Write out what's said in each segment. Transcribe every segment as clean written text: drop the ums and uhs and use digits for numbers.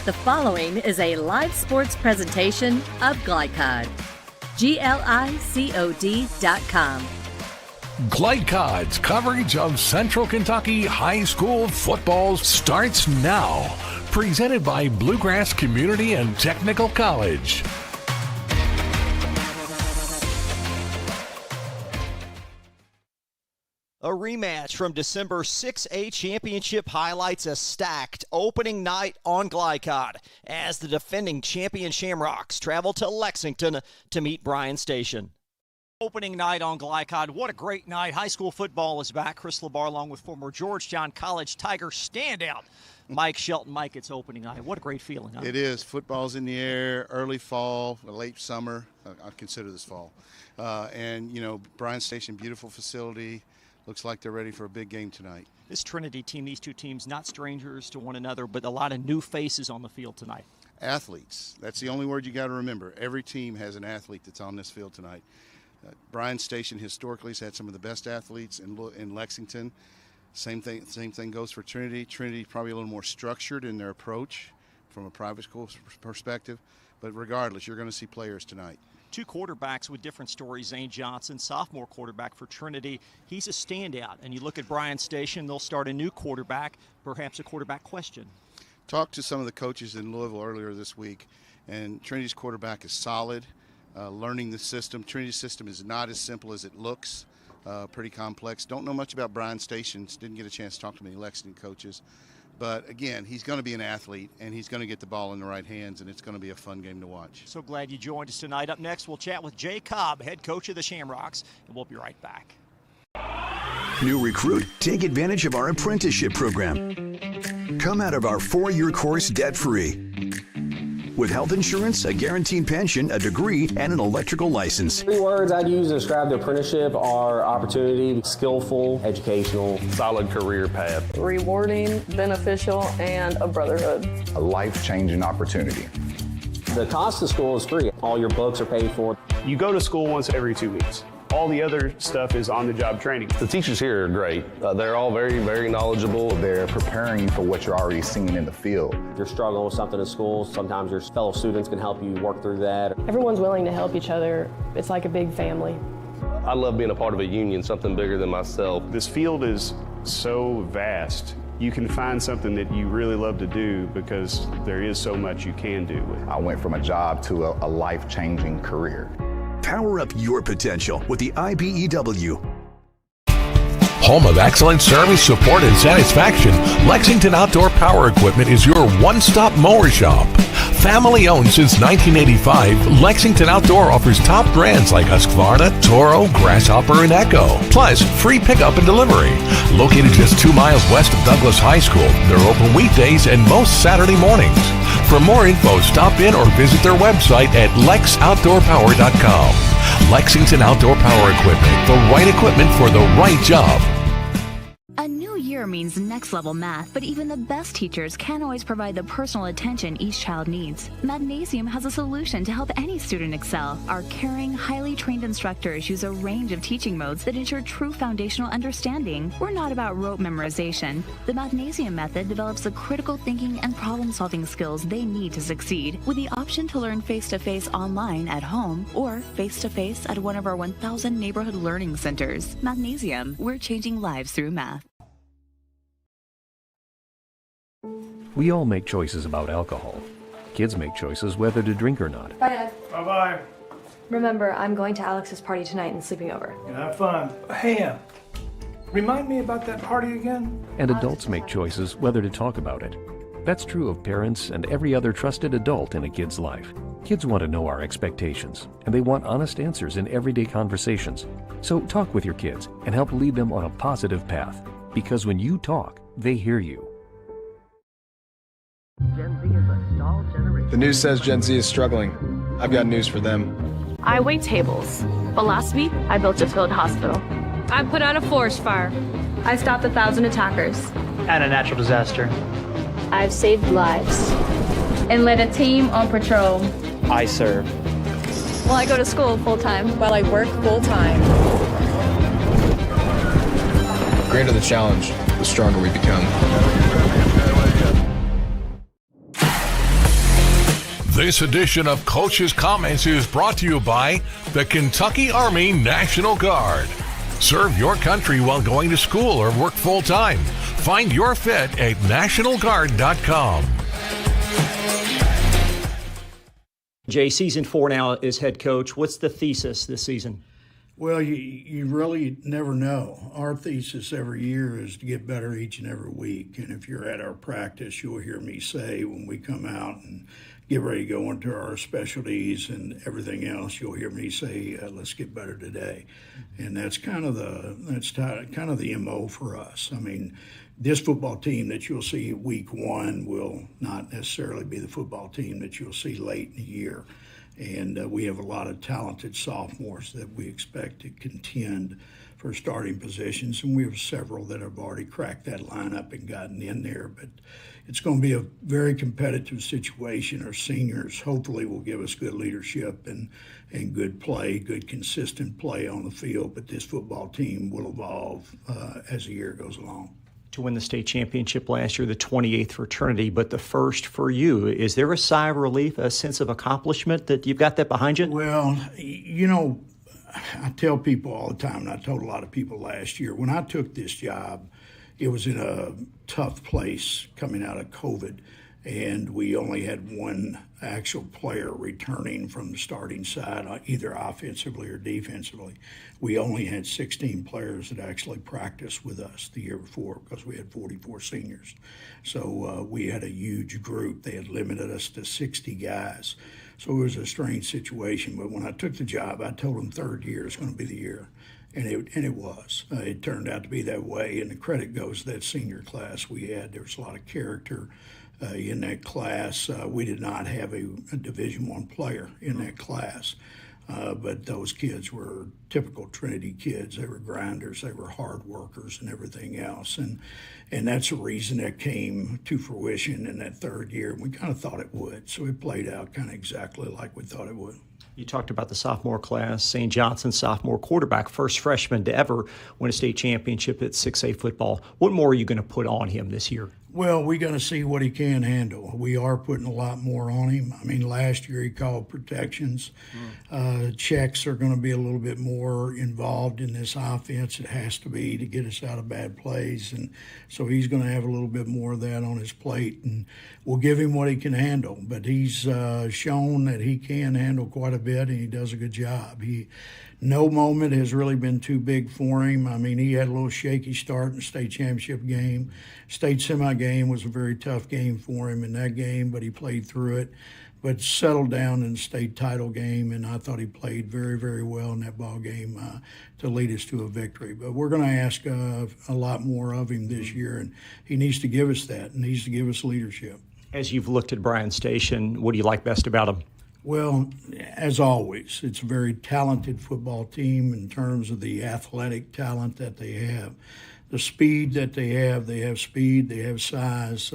The following is a live sports presentation of Glycod. GLICOD.com. Glycod's coverage of Central Kentucky high school football starts now. Presented by Bluegrass Community and Technical College. A rematch from December 6A championship highlights a stacked opening night on Glycod as the defending champion Shamrocks travel to Lexington to meet Bryan Station. Opening night on Glycod. What a great night. High school football is back. Chris LeBar along with former Georgetown College Tiger standout Mike Shelton. Mike, it's opening night. What a great feeling, huh? It is. Football's in the air, early fall, late summer. I consider this fall. And, you know, Bryan Station, beautiful facility. Looks like they're ready for a big game tonight. This Trinity team, these two teams, not strangers to one another, but a lot of new faces on the field tonight. Athletes. That's the only word you got to remember. Every team has an athlete that's on this field tonight. Bryan Station historically has had some of the best athletes in Lexington. Same thing goes for Trinity. Trinity probably a little more structured in their approach from a private school perspective. But regardless, you're going to see players tonight. Two quarterbacks with different stories. Zane Johnson, sophomore quarterback for Trinity. He's a standout. And you look at Bryan Station, they'll start a new quarterback, perhaps a quarterback question. Talked to some of the coaches in Louisville earlier this week, and Trinity's quarterback is solid, learning the system. Trinity's system is not as simple as it looks, pretty complex. Don't know much about Bryan Station. Didn't get a chance to talk to many Lexington coaches. But, again, he's going to be an athlete, and he's going to get the ball in the right hands, and it's going to be a fun game to watch. So glad you joined us tonight. Up next, we'll chat with Jay Cobb, head coach of the Shamrocks, and we'll be right back. New recruit, take advantage of our apprenticeship program. Come out of our 4-year course debt-free. With health insurance, a guaranteed pension, a degree, and an electrical license. 3 words I'd use to describe the apprenticeship are opportunity, skillful, educational, solid career path, rewarding, beneficial, and a brotherhood. A life-changing opportunity. The cost of school is free. All your books are paid for. You go to school once every 2 weeks. All the other stuff is on-the-job training. The teachers here are great. They're all very, very knowledgeable. They're preparing you for what you're already seeing in the field. If you're struggling with something in school, sometimes your fellow students can help you work through that. Everyone's willing to help each other. It's like a big family. I love being a part of a union, something bigger than myself. This field is so vast. You can find something that you really love to do because there is so much you can do with it. I went from a job to a life-changing career. Power up your potential with the IBEW. Home of excellent service, support, and satisfaction, Lexington Outdoor Power Equipment is your one-stop mower shop. Family owned since 1985, Lexington Outdoor offers top brands like Husqvarna, Toro, Grasshopper, and Echo. Plus, free pickup and delivery. Located just 2 miles west of Douglas High School, they're open weekdays and most Saturday mornings. For more info, stop in or visit their website at lexoutdoorpower.com. Lexington Outdoor Power Equipment, the right equipment for the right job. A new year means next level math, but even the best teachers can't always provide the personal attention each child needs. Mathnasium has a solution to help any student excel. Our caring, highly trained instructors use a range of teaching modes that ensure true foundational understanding. We're not about rote memorization. The Mathnasium method develops the critical thinking and problem-solving skills they need to succeed, with the option to learn face-to-face online at home or face-to-face at one of our 1,000 neighborhood learning centers. Mathnasium, we're changing lives through math. We all make choices about alcohol. Kids make choices whether to drink or not. Bye, Dad. Bye-bye. Remember, I'm going to Alex's party tonight and sleeping over. You have fun. Hey, remind me about that party again? And adults make choices whether to talk about it. That's true of parents and every other trusted adult in a kid's life. Kids want to know our expectations, and they want honest answers in everyday conversations. So talk with your kids and help lead them on a positive path. Because when you talk, they hear you. Gen Z is a stall generation. The news says Gen Z is struggling. I've got news for them. I wait tables, but last week I built a field hospital. I put out a forest fire. I stopped 1,000 attackers. And a natural disaster. I've saved lives. And led a team on patrol. I serve. Well, I go to school full-time. While I work full-time. The greater the challenge, the stronger we become. This edition of Coach's Comments is brought to you by the Kentucky Army National Guard. Serve your country while going to school or work full-time. Find your fit at nationalguard.com. Jay, season 4 now as head coach. What's the thesis this season? Well, you really never know. Our thesis every year is to get better each and every week. And if you're at our practice, you'll hear me say when we come out and get ready to go into our specialties and everything else, you'll hear me say, let's get better today. And that's kind of the MO for us. I mean, this football team that you'll see week 1 will not necessarily be the football team that you'll see late in the year. And we have a lot of talented sophomores that we expect to contend for starting positions. And we have several that have already cracked that lineup and gotten in there. But it's going to be a very competitive situation. Our seniors hopefully will give us good leadership and good play, good consistent play on the field. But this football team will evolve as the year goes along. To win the state championship last year, the 28th for Trinity, but the first for you. Is there a sigh of relief, a sense of accomplishment that you've got that behind you? Well, you know, I tell people all the time, and I told a lot of people last year, when I took this job, it was in a tough place coming out of COVID, and we only had one actual player returning from the starting side, either offensively or defensively. We only had 16 players that actually practiced with us the year before because we had 44 seniors. So we had a huge group. They had limited us to 60 guys. So it was a strange situation. But when I took the job, I told them third year is going to be the year. And it was. It turned out to be that way. And the credit goes to that senior class we had. There was a lot of character in that class. We did not have a Division I player in that class. But those kids were typical Trinity kids. They were grinders, they were hard workers and everything else. And that's the reason that came to fruition in that third year. We kind of thought it would. So it played out kind of exactly like we thought it would. You talked about the sophomore class. St. Johnson's sophomore quarterback, first freshman to ever win a state championship at 6A football. What more are you going to put on him this year? Well, we're going to see what he can handle. We are putting a lot more on him. I mean, last year he called protections. Checks are going to be a little bit more involved in this offense. It has to be to get us out of bad plays. And so he's going to have a little bit more of that on his plate. And we'll give him what he can handle. But he's shown that he can handle quite a bit, and he does a good job. No moment has really been too big for him. I mean, he had a little shaky start in the state championship game. State semi game was a very tough game for him in that game, but he played through it. But settled down in the state title game, and I thought he played very, very well in that ball game to lead us to a victory. But we're going to ask a lot more of him this year, and he needs to give us that. He needs to give us leadership. As you've looked at Bryan Station, what do you like best about him? Well, as always, it's a very talented football team in terms of the athletic talent that they have. The speed that they have speed, they have size.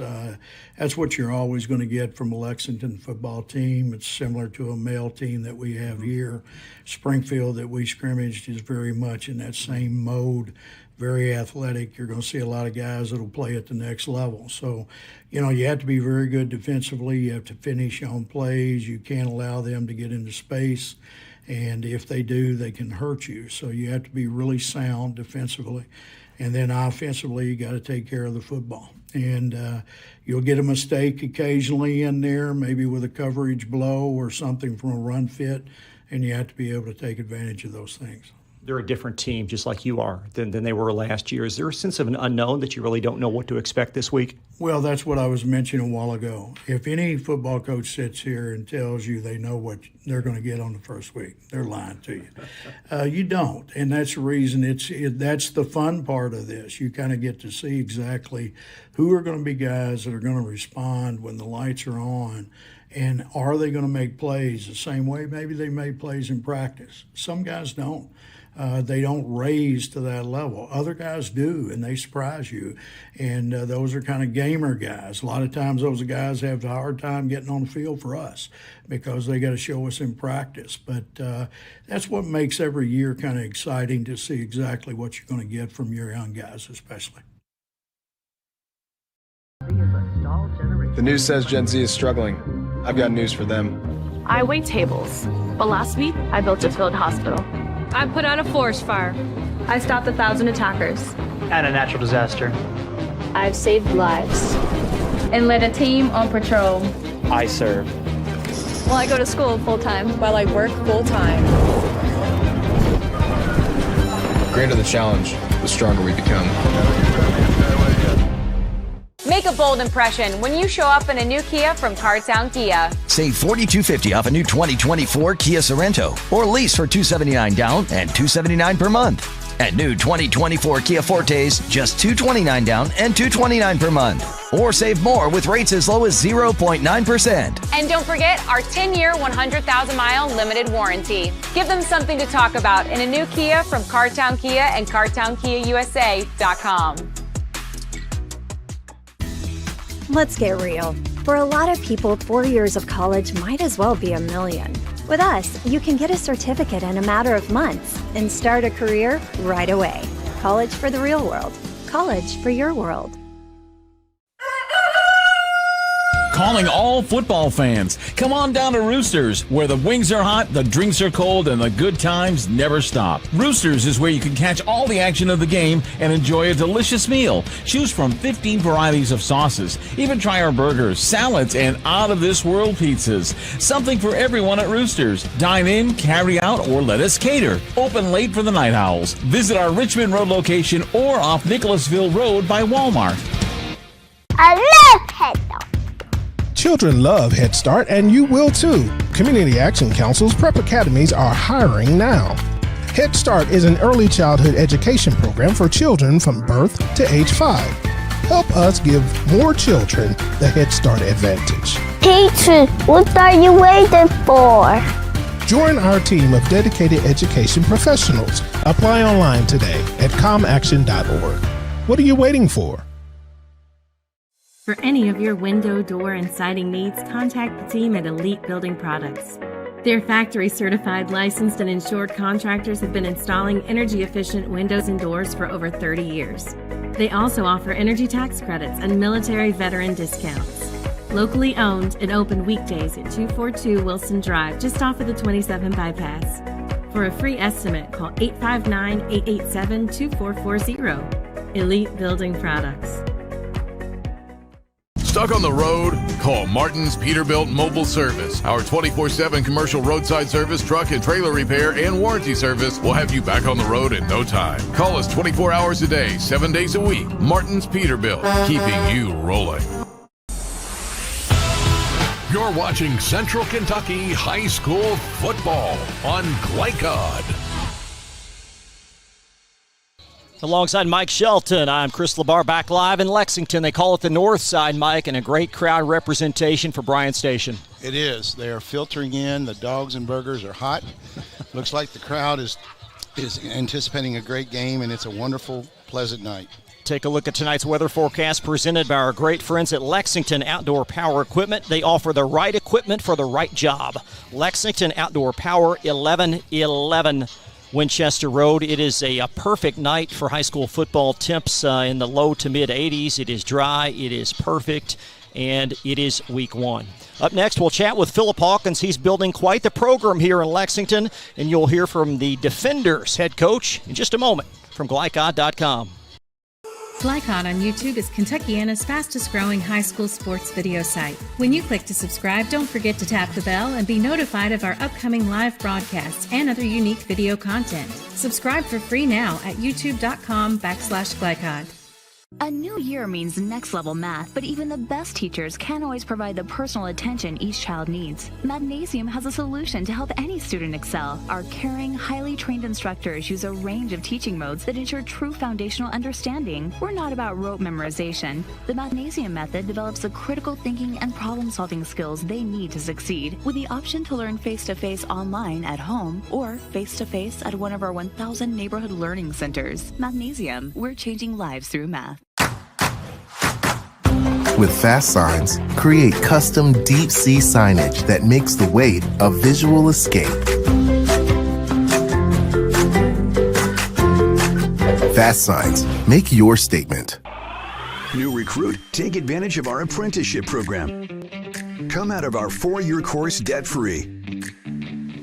That's what you're always going to get from a Lexington football team. It's similar to a male team that we have here. Springfield that we scrimmaged is very much in that same mode. Very athletic. You're going to see a lot of guys that will play at the next level. So, you know, you have to be very good defensively. You have to finish on plays. You can't allow them to get into space. And if they do, they can hurt you. So you have to be really sound defensively. And then offensively, you got to take care of the football. And you'll get a mistake occasionally in there, maybe with a coverage blow or something from a run fit, and you have to be able to take advantage of those things. They're a different team, just like you are, than they were last year. Is there a sense of an unknown that you really don't know what to expect this week? Well, that's what I was mentioning a while ago. If any football coach sits here and tells you they know what they're going to get on the first week, they're lying to you. You don't, and that's the reason that's the fun part of this. You kind of get to see exactly who are going to be guys that are going to respond when the lights are on. And are they going to make plays the same way maybe they made plays in practice? Some guys don't. They don't raise to that level. Other guys do, and they surprise you. And those are kind of gamer guys. A lot of times those guys have a hard time getting on the field for us because they got to show us in practice. But that's what makes every year kind of exciting to see exactly what you're going to get from your young guys especially. The news says Gen Z is struggling. I've got news for them. I wait tables, but last week I built a field hospital. I put out a forest fire. I stopped 1,000 attackers. And a natural disaster. I've saved lives. And led a team on patrol. I serve. Well, I go to school full-time. While I work full-time. The greater the challenge, the stronger we become. Make a bold impression when you show up in a new Kia from Cartown Kia. Save $4,250 off a new 2024 Kia Sorento or lease for $279 down and $279 per month. And new 2024 Kia Fortes, just $229 down and $229 per month. Or save more with rates as low as 0.9%. And don't forget our 10-year, 100,000-mile limited warranty. Give them something to talk about in a new Kia from Cartown Kia and CartownKiaUSA.com. Let's get real. For a lot of people, 4 years of college might as well be $1 million. With us, you can get a certificate in a matter of months and start a career right away. College for the real world. College for your world. Calling all football fans. Come on down to Roosters, where the wings are hot, the drinks are cold, and the good times never stop. Roosters is where you can catch all the action of the game and enjoy a delicious meal. Choose from 15 varieties of sauces. Even try our burgers, salads, and out-of-this-world pizzas. Something for everyone at Roosters. Dine in, carry out, or let us cater. Open late for the Night Owls. Visit our Richmond Road location or off Nicholasville Road by Walmart. I love Head Start. Children love Head Start, and you will too. Community Action Council's prep academies are hiring now. Head Start is an early childhood education program for children from birth to age 5. Help us give more children the Head Start advantage. Teacher, what are you waiting for? Join our team of dedicated education professionals. Apply online today at comaction.org. What are you waiting for? For any of your window, door, and siding needs, contact the team at Elite Building Products. Their factory-certified, licensed, and insured contractors have been installing energy-efficient windows and doors for over 30 years. They also offer energy tax credits and military veteran discounts. Locally owned and open weekdays at 242 Wilson Drive, just off of the 27 bypass. For a free estimate, call 859-887-2440. Elite Building Products. Stuck on the road? Call Martin's Peterbilt Mobile Service. Our 24/7 commercial roadside service, truck and trailer repair, and warranty service will have you back on the road in no time. Call us 24 hours a day, 7 days a week. Martin's Peterbilt, keeping you rolling. You're watching Central Kentucky High School Football on Glycod. Alongside Mike Shelton, I'm Chris LeBar, back live in Lexington. They call it the North Side, Mike, and a great crowd representation for Bryan Station. It is. They are filtering in. The dogs and burgers are hot. Looks like the crowd is anticipating a great game, and it's a wonderful, pleasant night. Take a look at tonight's weather forecast presented by our great friends at Lexington Outdoor Power Equipment. They offer the right equipment for the right job. Lexington Outdoor Power, 1111 Winchester Road. It is a perfect night for high school football. Temps in the low to mid 80s. It is dry, it is perfect, and it is week 1. Up next, we'll chat with Philip Hawkins. He's building quite the program here in Lexington, and you'll hear from the Defenders head coach in just a moment from Glycod.com. Glycod on YouTube is Kentuckiana's fastest growing high school sports video site. When you click to subscribe, don't forget to tap the bell and be notified of our upcoming live broadcasts and other unique video content. Subscribe for free now at youtube.com/Glycod. A new year means next level math, but even the best teachers can't always provide the personal attention each child needs. Magnesium has a solution to help any student excel. Our caring, highly trained instructors use a range of teaching modes that ensure true foundational understanding. We're not about rote memorization. The Magnesium method develops the critical thinking and problem-solving skills they need to succeed, with the option to learn face-to-face online at home or face-to-face at one of our 1,000 neighborhood learning centers. Magnesium, we're changing lives through math. With Fast Signs, create custom deep-sea signage that makes the wait a visual escape. Fast Signs, make your statement. New recruit, take advantage of our apprenticeship program. Come out of our 4-year course debt-free.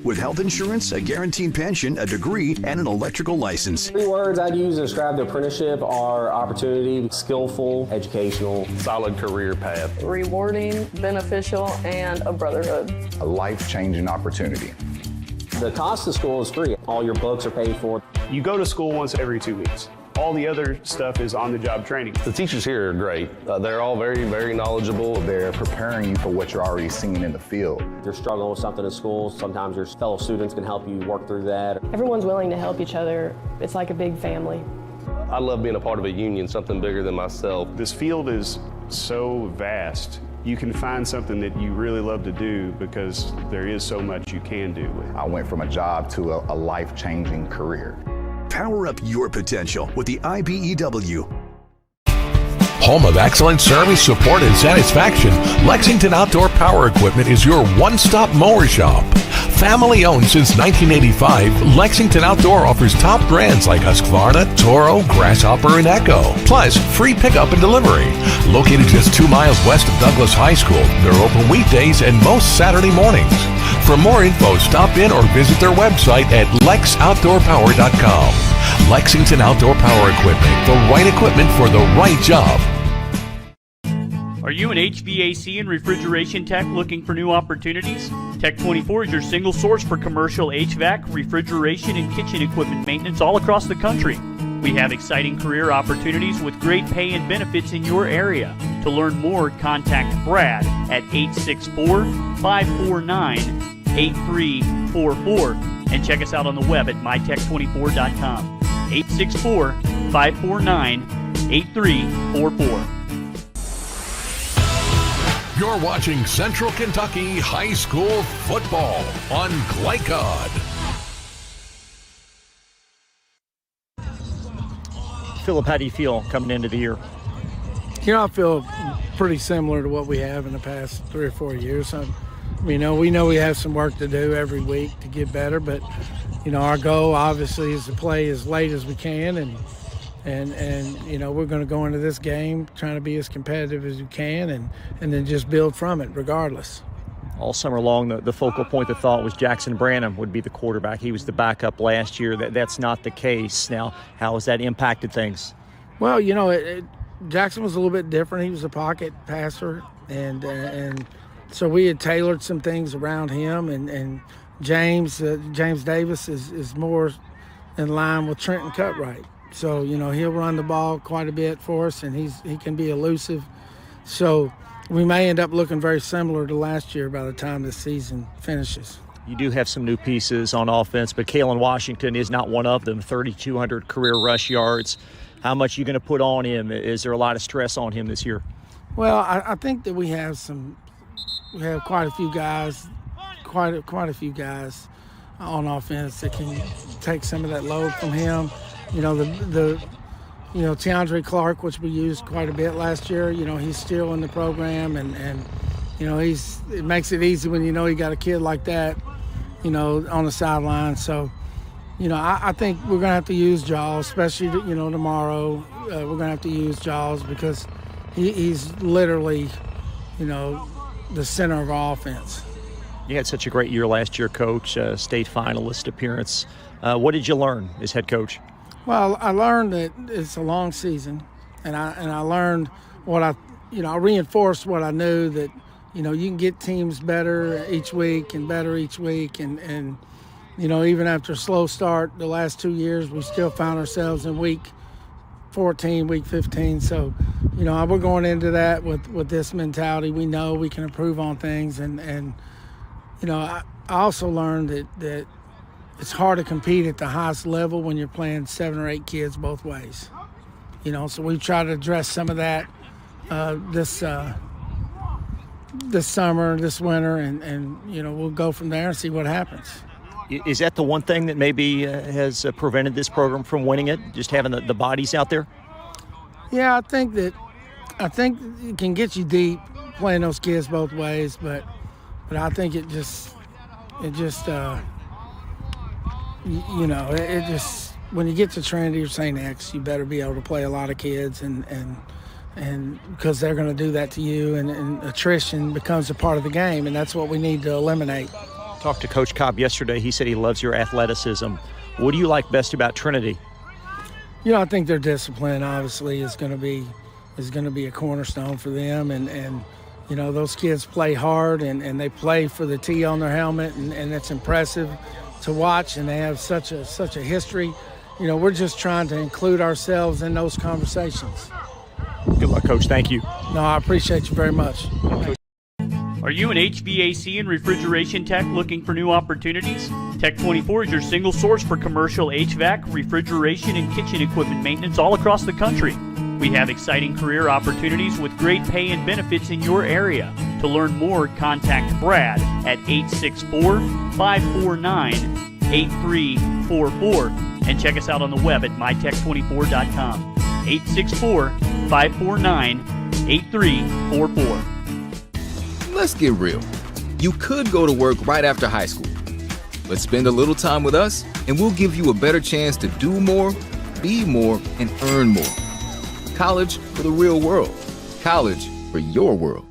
With health insurance, a guaranteed pension, a degree, and an electrical license. 3 words I'd use to describe the apprenticeship are opportunity, skillful, educational, solid career path, rewarding, beneficial, and a brotherhood. A life-changing opportunity. The cost of school is free. All your books are paid for. You go to school once every 2 weeks. All the other stuff is on-the-job training. The teachers here are great. They're all very, very knowledgeable. They're preparing you for what you're already seeing in the field. If you're struggling with something in school, sometimes your fellow students can help you work through that. Everyone's willing to help each other. It's like a big family. I love being a part of a union, something bigger than myself. This field is so vast. You can find something that you really love to do because there is so much you can do. I went from a job to a life-changing career. Power up your potential with the IBEW. Home of excellent service, support, and satisfaction, Lexington Outdoor Power Equipment is your one-stop mower shop. Family owned since 1985, Lexington Outdoor offers top brands like Husqvarna, Toro, Grasshopper, and Echo. Plus, free pickup and delivery. Located just 2 miles west of Douglas High School, they're open weekdays and most Saturday mornings. For more info, stop in or visit their website at lexoutdoorpower.com. Lexington Outdoor Power Equipment, the right equipment for the right job. Are you an HVAC and refrigeration tech looking for new opportunities? Tech24 is your single source for commercial HVAC, refrigeration, and kitchen equipment maintenance all across the country. We have exciting career opportunities with great pay and benefits in your area. To learn more, contact Brad at 864-549-8344 and check us out on the web at mytech24.com. 864-549-8344. You're watching Central Kentucky High School football on Glycod. Philip, how do you feel coming into the year? You know, I feel pretty similar to what we have in the past 3 or 4 years. We know we have some work to do every week to get better, but you know, our goal obviously is to play as late as we can, and you know, we're going to go into this game trying to be as competitive as we can, and then just build from it regardless. All summer long, the focal point, the thought was Jackson Branham would be the quarterback. He was the backup last year. That's not the case now. How has that impacted things? Well, you know, Jackson was a little bit different. He was a pocket passer, and so we had tailored some things around him. And James Davis is more in line with Trenton Cutright. So, you know, he'll run the ball quite a bit for us, and he can be elusive. So we may end up looking very similar to last year by the time the season finishes. You do have some new pieces on offense, but Kalen Washington is not one of them. 3,200 career rush yards. How much are you going to put on him? Is there a lot of stress on him this year? Well, I think that we have quite a few guys on offense that can take some of that load from him. You know, Tiandre Clark, which we used quite a bit last year, you know, he's still in the program, and you know, it makes it easy when you know you got a kid like that, you know, on the sideline. So, you know, I think we're going to have to use Jaws, especially, you know, tomorrow. We're going to have to use Jaws because he's literally, you know, the center of our offense. You had such a great year last year, Coach, state finalist appearance. What did you learn as head coach? Well, I learned that it's a long season, and I learned I reinforced what I knew, that, you know, you can get teams better each week, and you know, even after a slow start the last 2 years, we still found ourselves in week 14, week 15. So, you know, we're going into that with this mentality. We know we can improve on things, and you know, I also learned that it's hard to compete at the highest level when you're playing 7 or 8 kids both ways. You know, so we've tried to address some of that this summer, this winter, and you know, we'll go from there and see what happens. Is that the one thing that maybe has prevented this program from winning it, just having the bodies out there? Yeah, I think it can get you deep playing those kids both ways, but I think it just when you get to Trinity or St. X, you better be able to play a lot of kids, and and because they're going to do that to you, and attrition becomes a part of the game, and that's what we need to eliminate. Talked to Coach Cobb yesterday. He said he loves your athleticism. What do you like best about Trinity? You know, I think their discipline obviously is going to be a cornerstone for them, and you know, those kids play hard and they play for the T on their helmet, and it's impressive to watch, and they have such a history. You know, we're just trying to include ourselves in those conversations. Good luck, Coach. Thank you. No, I appreciate you very much. Are you an HVAC and refrigeration tech looking for new opportunities? Tech 24 is your single source for commercial HVAC, refrigeration, and kitchen equipment maintenance all across the country. We have exciting career opportunities with great pay and benefits in your area. To learn more, contact Brad at 864-549-8344 and check us out on the web at mytech24.com. 864-549-8344. Let's get real. You could go to work right after high school, but spend a little time with us and we'll give you a better chance to do more, be more, and earn more. College for the real world. College for your world.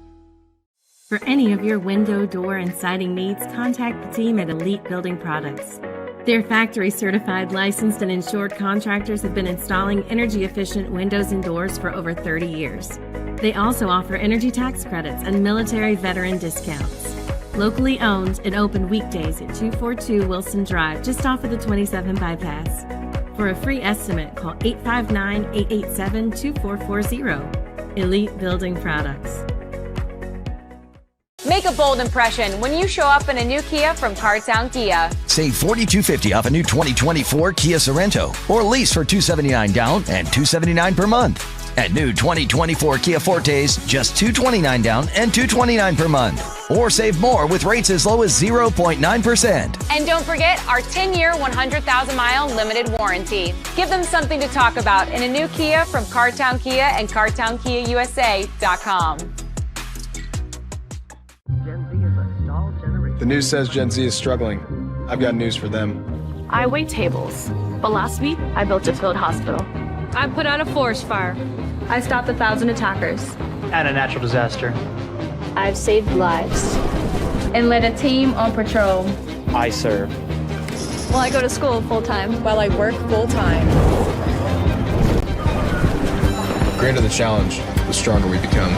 For any of your window, door, and siding needs, contact the team at Elite Building Products. Their factory-certified, licensed, and insured contractors have been installing energy-efficient windows and doors for over 30 years. They also offer energy tax credits and military veteran discounts. Locally owned and open weekdays at 242 Wilson Drive, just off of the 27 bypass. For a free estimate, call 859-887-2440. Elite Building Products. Make a bold impression when you show up in a new Kia from Cartown Kia. Save $4,250 off a new 2024 Kia Sorento, or lease for $279 down and $279 per month. And new 2024 Kia Fortes, just $229 down and $229 per month. Or save more with rates as low as 0.9%. And don't forget our 10-year, 100,000-mile limited warranty. Give them something to talk about in a new Kia from Cartown Kia and CartownKiaUSA.com. The news says Gen Z is struggling. I've got news for them. I wait tables, but last week I built a field hospital. I put out a forest fire. I stopped 1,000 attackers. And a natural disaster. I've saved lives. And led a team on patrol. I serve. Well, I go to school full-time. While I work full-time. The greater the challenge, the stronger we become.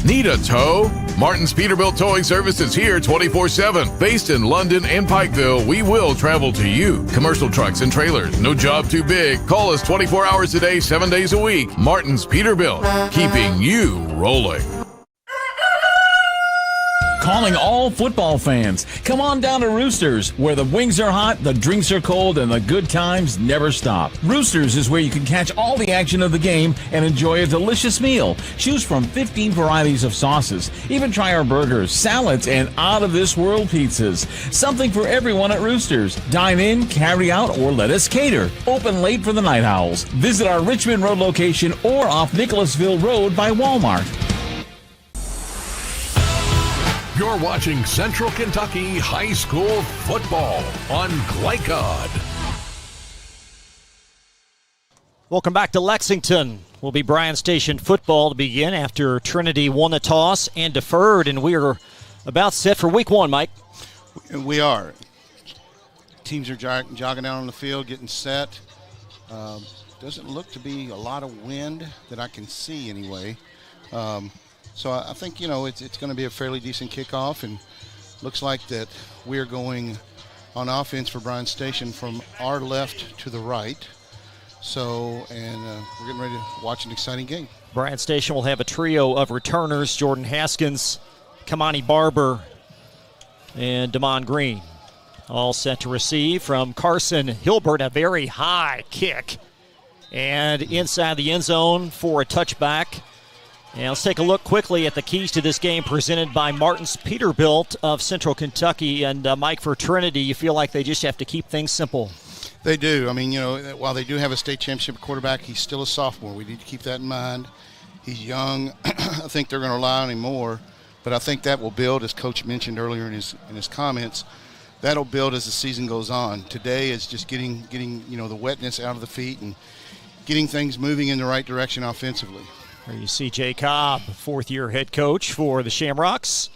Need a tow? Martin's Peterbilt Towing Service is here 24/7. Based in London and Pikeville, we will travel to you. Commercial trucks and trailers, no job too big. Call us 24 hours a day, 7 days a week. Martin's Peterbilt, keeping you rolling. Calling all football fans. Come on down to Roosters, where the wings are hot, the drinks are cold, and the good times never stop. Roosters is where you can catch all the action of the game and enjoy a delicious meal. Choose from 15 varieties of sauces. Even try our burgers, salads, and out-of-this-world pizzas. Something for everyone at Roosters. Dine in, carry out, or let us cater. Open late for the Night Owls. Visit our Richmond Road location or off Nicholasville Road by Walmart. You're watching Central Kentucky High School football on Glycod. Welcome back to Lexington. Will be Bryan Station football to begin after Trinity won the toss and deferred, and we are about set for week one, Mike. We are. Teams are jogging out on the field, getting set. Doesn't look to be a lot of wind that I can see anyway. So I think, it's going to be a fairly decent kickoff, and looks like that we're going on offense for Bryan Station from our left to the right. So, we're getting ready to watch an exciting game. Bryan Station will have a trio of returners: Jordan Haskins, Kamani Barber, and Damon Green. All set to receive from Carson Hilbert, a very high kick. And inside the end zone for a touchback. And let's take a look quickly at the keys to this game presented by Martin's Peterbilt of Central Kentucky. And Mike, for Trinity, you feel like they just have to keep things simple. They do. I mean, while they do have a state championship quarterback, he's still a sophomore. We need to keep that in mind. He's young. I think they're going to rely on him more. But I think that will build, as Coach mentioned earlier in his comments, that'll build as the season goes on. Today is just getting the wetness out of the feet and getting things moving in the right direction offensively. There you see Jay Cobb, fourth-year head coach for the Shamrocks.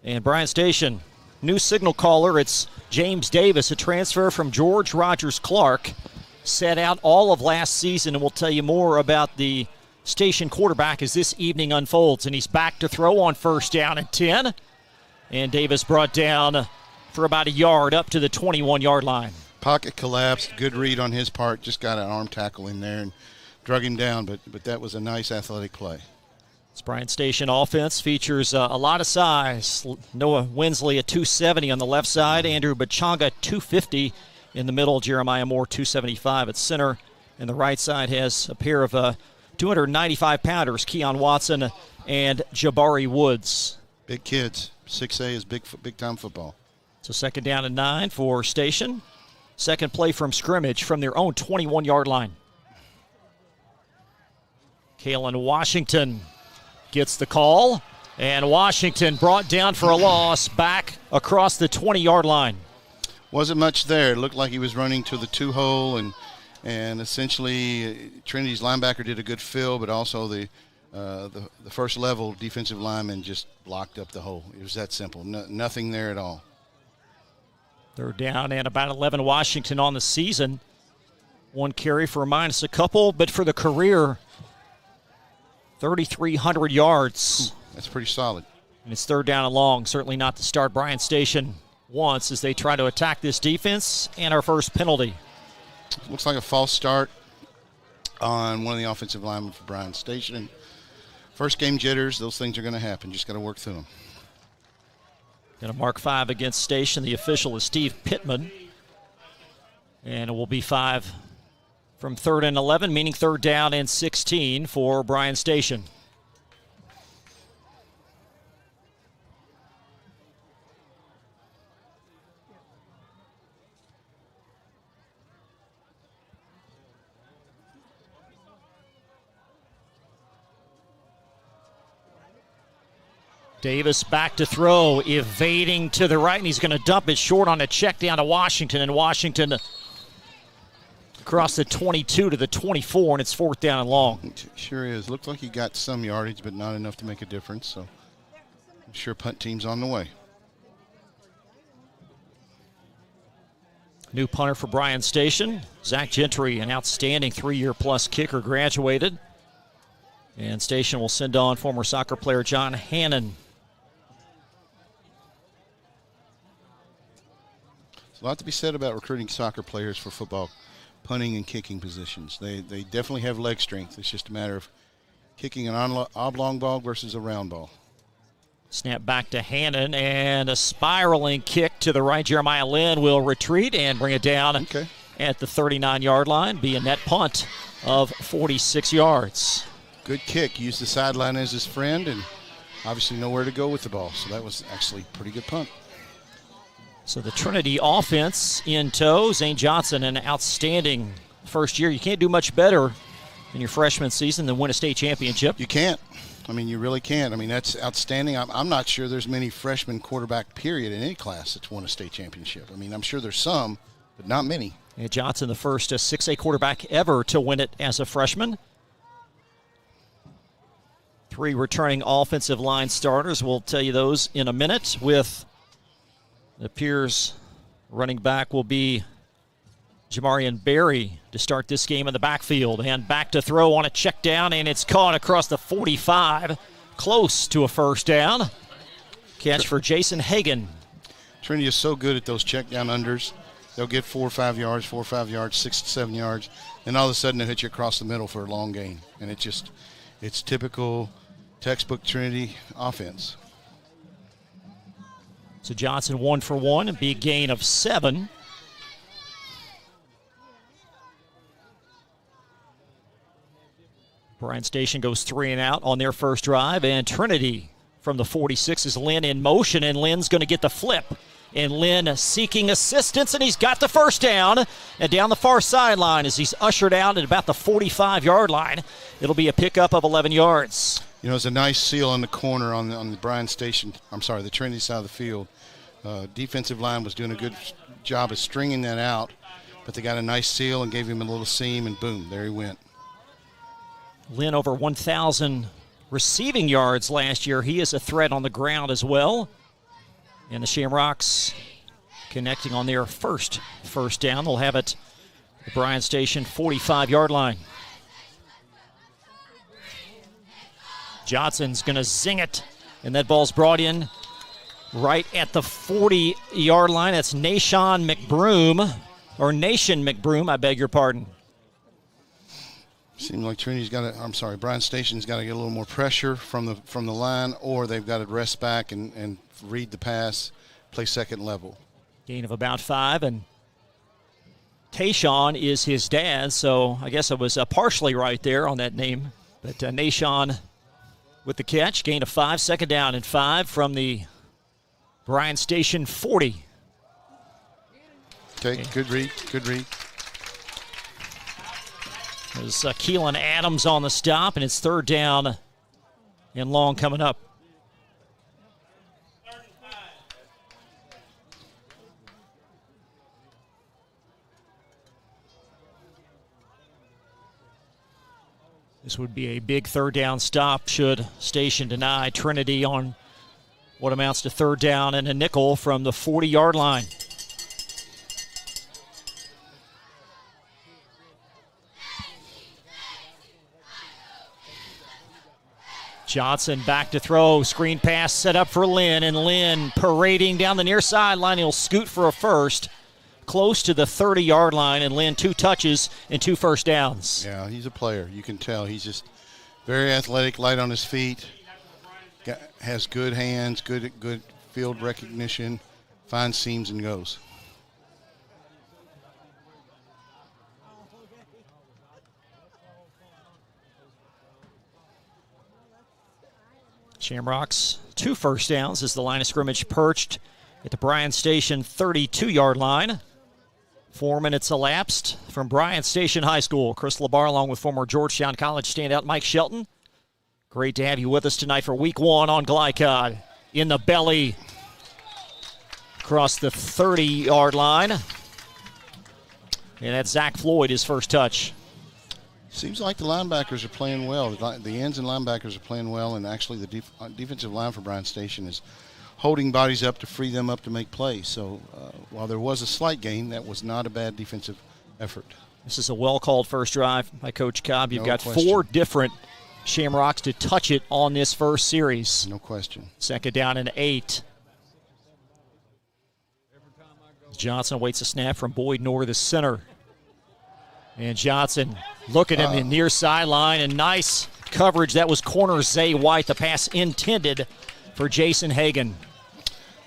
And Bryan Station, new signal caller. It's James Davis, a transfer from George Rogers Clark. Set out all of last season, and we'll tell you more about the Station quarterback as this evening unfolds. And he's back to throw on first down and 10. And Davis brought down for about a yard up to the 21-yard line. Pocket collapsed, good read on his part, just got an arm tackle in there and drug him down, but that was a nice athletic play. This Bryan Station offense features a lot of size. Noah Winsley at 270 on the left side, Andrew Bachanga 250 in the middle, Jeremiah Moore 275 at center, and the right side has a pair of 295-pounders, Keon Watson and Jabari Woods. Big kids. 6A is big-time football. So second down and 9 for Station. Second play from scrimmage from their own 21-yard line. Kalen Washington gets the call, and Washington brought down for a loss back across the 20-yard line. Wasn't much there. It looked like he was running to the two-hole, and essentially Trinity's linebacker did a good fill, but also the first level defensive lineman just blocked up the hole. It was that simple. Nothing there at all. Third down and about 11. Washington on the season. One carry for a minus a couple, but for the career, 3,300 yards. That's pretty solid. And it's third down and long. Certainly not to start Bryan Station once as they try to attack this defense. And our first penalty. Looks like a false start on one of the offensive linemen for Bryan Station. First game jitters, those things are going to happen. Just got to work through them. Going to mark 5 against Station. The official is Steve Pittman. And it will be 5 from 3rd and 11, meaning third down and 16 for Bryan Station. Davis back to throw, evading to the right, and he's going to dump it short on a check down to Washington, and Washington across the 22 to the 24, and it's fourth down and long. Sure is. Looks like he got some yardage, but not enough to make a difference, so I'm sure punt team's on the way. New punter for Bryan Station, Zach Gentry, an outstanding 3-year-plus kicker, graduated. And Station will send on former soccer player John Hannon. There's a lot to be said about recruiting soccer players for football, punting and kicking positions. They definitely have leg strength. It's just a matter of kicking an oblong ball versus a round ball. Snap back to Hannon, and a spiraling kick to the right. Jeremiah Lynn will retreat and bring it down at the 39-yard line. Be a net punt of 46 yards. Good kick. Used the sideline as his friend and obviously nowhere to go with the ball. So that was actually a pretty good punt. So the Trinity offense in tow. Zane Johnson, an outstanding first year. You can't do much better in your freshman season than win a state championship. You can't. I mean, you really can't. I mean, that's outstanding. I'm not sure there's many freshman quarterback, period, in any class that's won a state championship. I mean, I'm sure there's some, but not many. And Johnson, the first 6A quarterback ever to win it as a freshman. 3 returning offensive line starters. We'll tell you those in a minute. With it appears running back will be Jamarian Berry to start this game in the backfield. And back to throw on a check down, and it's caught across the 45. Close to a first down. Catch for Jason Hagan. Trinity is so good at those check down unders. They'll get 4 or 5 yards, 6 to 7 yards. Then all of a sudden they'll hit you across the middle for a long gain. And it's typical textbook Trinity offense. So Johnson 1 for 1, a big gain of 7. Bryan Station goes 3 and out on their first drive, and Trinity from the 46 is Lynn in motion, and Lynn's going to get the flip. And Lynn seeking assistance, and he's got the first down. And down the far sideline as he's ushered out at about the 45-yard line. It'll be a pickup of 11 yards. You know, it's a nice seal on the corner on the Bryan Station, the Trinity side of the field. Defensive line was doing a good job of stringing that out, but they got a nice seal and gave him a little seam, and boom, there he went. Lynn over 1,000 receiving yards last year. He is a threat on the ground as well. And the Shamrocks connecting on their first down. They'll have it at the Bryan Station 45-yard line. Johnson's going to zing it, and that ball's brought in right at the 40-yard line. That's Nation McBroom, I beg your pardon. Seems like Bryan Station's got to get a little more pressure from the line, or they've got to rest back and read the pass, play second level. Gain of about 5, and Tayshawn is his dad, so I guess I was partially right there on that name. But Nation with the catch, gain of 5, 2nd down and 5 from the Bryan Station 40. Okay, good read. There's Keelan Adams on the stop, and it's 3rd down and long coming up. This would be a big 3rd down stop should Station deny Trinity on what amounts to 3rd down and a nickel from the 40-yard line. Johnson back to throw. Screen pass set up for Lynn, and Lynn parading down the near sideline. He'll scoot for a first. Close to the 30-yard line, and Lynn 2 touches and 2 first downs. Yeah, he's a player. You can tell. He's just very athletic, light on his feet, has good hands, good field recognition, finds seams and goes. Shamrocks 2 first downs as the line of scrimmage perched at the Bryan Station 32-yard line. 4 minutes elapsed from Bryan Station High School. Chris LaBar along with former Georgetown College standout Mike Shelton. Great to have you with us tonight for week 1 on Glycod. In the belly across the 30-yard line. And that's Zach Floyd, his first touch. Seems like the linebackers are playing well. The ends and linebackers are playing well, and actually the defensive line for Bryan Station is holding bodies up to free them up to make plays. So while there was a slight gain, that was not a bad defensive effort. This is a well-called first drive by Coach Cobb. You've got 4 different Shamrocks to touch it on this first series. No question. 2nd down and 8. Johnson awaits a snap from Boyd Noor, the center. And Johnson look at him in near sideline, and nice coverage. That was corner Zay White, the pass intended for Jason Hagan.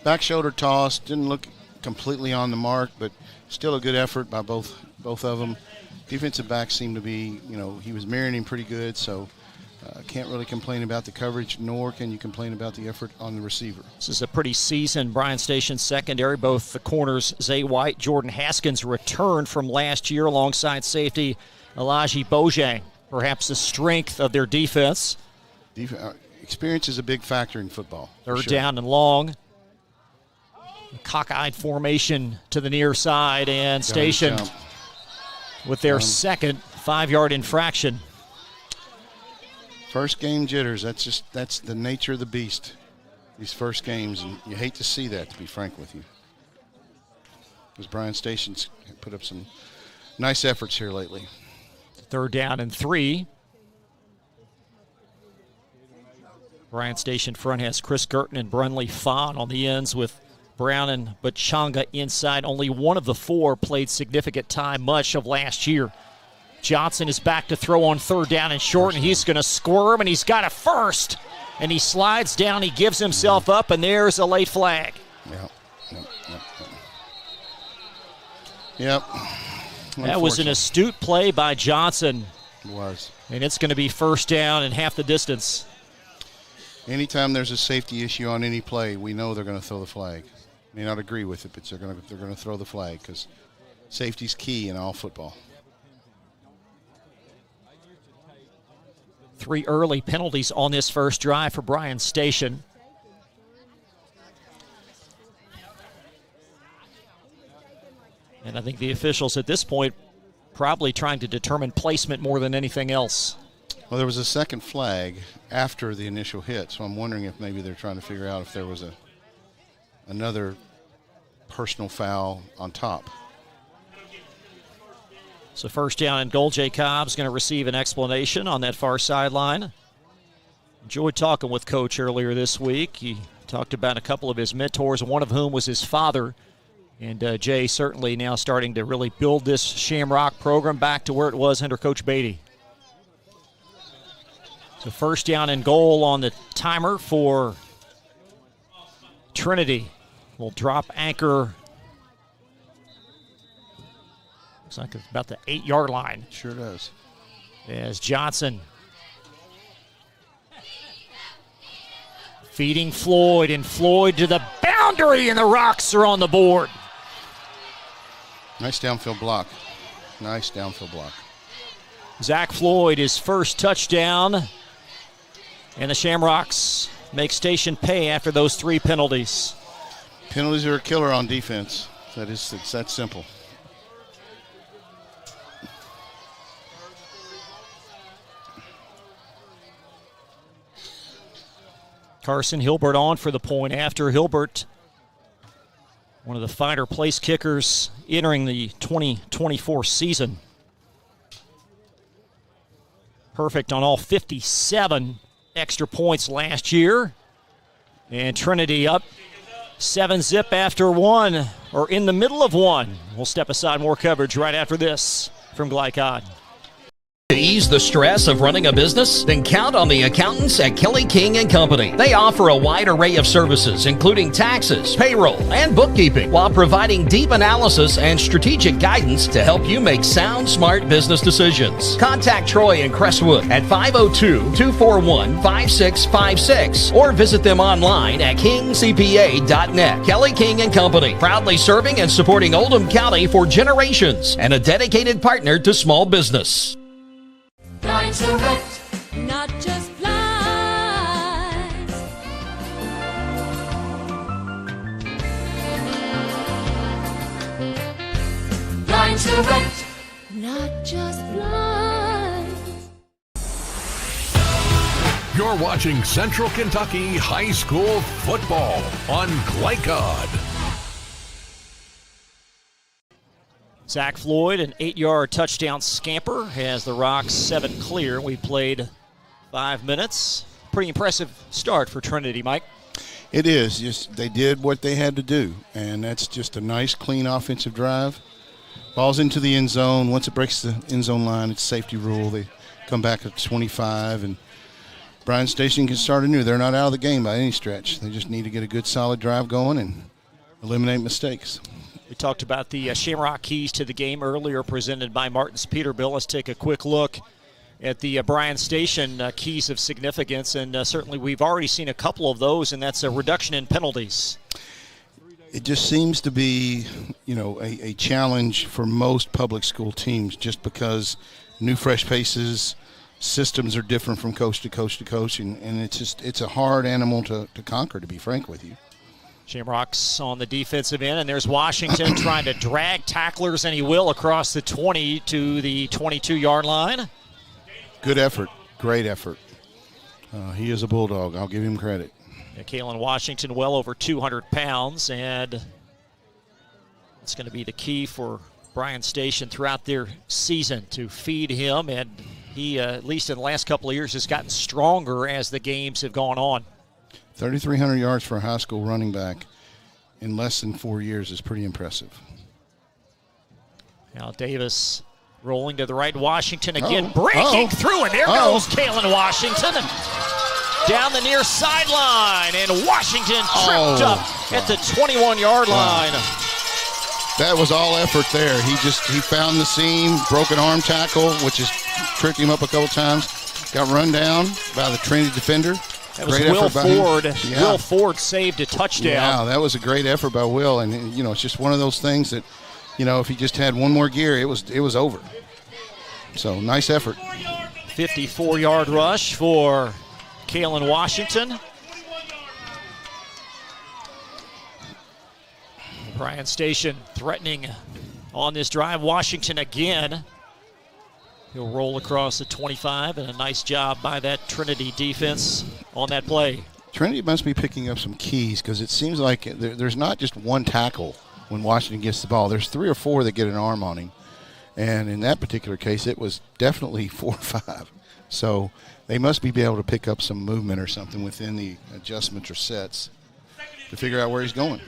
Back shoulder toss, didn't look completely on the mark, but still a good effort by both of them. Defensive backs seemed to be, he was mirroring him pretty good, so can't really complain about the coverage, nor can you complain about the effort on the receiver. This is a pretty seasoned Bryan Station secondary. Both the corners, Zay White, Jordan Haskins, returned from last year alongside safety Elijah Bojang. Perhaps the strength of their defense. Experience is a big factor in football. 3rd down and long. Cockeyed formation to the near side, and Station with their second 5-yard infraction. First game jitters. That's the nature of the beast. These first games, and you hate to see that, to be frank with you. Because Bryan Station's put up some nice efforts here lately. 3rd down and 3. Bryan Station front has Chris Girton and Brunley Fawn on the ends with Brown and Bachanga inside. Only one of the 4 played significant time much of last year. Johnson is back to throw on 3rd down and short, and he's going to squirm, and he's got a first. And he slides down, he gives himself up, and there's a late flag. Yep. That was an astute play by Johnson. It was. And it's going to be 1st down and half the distance. Anytime there's a safety issue on any play, we know they're going to throw the flag. May not agree with it, but they're going to throw the flag because safety's key in all football. 3 early penalties on this first drive for Bryan Station. And I think the officials at this point probably trying to determine placement more than anything else. Well, there was a second flag after the initial hit, so I'm wondering if maybe they're trying to figure out if there was another personal foul on top. So first down and goal. Jay Cobb's going to receive an explanation on that far sideline. Enjoyed talking with Coach earlier this week. He talked about a couple of his mentors, one of whom was his father. And Jay certainly now starting to really build this Shamrock program back to where it was under Coach Beatty. So first down and goal on the timer for Trinity. Will drop anchor. Looks like it's about the 8-yard line. Sure does. As Johnson feeding Floyd, and Floyd to the boundary, and the Rocks are on the board. Nice downfield block. Nice downfield block. Zach Floyd, his first touchdown. And the Shamrocks make station pay after those 3 penalties. Penalties are a killer on defense. It's that simple. Carson Hilbert on for the point after. Hilbert, one of the finer place kickers entering the 2024 season. Perfect on all 57 extra points last year. And Trinity up 7-zip after one, or in the middle of one. We'll step aside, more coverage right after this from Glycod. To ease the stress of running a business? Then count on the accountants at Kelly King & Company. They offer a wide array of services, including taxes, payroll, and bookkeeping, while providing deep analysis and strategic guidance to help you make sound, smart business decisions. Contact Troy in Crestwood at 502-241-5656 or visit them online at kingcpa.net. Kelly King & Company, proudly serving and supporting Oldham County for generations and a dedicated partner to small business. Blinds Direct, not just blinds. Blinds Direct, not just blinds. You're watching Central Kentucky High School football on Glycod. Zach Floyd, an 8-yard touchdown scamper, has the Rocks 7 clear. We played 5 minutes. Pretty impressive start for Trinity, Mike. It is. Just they did what they had to do, and that's just a nice, clean offensive drive. Ball's into the end zone. Once it breaks the end zone line, it's safety rule. They come back at 25, and Bryan Station can start anew. They're not out of the game by any stretch. They just need to get a good, solid drive going and eliminate mistakes. We talked about the Shamrock keys to the game earlier, presented by Martin's Peterbilt. Let's take a quick look at the Bryan Station keys of significance, and certainly we've already seen a couple of those, and that's a reduction in penalties. It just seems to be, a challenge for most public school teams, just because new, fresh faces, systems are different from coach to coach to coach, and it's a hard animal to conquer, to be frank with you. Shamrocks on the defensive end, and there's Washington trying to drag tacklers, and he will, across the 20 to the 22-yard line. Good effort. Great effort. He is a bulldog. I'll give him credit. Yeah, Kalen Washington, well over 200 pounds, and it's going to be the key for Bryan Station throughout their season to feed him, and he, at least in the last couple of years, has gotten stronger as the games have gone on. 3,300 yards for a high school running back in less than 4 years is pretty impressive. Now Davis rolling to the right. Washington again breaking through, and there goes Kalen Washington. Down the near sideline, and Washington tripped up at the 21-yard line. That was all effort there. He found the seam, broken arm tackle, which has tripped him up a couple times. Got run down by the Trinity defender. That was Will Ford. Yeah. Will Ford saved a touchdown. Yeah, that was a great effort by Will, and it's just one of those things that, if he just had one more gear, it was over. So nice effort. 54-yard rush for Kalen Washington. Bryan Station threatening on this drive. Washington again. He'll roll across the 25, and a nice job by that Trinity defense on that play. Trinity must be picking up some keys because it seems like there's not just one tackle when Washington gets the ball. There's 3 or 4 that get an arm on him. And in that particular case, it was definitely 4 or 5. So they must be able to pick up some movement or something within the adjustments or sets to figure out where he's going.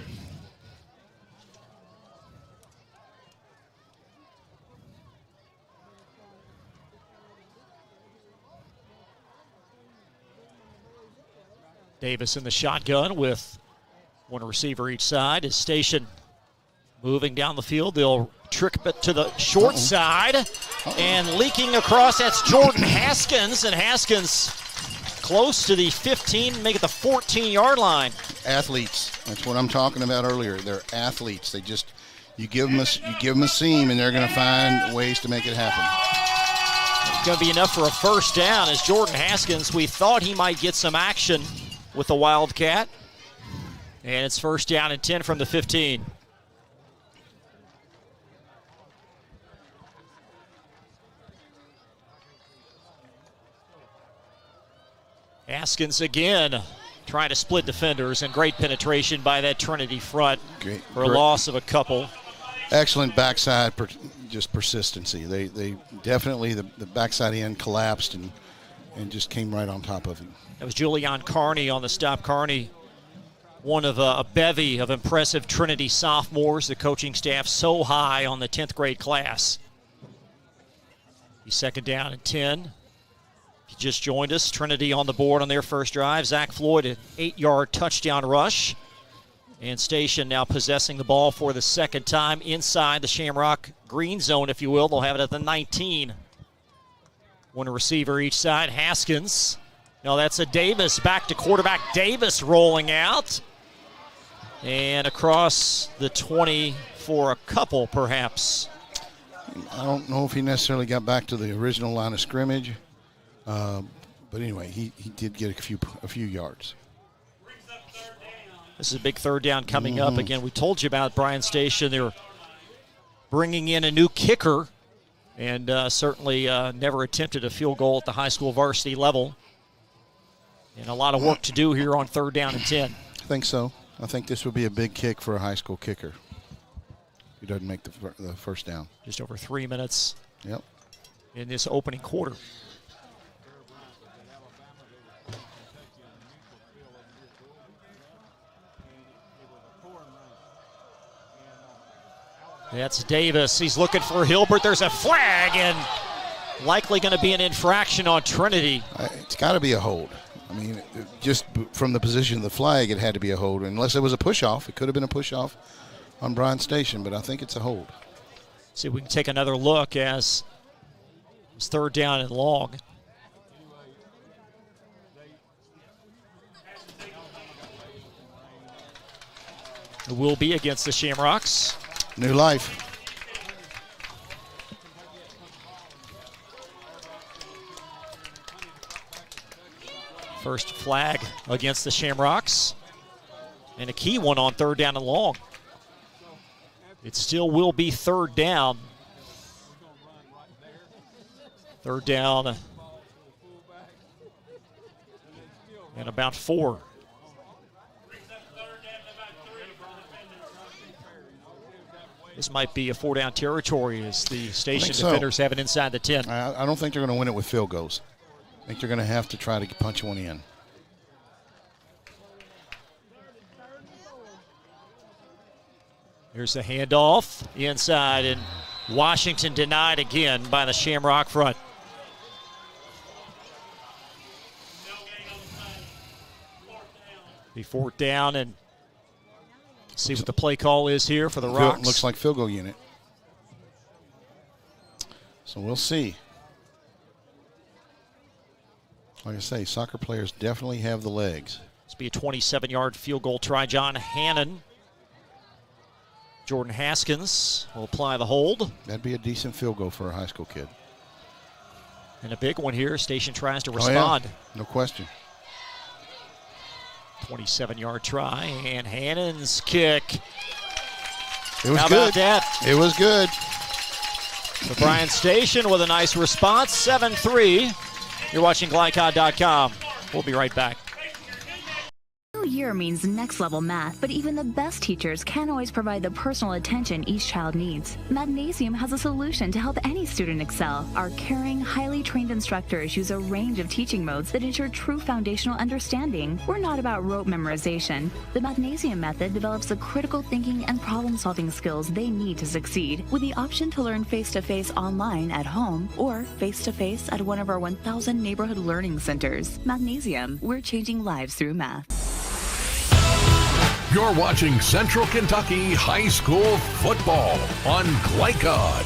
Davis in the shotgun with one receiver each side. His station moving down the field. They'll trick it to the short side. And leaking across, that's Jordan Haskins. And Haskins close to the 15, make it the 14-yard line. Athletes. That's what I'm talking about earlier. They're athletes. They just, you give them a seam, and they're going to find ways to make it happen. It's going to be enough for a first down as Jordan Haskins, we thought he might get some action with the Wildcat. And it's first down and 10 from the 15. Haskins again trying to split defenders, and great penetration by that Trinity front for a loss of a couple. Excellent backside, just persistency. They definitely, the backside end collapsed and just came right on top of him. That was Julian Carney on the stop. Carney, one of a bevy of impressive Trinity sophomores. The coaching staff so high on the 10th grade class. He's second down and 10. He just joined us. Trinity on the board on their first drive. Zach Floyd, an 8-yard touchdown rush. And Station now possessing the ball for the second time inside the Shamrock green zone, if you will. They'll have it at the 19. One receiver each side. Haskins. No, that's a Davis. Back to quarterback Davis rolling out. And across the 20 for a couple, perhaps. I don't know if he necessarily got back to the original line of scrimmage. But anyway, he did get a few yards. This is a big third down coming up. Again, we told you about Bryan Station. They're bringing in a new kicker and certainly never attempted a field goal at the high school varsity level. And a lot of work to do here on third down and 10. I think so. I think this would be a big kick for a high school kicker. He doesn't make the first down. Just over 3 minutes Yep. in this opening quarter. That's Davis. He's looking for Hilbert. There's a flag, and likely going to be an infraction on Trinity. It's got to be a hold. I mean, just from the position of the flag, it had to be a hold. Unless it was a push-off. It could have been a push-off on Bryan Station, but I think it's a hold. See if we can take another look as it's third down and long. It will be against the Shamrocks. New life. First flag against the Shamrocks. And a key one on third down and long. It still will be third down. Third down and about 4. This might be a 4-down territory as the Station defenders have it inside the 10. I don't think they're going to win it with field goals. I think they're going to have to try to punch one in. Here's the handoff inside, and Washington denied again by the Shamrock front. Be fourth down, and see what the play call is here for the Rocks. Looks like field goal unit. So we'll see. Like I say, soccer players definitely have the legs. This will be a 27-yard field goal try. John Hannon. Jordan Haskins will apply the hold. That'd be a decent field goal for a high school kid. And a big one here. Station tries to respond. Oh, yeah. No question. 27-yard try, and Hannon's kick. It was How good. about that? It was good. So Bryan Station with a nice response, 7-3. You're watching Glycod.com. We'll be right back. New year means next level math, but even the best teachers can't always provide the personal attention each child needs. Mathnasium has a solution to help any student excel. Our caring, highly trained instructors use a range of teaching modes that ensure true foundational understanding. We're not about rote memorization. The Mathnasium method develops the critical thinking and problem-solving skills they need to succeed, with the option to learn face-to-face online at home or face-to-face at one of our 1,000 neighborhood learning centers. Mathnasium, we're changing lives through math. You're watching Central Kentucky High School football on Glycod.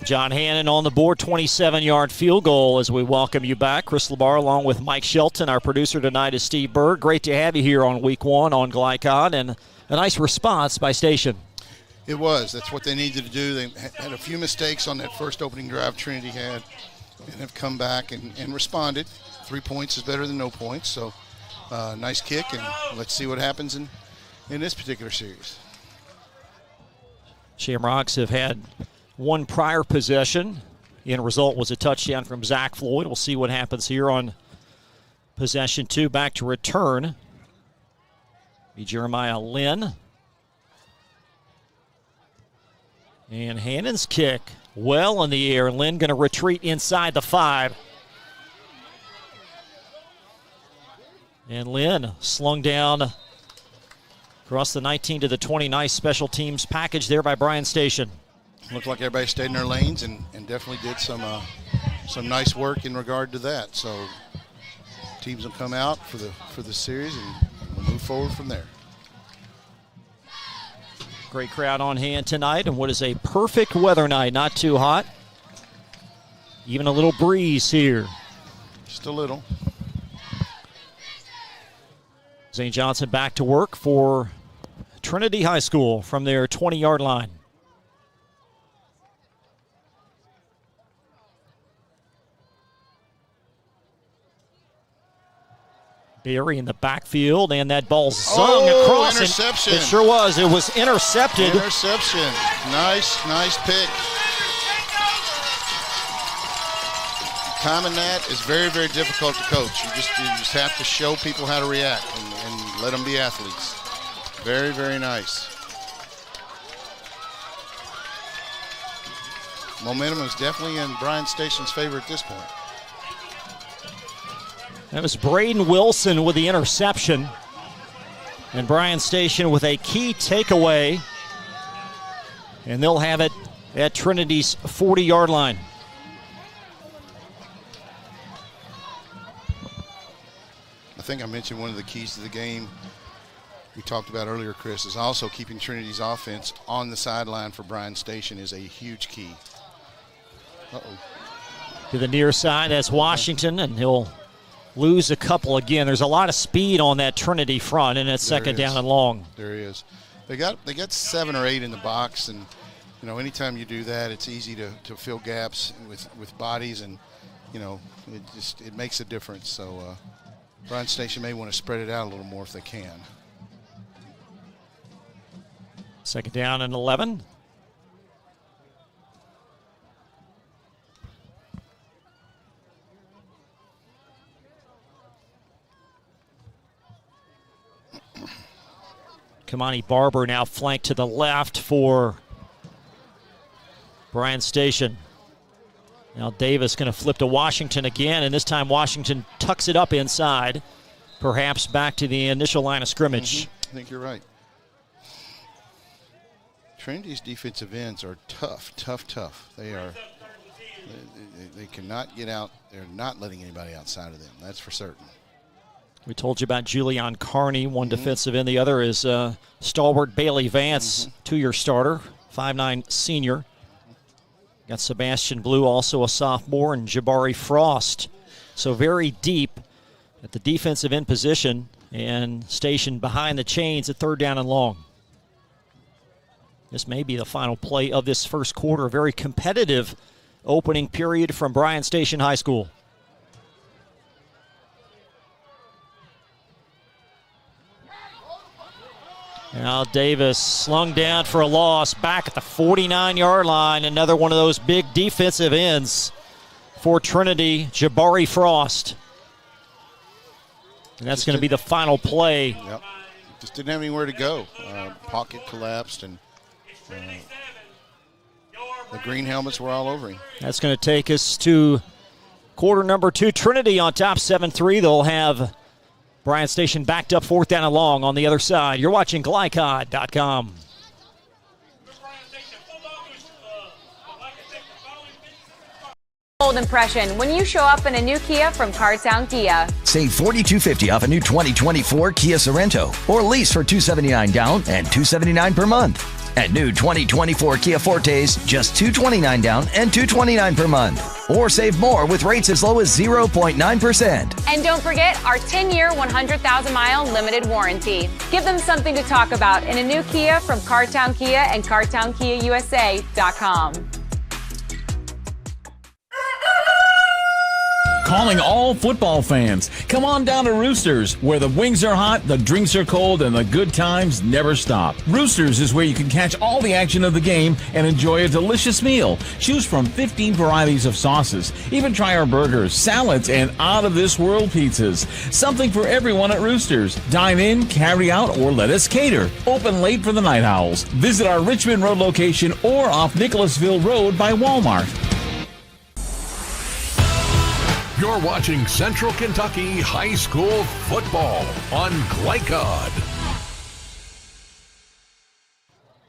John Hannon on the board, 27-yard field goal as we welcome you back. Chris Labar along with Mike Shelton. Our producer tonight is Steve Berg. Great to have you here on week one on Glycod, and a nice response by Station. It was. That's what they needed to do. They had a few mistakes on that first opening drive Trinity had and have come back and responded. 3 points is better than no points, so nice kick, and let's see what happens in this particular series. Shamrocks have had one prior possession. The end result was a touchdown from Zach Floyd. We'll see what happens here on possession two. Back to return. Be Jeremiah Lynn. And Hannon's kick well in the air. Lynn going to retreat inside the 5. And Lynn slung down across the 19 to the 20. Nice special teams package there by Bryan Station. Looked like everybody stayed in their lanes and definitely did some nice work in regard to that. So teams will come out for the series and we'll move forward from there. Great crowd on hand tonight, and what is a perfect weather night. Not too hot. Even a little breeze here. Just a little. Zane Johnson back to work for Trinity High School from their 20-yard line. Barry in the backfield, and that ball zung across. Interception. It sure was. It was intercepted. Interception. Nice pick. Timing that is very, very difficult to coach. You just have to show people how to react and let them be athletes. Very, very nice. Momentum is definitely in Bryan Station's favor at this point. That was Braden Wilson with the interception. And Bryan Station with a key takeaway. And they'll have it at Trinity's 40-yard line. I think I mentioned one of the keys to the game we talked about earlier, Chris, is also keeping Trinity's offense on the sideline for Bryan Station is a huge key. To the near side, that's Washington, and he'll lose a couple again. There's a lot of speed on that Trinity front, and it's second down and long. There he is. They got 7 or 8 in the box, and you know, anytime you do that, it's easy to fill gaps with bodies, and you know, it makes a difference. So Bryan Station may want to spread it out a little more if they can. Second down and 11. Kamani Barber now flanked to the left for Bryan Station. Now Davis going to flip to Washington again, and this time Washington tucks it up inside, perhaps back to the initial line of scrimmage. I think you're right. Trinity's defensive ends are tough. They cannot get out. They're not letting anybody outside of them. That's for certain. We told you about Julian Carney, one defensive end. The other is stalwart Bailey Vance, 2-year starter, 5'9" senior. Got Sebastian Blue, also a sophomore, and Jabari Frost. So very deep at the defensive end position and stationed behind the chains at third down and long. This may be the final play of this first quarter. A very competitive opening period from Bryan Station High School. Now Davis slung down for a loss back at the 49-yard line. Another one of those big defensive ends for Trinity, Jabari Frost. And that's going to be the final play. Yep. Just didn't have anywhere to go. Pocket collapsed, and the green helmets were all over him. That's going to take us to quarter number 2. Trinity on top 7-3. They'll have Bryan Station backed up 4th down and long on the other side. You're watching Glycod.com. Bold impression when you show up in a new Kia from Cartown Kia. Save $4,250 off a new 2024 Kia Sorento or lease for $279 down and $279 per month. And new 2024 Kia Fortes, just $229 down and $229 per month. Or save more with rates as low as 0.9%. And don't forget our 10-year, 100,000-mile limited warranty. Give them something to talk about in a new Kia from Cartown Kia and CartownKiaUSA.com. Calling all football fans. Come on down to Roosters, where the wings are hot, the drinks are cold, and the good times never stop. Roosters is where you can catch all the action of the game and enjoy a delicious meal. Choose from 15 varieties of sauces. Even try our burgers, salads, and out-of-this-world pizzas. Something for everyone at Roosters. Dine in, carry out, or let us cater. Open late for the Night Owls. Visit our Richmond Road location or off Nicholasville Road by Walmart. You're watching Central Kentucky High School football on Glycod.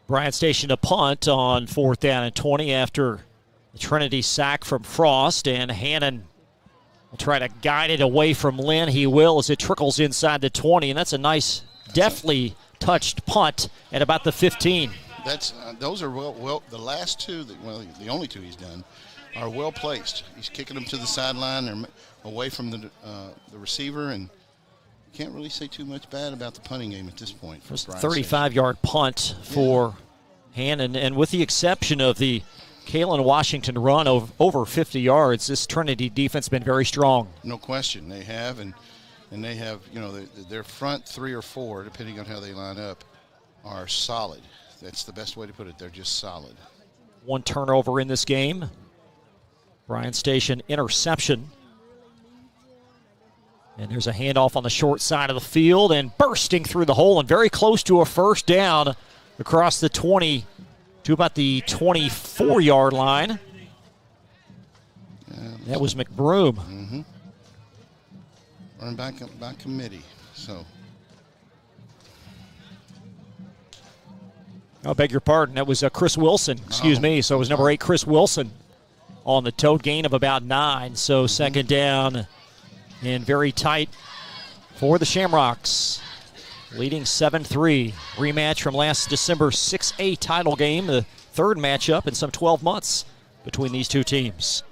Bryan Station a punt on 4th down and 20 after the Trinity sack from Frost, and Hannon will try to guide it away from Lynn. He will as it trickles inside the 20, and that's a nice, deftly touched punt at about the 15. Those are well the last two, the only two he's done are well placed. He's kicking them to the sideline or away from the receiver, and you can't really say too much bad about the punting game at this point. It was a 35-yard punt for Hannon, and with the exception of the Kalen Washington run of over 50 yards, this Trinity defense has been very strong. No question, they have, and they have, their front 3 or 4, depending on how they line up, are solid. That's the best way to put it. They're just solid. One turnover in this game. Bryan Station interception. And there's a handoff on the short side of the field and bursting through the hole and very close to a first down across the 20 to about the 24-yard line. That was McBroom. Mm-hmm. Running back committee. So. I beg your pardon. That was Chris Wilson. Excuse me. So it was number 8, Chris Wilson, on the tote gain of about 9. So second down and very tight for the Shamrocks, leading 7-3. Rematch from last December 6A title game, the third matchup in some 12 months between these two teams.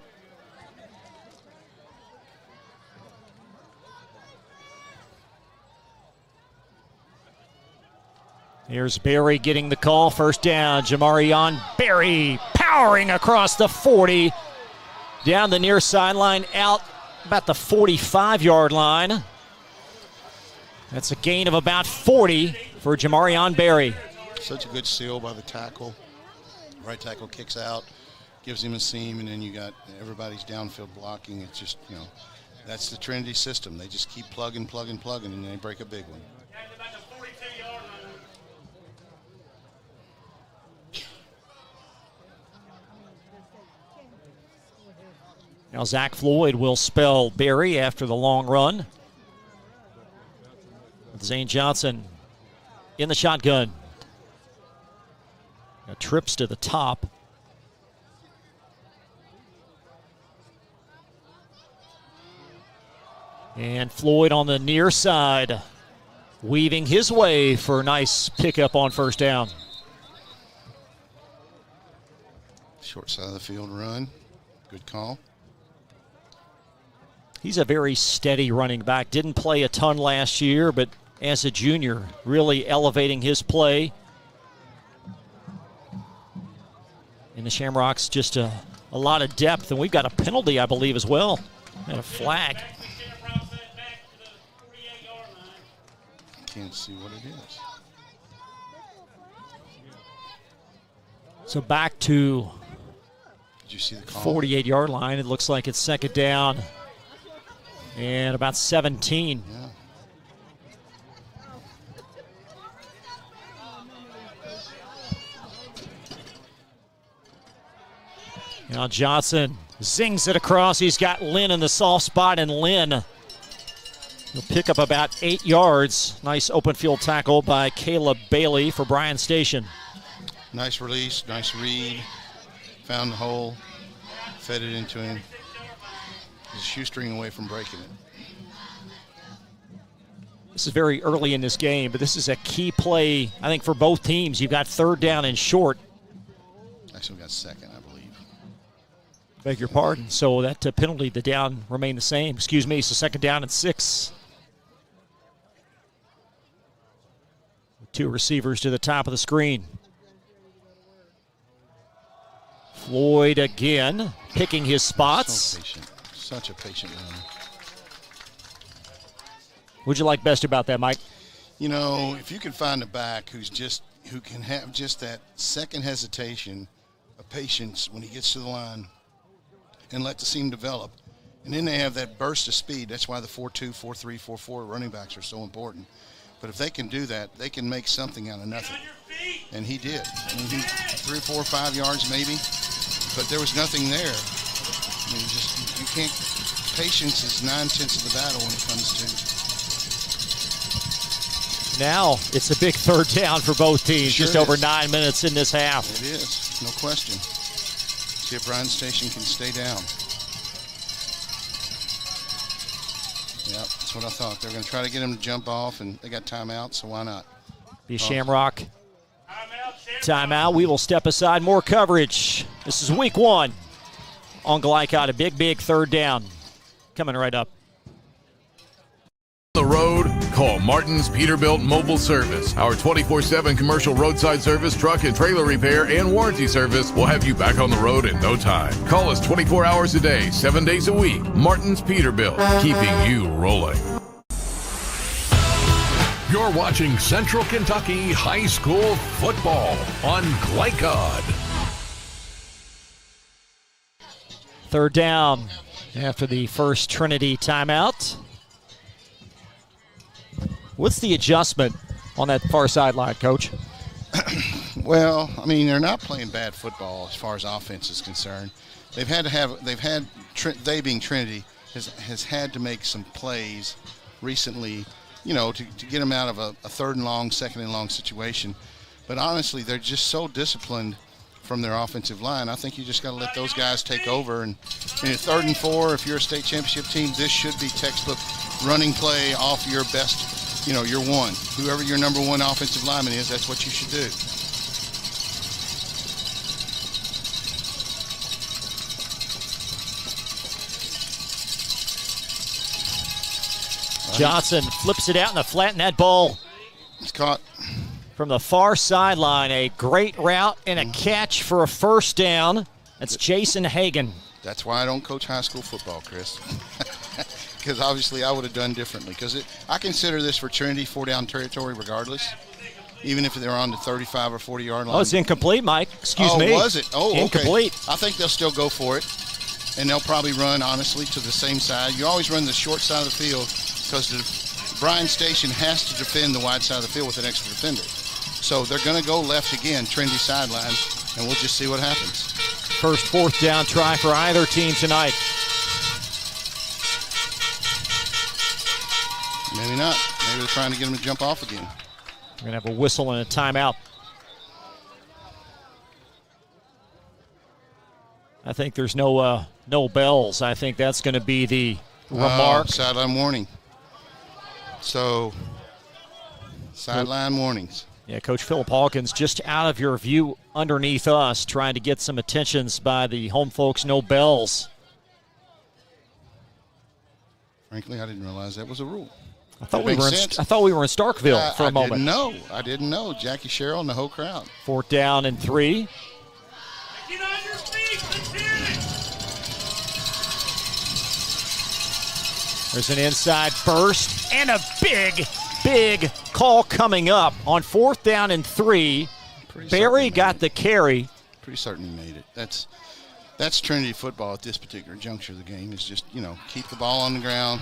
Here's Berry getting the call. First down, Jamarion Berry powering across the 40. Down the near sideline, out about the 45-yard line. That's a gain of about 40 for Jamarion Berry. Such a good seal by the tackle. Right tackle kicks out, gives him a seam, and then you got everybody's downfield blocking. It's just, that's the Trinity system. They just keep plugging, and they break a big one. Now Zach Floyd will spell Berry after the long run. With Zane Johnson in the shotgun. Now trips to the top. And Floyd on the near side, weaving his way for a nice pickup on first down. Short side of the field run. Good call. He's a very steady running back. Didn't play a ton last year, but as a junior, really elevating his play. And the Shamrocks just a lot of depth, and we've got a penalty, I believe, as well, and a flag. Can't see what it is. So back to Did you see the call? 48-yard line. It looks like it's second down and about 17. Yeah. Now Johnson zings it across. He's got Lynn in the soft spot, and Lynn will pick up about 8 yards. Nice open field tackle by Caleb Bailey for Bryan Station. Nice release, nice read. Found the hole, fed it into him. He's a shoestring away from breaking it. This is very early in this game, but this is a key play, I think, for both teams. You've got third down and short. Actually, we got second, I believe. Beg your pardon. So that penalty, the down remained the same. Excuse me, so second down and 6. 2 receivers to the top of the screen. Floyd again, picking his spots. So patient. Such a patient runner. What'd you like best about that, Mike? You know, if you can find a back who can have just that second hesitation of patience when he gets to the line and let the seam develop, and then they have that burst of speed. That's why the 4-2, 4-3, 4-4 running backs are so important. But if they can do that, they can make something out of nothing. And he did. I mean, 3 or 4 or 5 yards maybe, but there was nothing there. I mean, you can't. Patience is 9/10 of the battle when it comes to. Now it's a big third down for both teams. Sure just over is. 9 minutes in this half. It is, no question. See if Bryan Station can stay down. Yep, that's what I thought. They're going to try to get him to jump off, and they got timeout, so why not? Be Shamrock. Timeout. We will step aside. More coverage. This is week 1 on Glycott. A big third down. Coming right up. The road, call Martin's Peterbilt Mobile Service. Our 24/7 commercial roadside service, truck and trailer repair, and warranty service will have you back on the road in no time. Call us 24 hours a day, 7 days a week. Martin's Peterbilt, keeping you rolling. You're watching Central Kentucky High School football on Glycod. Third down after the first Trinity timeout. What's the adjustment on that far sideline, Coach? Well, I mean, they're not playing bad football as far as offense is concerned. They being Trinity, has had to make some plays recently, you know, to get them out of a third and long, second and long situation. But honestly, they're just so disciplined from their offensive line. I think you just got to let those guys take over. And in 3rd and 4, if you're a state championship team, this should be textbook running play off your best. You know, you're one. Whoever your number 1 offensive lineman is, that's what you should do. Johnson flips it out in the flat, and that ball it's caught from the far sideline. A great route and a catch for a first down. That's Jason Hagan. That's why I don't coach high school football, Chris. Because obviously I would have done differently. Because I consider this for Trinity 4-down territory regardless, even if they're on the 35 or 40-yard line. Oh, it's incomplete, Mike. Excuse me. Oh, was it? Oh, incomplete. Okay. I think they'll still go for it, and they'll probably run, honestly, to the same side. You always run the short side of the field because Bryan Station has to defend the wide side of the field with an extra defender. So they're going to go left again, Trinity sideline, and we'll just see what happens. First 4th down try for either team tonight. Maybe not. Maybe they're trying to get him to jump off again. We're going to have a whistle and a timeout. I think there's no bells. I think that's going to be the remark. Sideline warning. So, sideline warnings. Yeah, Coach Philip Hawkins just out of your view underneath us, trying to get some attentions by the home folks. No bells. Frankly, I didn't realize that was a rule. I thought we were in Starkville for a moment. I didn't know. Jackie Sherrill and the whole crowd. 4th down and 3. Get on your feet. Let's hear it. There's an inside burst and a big call coming up on 4th down and 3. Barry got the carry. Pretty certain he made it. That's Trinity football at this particular juncture of the game. Is just, keep the ball on the ground.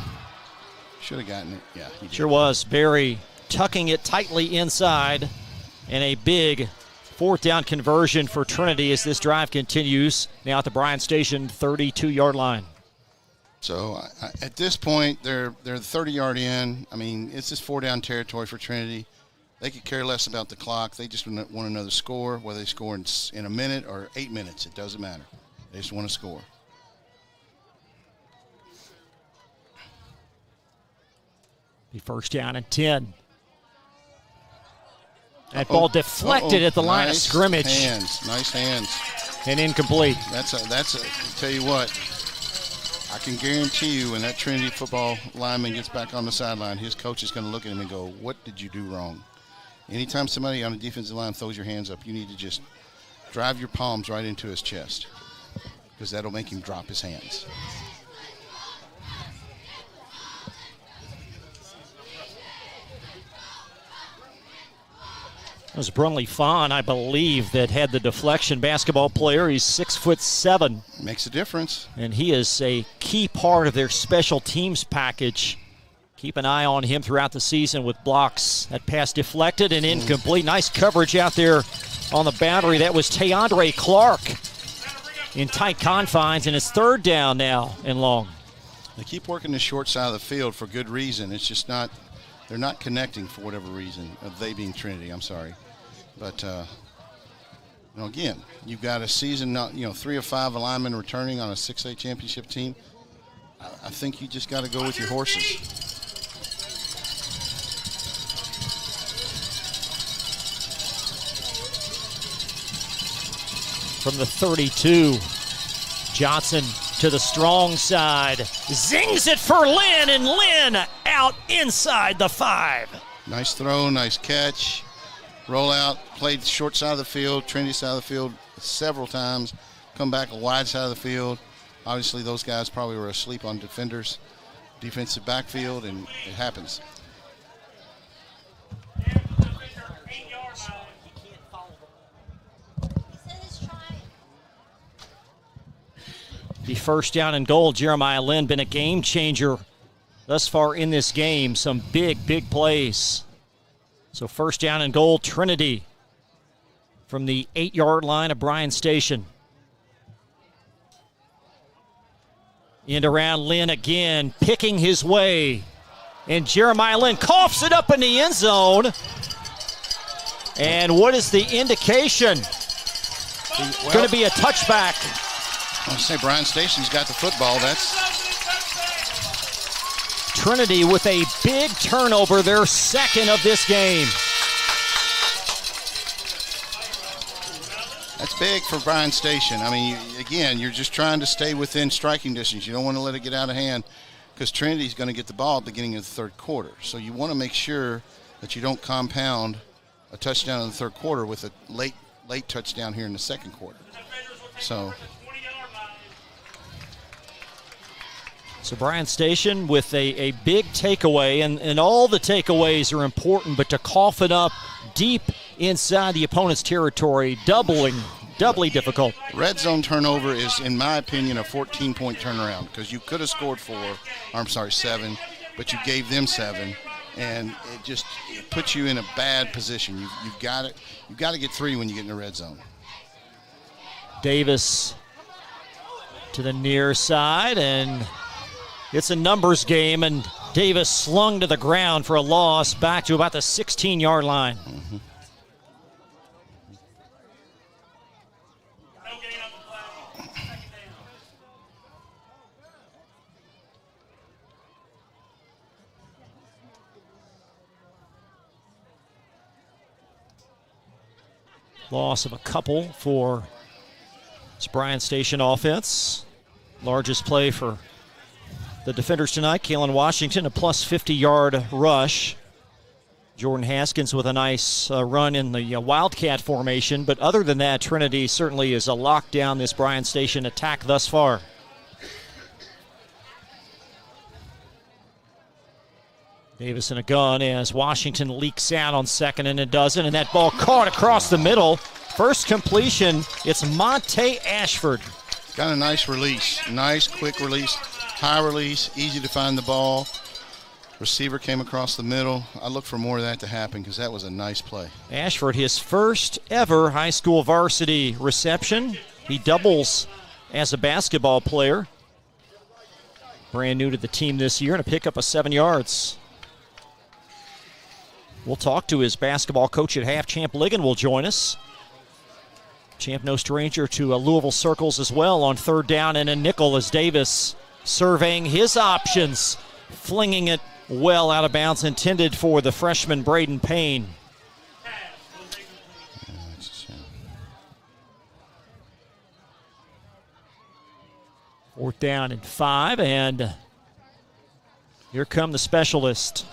Should have gotten it. Yeah, he did. Sure was. Berry tucking it tightly inside, and a big fourth down conversion for Trinity as this drive continues. Now at the Bryan Station 32-yard line. So at this point, they're 30-yard in. I mean, it's just 4-down territory for Trinity. They could care less about the clock. They just want another score, whether they score in a minute or 8 minutes. It doesn't matter. They just want to score. Be first down and 10. That ball deflected at the line of scrimmage. Nice hands. And incomplete. That's a tell you what, I can guarantee you when that Trinity football lineman gets back on the sideline, his coach is going to look at him and go, what did you do wrong? Anytime somebody on the defensive line throws your hands up, you need to just drive your palms right into his chest, because that'll make him drop his hands. It was Brunley Fawn, I believe, that had the deflection. Basketball player. He's 6'7". Makes a difference. And he is a key part of their special teams package. Keep an eye on him throughout the season with blocks. That pass deflected and incomplete. Nice coverage out there on the boundary. That was Teandre Clark in tight confines, and it's third down now and long. They keep working the short side of the field for good reason. It's just not, they're not connecting for whatever reason, they being Trinity, I'm sorry. But, again, you've got a season, 3 of 5 linemen returning on a 6A championship team. I think you just got to go with your horses. From the 32, Johnson to the strong side. Zings it for Lynn, and Lynn out inside the 5. Nice throw, nice catch. Roll out, played short side of the field, Trinity side of the field several times. Come back a wide side of the field. Obviously, those guys probably were asleep on defenders, defensive backfield, and it happens. The first down and goal. Jeremiah Lynn been a game changer thus far in this game. Some big plays. So first down and goal, Trinity from the 8-yard line of Bryan Station. And around Lynn again, picking his way. And Jeremiah Lynn coughs it up in the end zone. And what is the indication? Going to be a touchback. I say Bryan Station's got the football. That's Trinity with a big turnover, their second of this game. That's big for Bryan Station. I mean, again, you're just trying to stay within striking distance. You don't want to let it get out of hand, because Trinity's going to get the ball at the beginning of the third quarter. So you want to make sure that you don't compound a touchdown in the third quarter with a late touchdown here in the second quarter. So Bryan Station with a big takeaway, and all the takeaways are important, but to cough it up deep inside the opponent's territory, doubly difficult. Red zone turnover is, in my opinion, a 14-point turnaround, because you could have scored 7, but you gave them 7, and it puts you in a bad position. You've got to get 3 when you get in the red zone. Davis to the near side, and it's a numbers game, and Davis slung to the ground for a loss back to about the 16-yard line. Mm-hmm. Loss of a couple for this Bryan Station offense. Largest play for the defenders tonight, Kalen Washington, a plus 50-yard rush. Jordan Haskins with a nice run in the Wildcat formation. But other than that, Trinity certainly is a lockdown this Bryan Station attack thus far. Davis in a gun as Washington leaks out on second, and it doesn't. And that ball caught across the middle First completion, it's Monte Ashford. Got a nice release. Nice, quick release. High release, easy to find the ball. Receiver came across the middle. I look for more of that to happen because that was a nice play. Ashford, his first ever high school varsity reception. He doubles as a basketball player. Brand new to the team this year and a pickup of 7 yards. We'll talk to his basketball coach at half. Champ Ligon will join us. Champ, no stranger to Louisville circles as well on third down and a nickel as Davis surveying his options, flinging it well out of bounds, intended for the freshman Braden Payne. Fourth down and 5, and here come the specialists.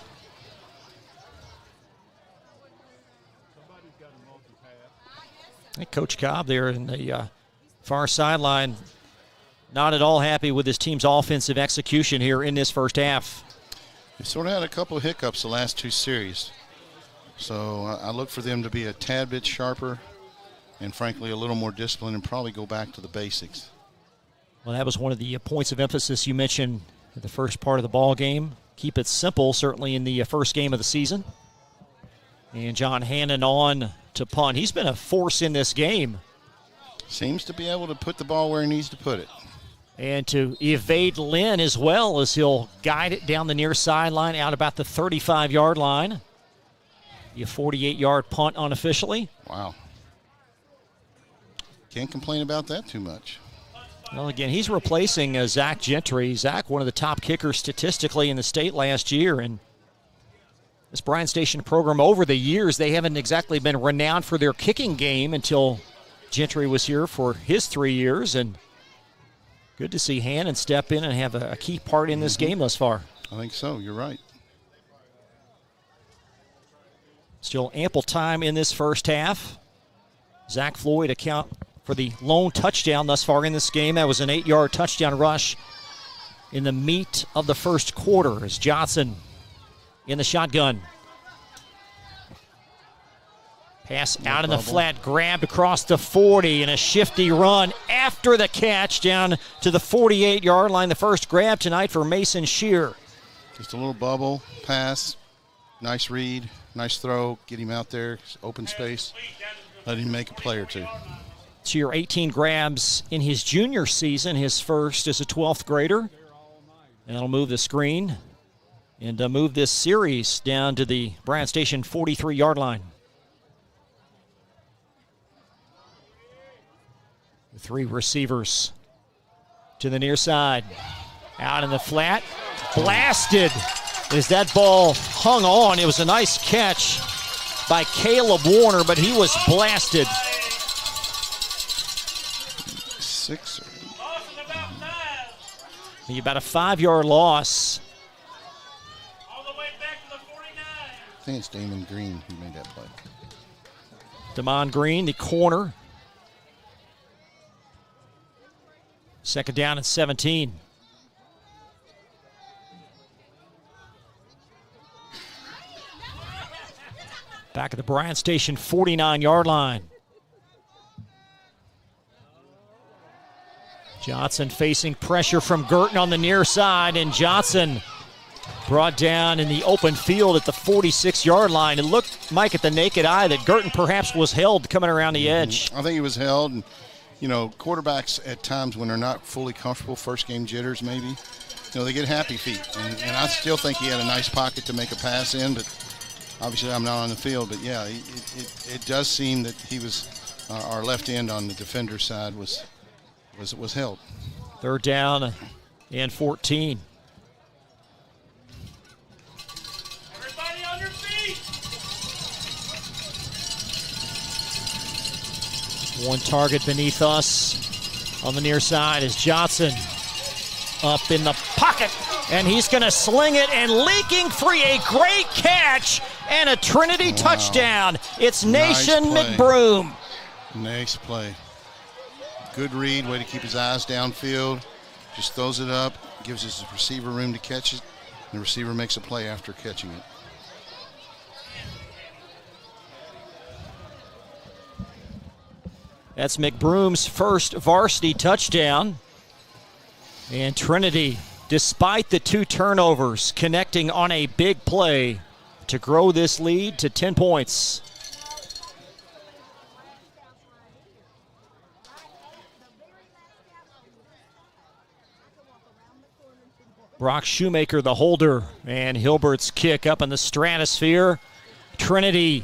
Hey, Coach Cobb there in the far sideline, not at all happy with his team's offensive execution here in this first half. They sort of had a couple of hiccups the last 2 series. So I look for them to be a tad bit sharper and, frankly, a little more disciplined and probably go back to the basics. Well, that was one of the points of emphasis you mentioned in the first part of the ball game. Keep it simple, certainly in the first game of the season. And John Hannon on to punt. He's been a force in this game. Seems to be able to put the ball where he needs to put it. And to evade Lynn as well, as he'll guide it down the near sideline out about the 35-yard line. A 48-yard punt unofficially. Wow. Can't complain about that too much. Well, again, he's replacing Zach Gentry. Zach, one of the top kickers statistically in the state last year. And this Bryan Station program, over the years, they haven't exactly been renowned for their kicking game until Gentry was here for his 3 years. And good to see Hannon step in and have a key part in this game thus far. I think so. You're right. Still ample time in this first half. Zach Floyd account for the lone touchdown thus far in this game. That was an 8-yard touchdown rush in the meat of the first quarter as Johnson in the shotgun. Pass out in the flat, grabbed across the 40, and a shifty run after the catch down to the 48-yard line. The first grab tonight for Mason Shear. Just a little bubble pass, nice read, nice throw, get him out there, open space, let him make a play or two. Shear 18 grabs in his junior season, his first as a 12th grader. And that'll move the screen and move this series down to the Bryan Station 43-yard line. The 3 receivers to the near side. Out in the flat. Blasted as that ball hung on. It was a nice catch by Caleb Warner, but he was blasted. 6. About a 5-yard loss. I think it's Damon Green who made that play. Damon Green, the corner. Second down and 17. Back at the Bryan Station 49-yard line. Johnson facing pressure from Girton on the near side, and Johnson brought down in the open field at the 46-yard line. It looked, Mike, at the naked eye that Girton perhaps was held coming around the edge. I think he was held. And, you know, quarterbacks at times when they're not fully comfortable, first game jitters maybe, you know, they get happy feet. And I still think he had a nice pocket to make a pass in, but obviously I'm not on the field. But, yeah, it does seem that he was, our left end on the defender's side was held. Third down and 14. Everybody on your feet. One target beneath us on the near side is Johnson up in the pocket, and he's going to sling it and leaking free. A great catch and a Trinity touchdown. It's Nation McBroom. Nice play. Good read, way to keep his eyes downfield. Just throws it up, gives his receiver room to catch it, and the receiver makes a play after catching it. That's McBroom's first varsity touchdown. And Trinity, despite the 2 turnovers, connecting on a big play to grow this lead to 10 points. Brock Shoemaker, the holder, and Hilbert's kick up in the stratosphere. Trinity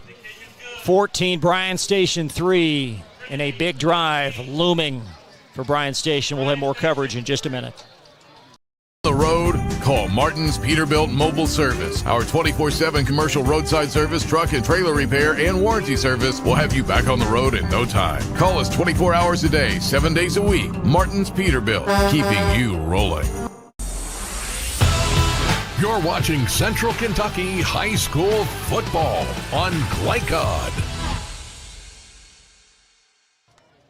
14, Bryan Station 3, and a big drive looming for Bryan Station. We'll have more coverage in just a minute. The road, call Martin's Peterbilt Mobile Service. Our 24/7 commercial roadside service, truck and trailer repair, and warranty service will have you back on the road in no time. Call us 24 hours a day, 7 days a week. Martin's Peterbilt, keeping you rolling. You're watching Central Kentucky High School football on Glycod.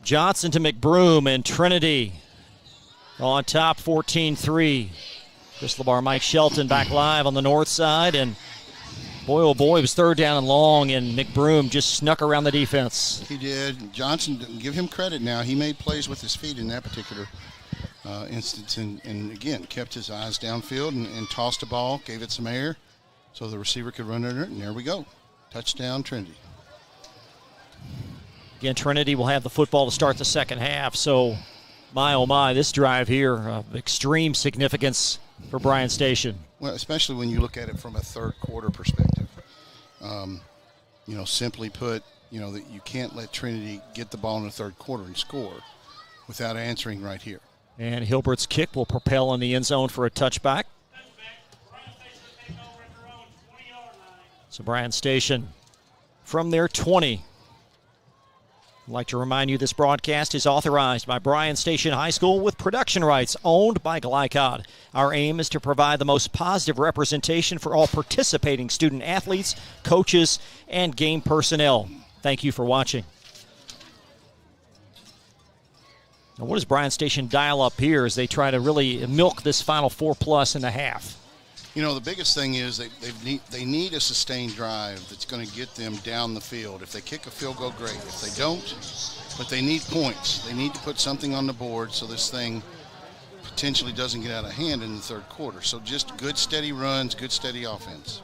Johnson to McBroom, and Trinity on top, 14-3. Chris Labar, Mike Shelton back live on the north side, and boy, oh boy, it was 3rd down and long, and McBroom just snuck around the defense. He did. Johnson, give him credit now. He made plays with his feet in that particular instance, and again, kept his eyes downfield and tossed a ball, gave it some air so the receiver could run under it, and there we go. Touchdown, Trinity. Again, Trinity will have the football to start the second half, so my, oh my, this drive here of extreme significance for Bryan Station. Well, especially when you look at it from a third quarter perspective. Simply put, that you can't let Trinity get the ball in the third quarter and score without answering right here. And Hilbert's kick will propel in the end zone for a touchback. So Bryan Station from their 20. I'd like to remind you this broadcast is authorized by Bryan Station High School with production rights owned by Glycod. Our aim is to provide the most positive representation for all participating student athletes, coaches, and game personnel. Thank you for watching. Now, what does Bryan Station dial up here as they try to really milk this final 4+ in the half? The biggest thing is they need a sustained drive that's going to get them down the field. If they kick a field goal, great. If they don't, but they need points. They need to put something on the board so this thing potentially doesn't get out of hand in the third quarter. So just good, steady runs, good, steady offense.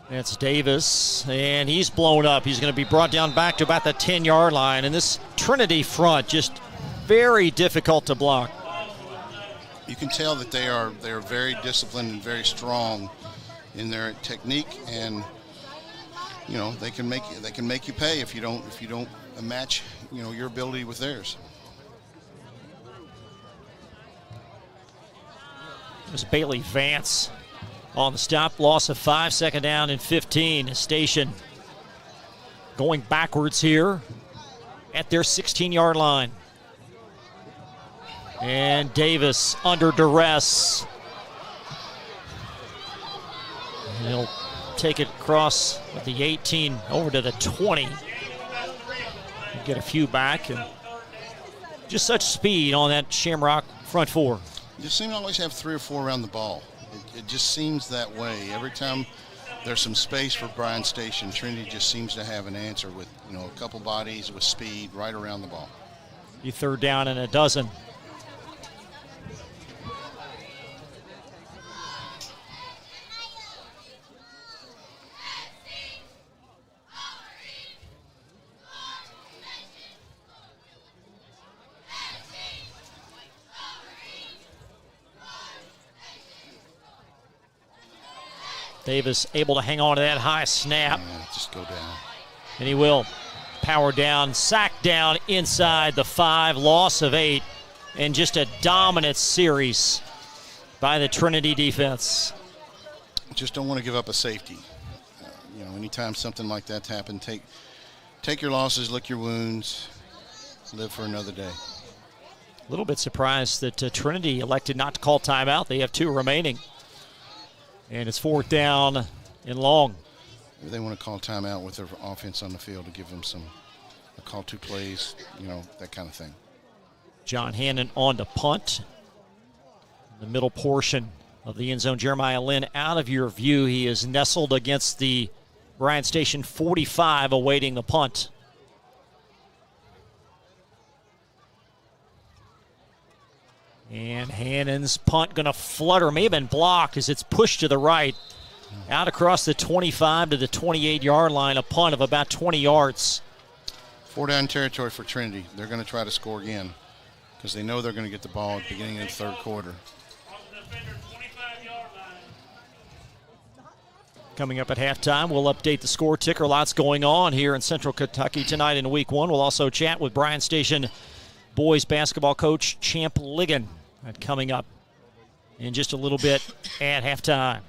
That's Davis, and he's blown up. He's going to be brought down back to about the 10-yard line, and this Trinity front just very difficult to block. You can tell that they are very disciplined and very strong in their technique, and they can make you pay if you don't match your ability with theirs. There's Bailey Vance on the stop, loss of 5, 2nd down and 15. Station going backwards here at their 16-yard line. And Davis under duress. And he'll take it across with the 18 over to the 20. Get a few back, and just such speed on that Shamrock front four. You seem to always have 3 or 4 around the ball. It just seems that way. Every time there's some space for Bryan Station, Trinity just seems to have an answer with a couple bodies with speed right around the ball. 3rd down and a dozen. Davis able to hang on to that high snap. Yeah, just go down. And he will. Power down, sack down inside the 5, loss of 8, and just a dominant series by the Trinity defense. Just don't want to give up a safety. Anytime something like that's happened, take your losses, lick your wounds, live for another day. A little bit surprised that Trinity elected not to call timeout. They have 2 remaining. And it's 4th down and long. They want to call timeout with their offense on the field to give them a call 2 plays, that kind of thing. John Hannon on to punt. In the middle portion of the end zone, Jeremiah Lynn out of your view. He is nestled against the Bryan Station 45 awaiting the punt. And Hannon's punt going to flutter, may have been blocked as it's pushed to the right. Out across the 25 to the 28-yard line, a punt of about 20 yards. 4 down territory for Trinity. They're going to try to score again because they know they're going to get the ball at the beginning of the third quarter. Coming up at halftime, we'll update the score ticker. Lots going on here in Central Kentucky tonight in Week 1. We'll also chat with Bryan Station boys basketball coach Champ Ligon. That coming up in just a little bit at halftime.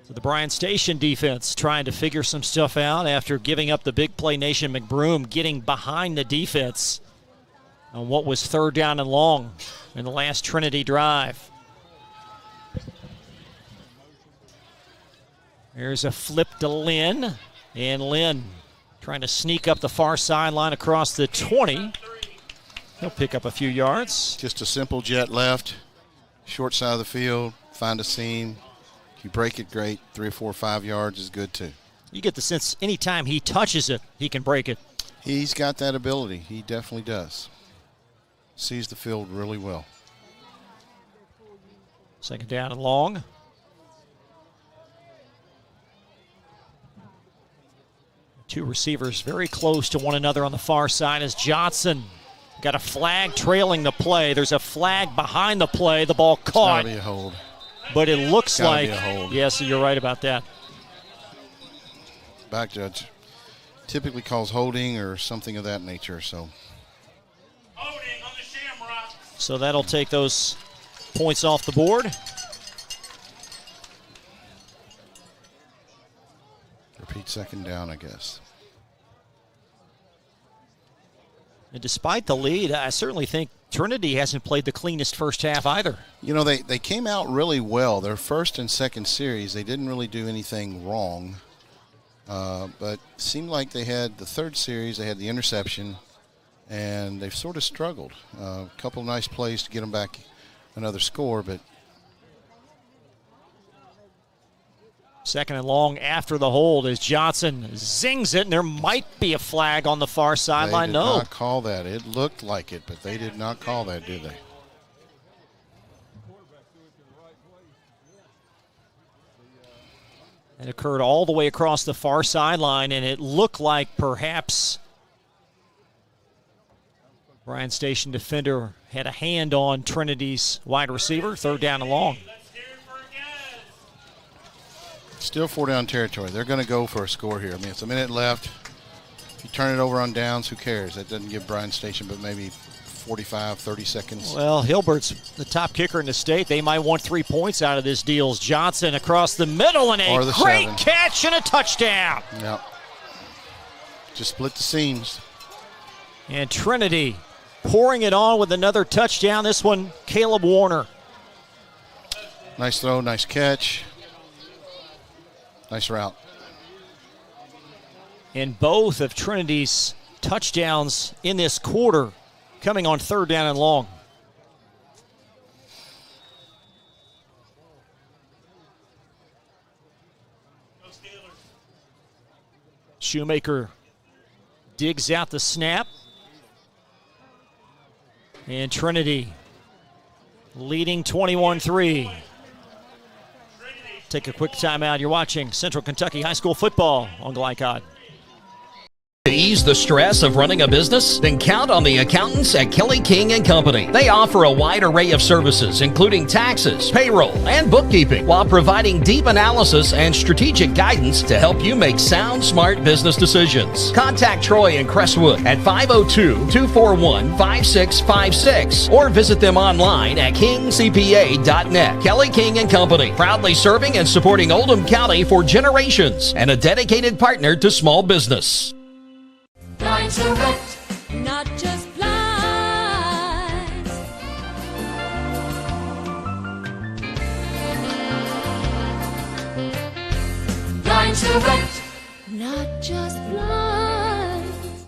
So the Bryan Station defense trying to figure some stuff out after giving up the big play. Nation McBroom getting behind the defense on what was 3rd down and long in the last Trinity drive. There's a flip to Lynn, and Lynn trying to sneak up the far sideline across the 20. He'll pick up a few yards. Just a simple jet left, short side of the field, find a seam. If you break it, great. 3 or 4 or 5 yards is good too. You get the sense anytime he touches it, he can break it. He's got that ability. He definitely does. Sees the field really well. 2nd down and long. Two receivers very close to one another on the far side as Johnson got a flag trailing the play. There's a flag behind the play. The ball caught. It's gotta be a hold. But it looks like, be a hold. Yes, you're right about that. Back judge typically calls holding or something of that nature. So that'll take those points off the board. Repeat 2nd down, I guess. And despite the lead, I certainly think Trinity hasn't played the cleanest first half either. You know, they came out really well. Their 1st and 2nd series, they didn't really do anything wrong. But seemed like they had the 3rd series, they had the interception, and they've sort of struggled. A couple nice plays to get them back another score, but 2nd and long after the hold as Johnson zings it, and there might be a flag on the far sideline. They did not call that. It looked like it, but they did not call that, did they? It occurred all the way across the far sideline, and it looked like perhaps Bryan Station defender had a hand on Trinity's wide receiver. 3rd down and long. Still 4 down territory. They're going to go for a score here. I mean, it's a minute left. If you turn it over on downs, who cares? That doesn't give Bryan Station but maybe 45, 30 seconds. Well, Hilbert's the top kicker in the state. They might want 3 points out of this deal. Johnson across the middle and a great catch and a touchdown. Yep. Just split the seams. And Trinity pouring it on with another touchdown. This one, Caleb Warner. Nice throw, nice catch. Nice route. And both of Trinity's touchdowns in this quarter coming on 3rd down and long. Shoemaker digs out the snap. And Trinity leading 21-3. Take a quick timeout. You're watching Central Kentucky High School football on Glycod. To ease the stress of running a business? Then count on the accountants at Kelly King & Company. They offer a wide array of services, including taxes, payroll, and bookkeeping, while providing deep analysis and strategic guidance to help you make sound, smart business decisions. Contact Troy in Crestwood at 502-241-5656 or visit them online at kingcpa.net. Kelly King & Company, proudly serving and supporting Oldham County for generations and a dedicated partner to small business. Blinds are wet, not just blinds. Blinds are wet, not just blinds.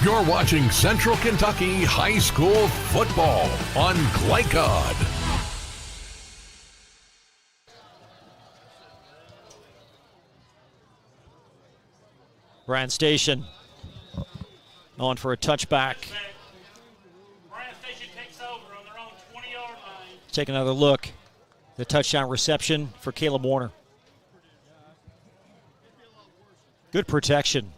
You're watching Central Kentucky High School football on Glycod. Bryan Station on for a touchback. Bryan Station takes over on their own 20-yard line. Take another look. The touchdown reception for Caleb Warner. Good protection.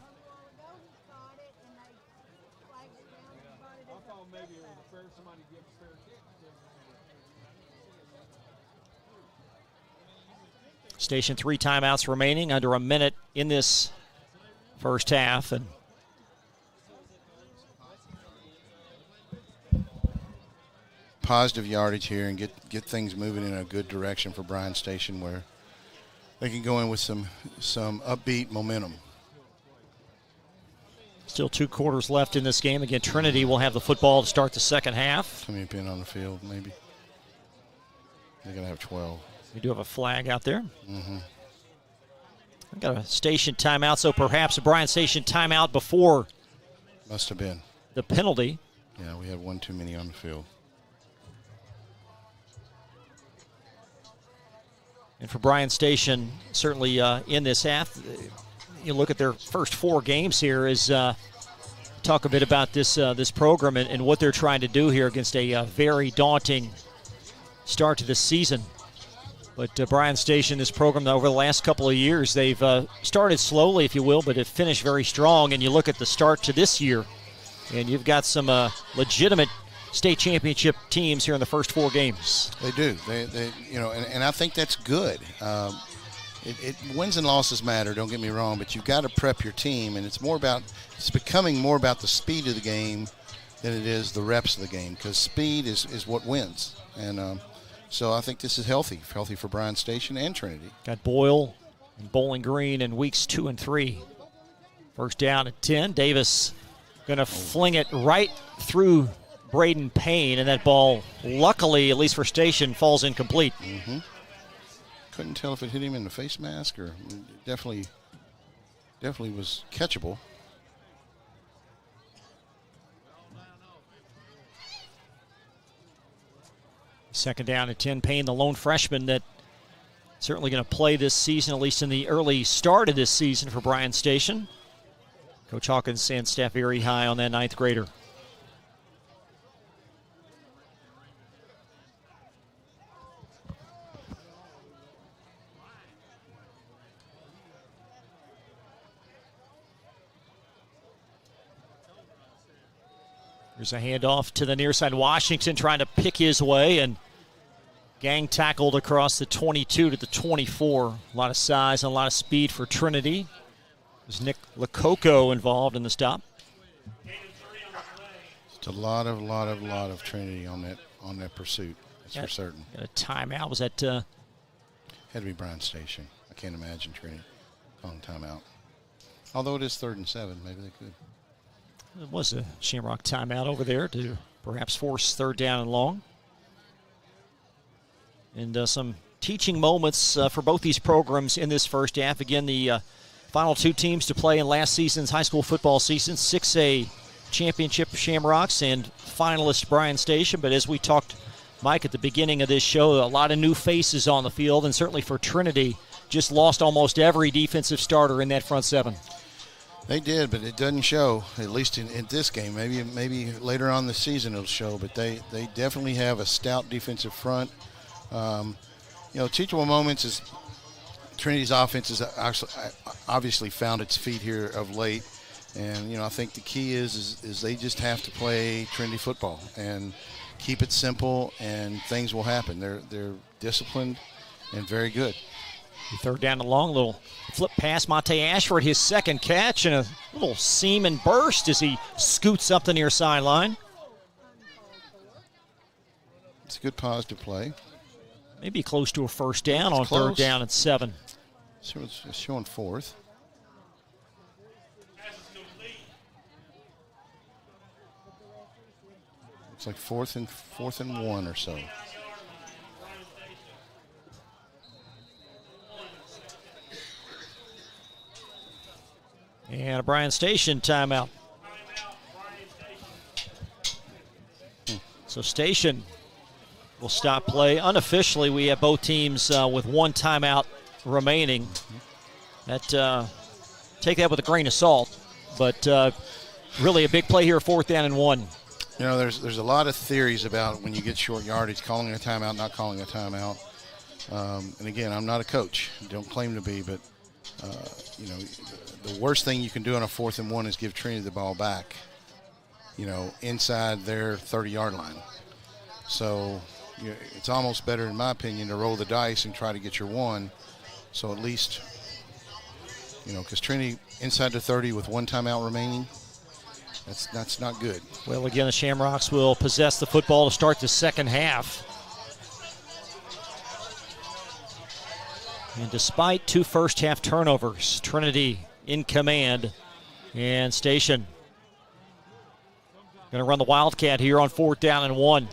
Station 3 timeouts remaining, under a minute in this first half. And positive yardage here and get things moving in a good direction for Bryan Station where they can go in with some upbeat momentum. Still 2 quarters left in this game. Again, Trinity will have the football to start the second half. How many been on the field, maybe? They're going to have 12. We do have a flag out there. Mm-hmm. We got a station timeout, so perhaps a Bryan Station timeout before. Must have been. The penalty. Yeah, we had one too many on the field. And for Bryan Station, certainly in this half, you look at their first 4 games here is talk a bit about this program and what they're trying to do here against a very daunting start to the season. But Bryan Station, this program over the last couple of years, they've started slowly, if you will, but have finished very strong. And you look at the start to this year, and you've got some legitimate state championship teams here in the first 4 games. They do. They and I think that's good. Wins and losses matter, don't get me wrong, but you've got to prep your team, and it's becoming more about the speed of the game than it is the reps of the game, because speed is what wins. And so I think this is healthy for Bryan Station and Trinity. Got Boyle and Bowling Green in weeks 2 and 3. First down at 10. Davis going to fling it right through Braden Payne, and that ball, luckily, at least for Station, falls incomplete. Mm-hmm. Couldn't tell if it hit him in the face mask or definitely was catchable. Second down at 10. Payne, the lone freshman that certainly going to play this season, at least in the early start of this season for Bryan Station. Coach Hawkins and staff very high on that 9th grader. There's a handoff to the near side. Washington trying to pick his way, and gang tackled across the 22 to the 24. A lot of size and a lot of speed for Trinity. There's Nick Lococo involved in the stop. Just a lot of Trinity on that pursuit. That's for certain. Got a timeout. Was that? Had to be Bryan Station. I can't imagine Trinity calling timeout. Although it is 3rd and 7, maybe they could. It was a Shamrock timeout over there to perhaps force 3rd down and long. And some teaching moments for both these programs in this first half. Again, the final 2 teams to play in last season's high school football season. 6A championship Shamrocks and finalist Bryan Station. But as we talked, Mike, at the beginning of this show, a lot of new faces on the field. And certainly for Trinity, just lost almost every defensive starter in that front 7. They did, but it doesn't show, at least in this game. Maybe later on the season it'll show, but they definitely have a stout defensive front. Teachable moments is Trinity's offense has obviously found its feet here of late. And, I think the key is they just have to play Trinity football and keep it simple, and things will happen. They're disciplined and very good. 3rd down and long, little flip pass. Monte Ashford, his 2nd catch, and a little seam and burst as he scoots up the near sideline. It's a good positive play. Maybe close to a first down on 3rd down and 7. So it's showing 4th. It's like 4th and 1 or so. And a Bryan Station timeout. So Station will stop play. Unofficially, we have both teams with 1 timeout remaining. That take that with a grain of salt. But really a big play here, 4th down and 1. You know, there's a lot of theories about when you get short yardage, calling a timeout, not calling a timeout. And again, I'm not a coach. Don't claim to be, but you know, the worst thing you can do on a 4th and 1 is give Trinity the ball back, you know, inside their 30-yard line. So it's almost better, in my opinion, to roll the dice and try to get your 1. So at least, you know, because Trinity inside the 30 with 1 timeout remaining, that's not good. Well, again, the Shamrocks will possess the football to start the second half. And despite 2 first-half turnovers, Trinity in command and Station going to run the Wildcat here on 4th down and 1.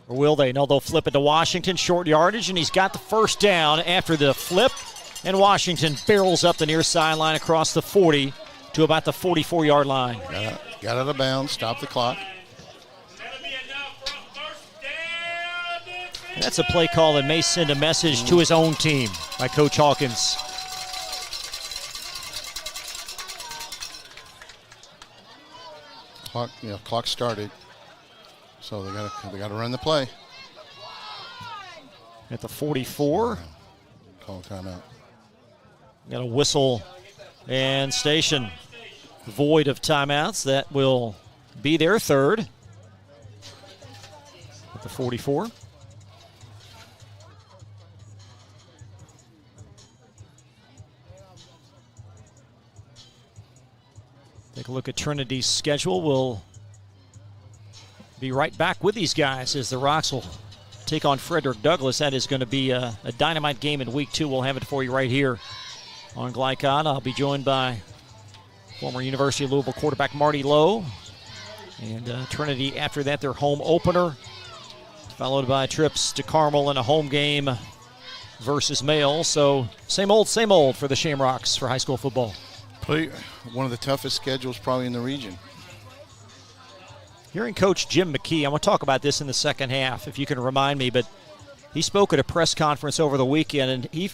Or will they? No, they'll flip it to Washington, short yardage, and he's got the first down after the flip. And Washington barrels up the near sideline across the 40 to about the 44-yard line. Got out of bounds, stop the clock. And that's a play call that may send a message to his own team by Coach Hawkins. Clock started, so they got to run the play. At the 44. Call timeout. Got a whistle and Station void of timeouts. That will be their 3rd at the 44. Take a look at Trinity's schedule. We'll be right back with these guys as the Rocks will take on Frederick Douglass. That is going to be a dynamite game in week 2. We'll have it for you right here on Glycon. I'll be joined by former University of Louisville quarterback Marty Lowe. And Trinity, after that, their home opener, followed by trips to Carmel and a home game versus Male. So same old for the Shamrocks for high school football. One of the toughest schedules probably in the region. Hearing Coach Jim McKee, I want to talk about this in the second half, if you can remind me, but he spoke at a press conference over the weekend, and he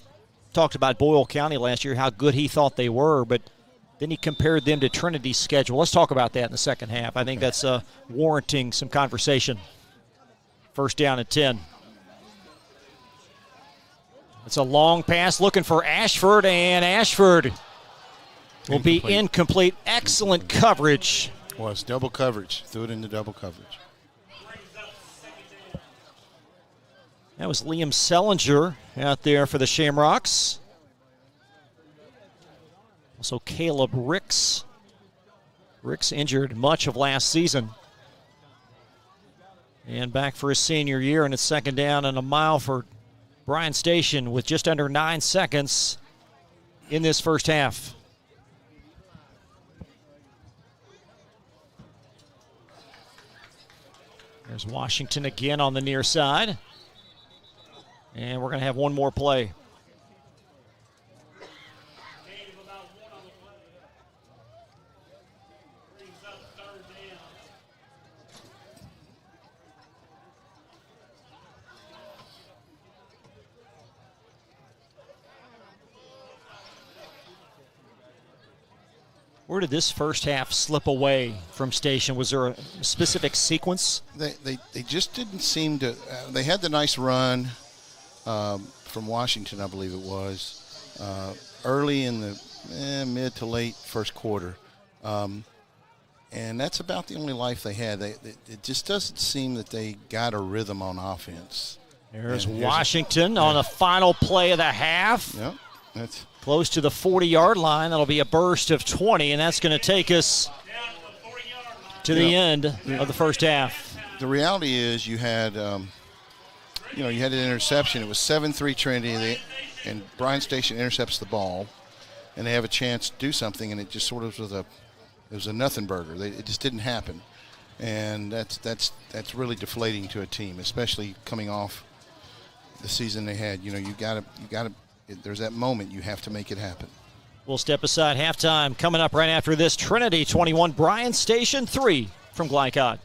talked about Boyle County last year, how good he thought they were, but then he compared them to Trinity's schedule. Let's talk about that in the second half. I think that's warranting some conversation. 1st down and 10. It's a long pass looking for Ashford, and Ashford will be incomplete. Excellent coverage. Well, it's double coverage. Threw it into double coverage. That was Liam Sellinger out there for the Shamrocks. Also Caleb Ricks. Ricks injured much of last season. And back for his senior year, and it's 2nd down and a mile for Bryan Station with just under 9 seconds in this first half. There's Washington again on the near side. And we're going to have one more play. Where did this first half slip away from Station? Was there a specific sequence? They just didn't seem to. They had the nice run from Washington, I believe it was, early in the mid to late first quarter. And that's about the only life they had. It just doesn't seem that they got a rhythm on offense. There's Washington on the final play of the half. Yep, that's close to the 40-yard line. That'll be a burst of 20, and that's going to take us to the end of the first half. The reality is you had, you had an interception. It was 7-3 Trinity, and Bryan Station intercepts the ball, and they have a chance to do something, and it just sort of was a nothing burger. It just didn't happen, and that's really deflating to a team, especially coming off the season they had. You gotta. There's that moment you have to make it happen. We'll step aside. Halftime coming up right after this. Trinity 21, Bryan Station 3 from Glycod.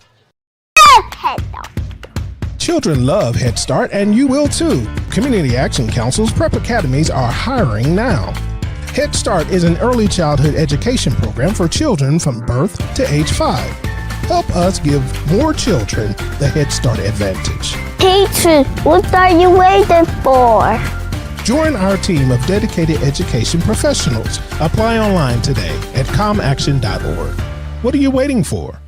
Children love Head Start, and you will too. Community Action Council's prep academies are hiring now. Head Start is an early childhood education program for children from birth to age 5. Help us give more children the Head Start advantage. Teacher, what are you waiting for? Join our team of dedicated education professionals. Apply online today at comaction.org. What are you waiting for?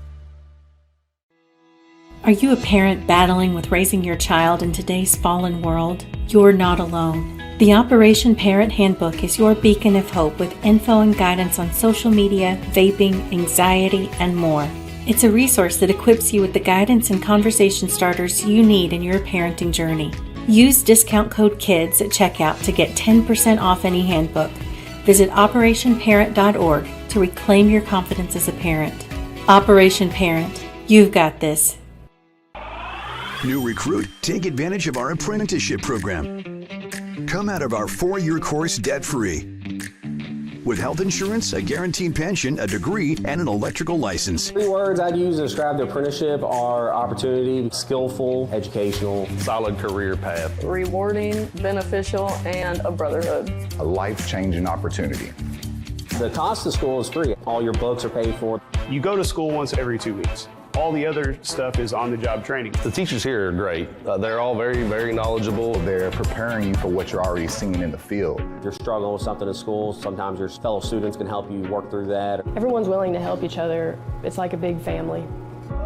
Are you a parent battling with raising your child in today's fallen world? You're not alone. The Operation Parent Handbook is your beacon of hope with info and guidance on social media, vaping, anxiety, and more. It's a resource that equips you with the guidance and conversation starters you need in your parenting journey. Use discount code KIDS at checkout to get 10% off any handbook. Visit operationparent.org to reclaim your confidence as a parent. Operation Parent, you've got this. New recruit, take advantage of our apprenticeship program. Come out of our 4-year course debt-free. With health insurance, a guaranteed pension, a degree, and an electrical license. 3 words I'd use to describe the apprenticeship are opportunity, skillful, educational, solid career path, rewarding, beneficial, and a brotherhood. A life-changing opportunity. The cost of school is free. All your books are paid for. You go to school once every 2 weeks. All the other stuff is on-the-job training. The teachers here are great. They're all very, very knowledgeable. They're preparing you for what you're already seeing in the field. If you're struggling with something in school, sometimes your fellow students can help you work through that. Everyone's willing to help each other. It's like a big family.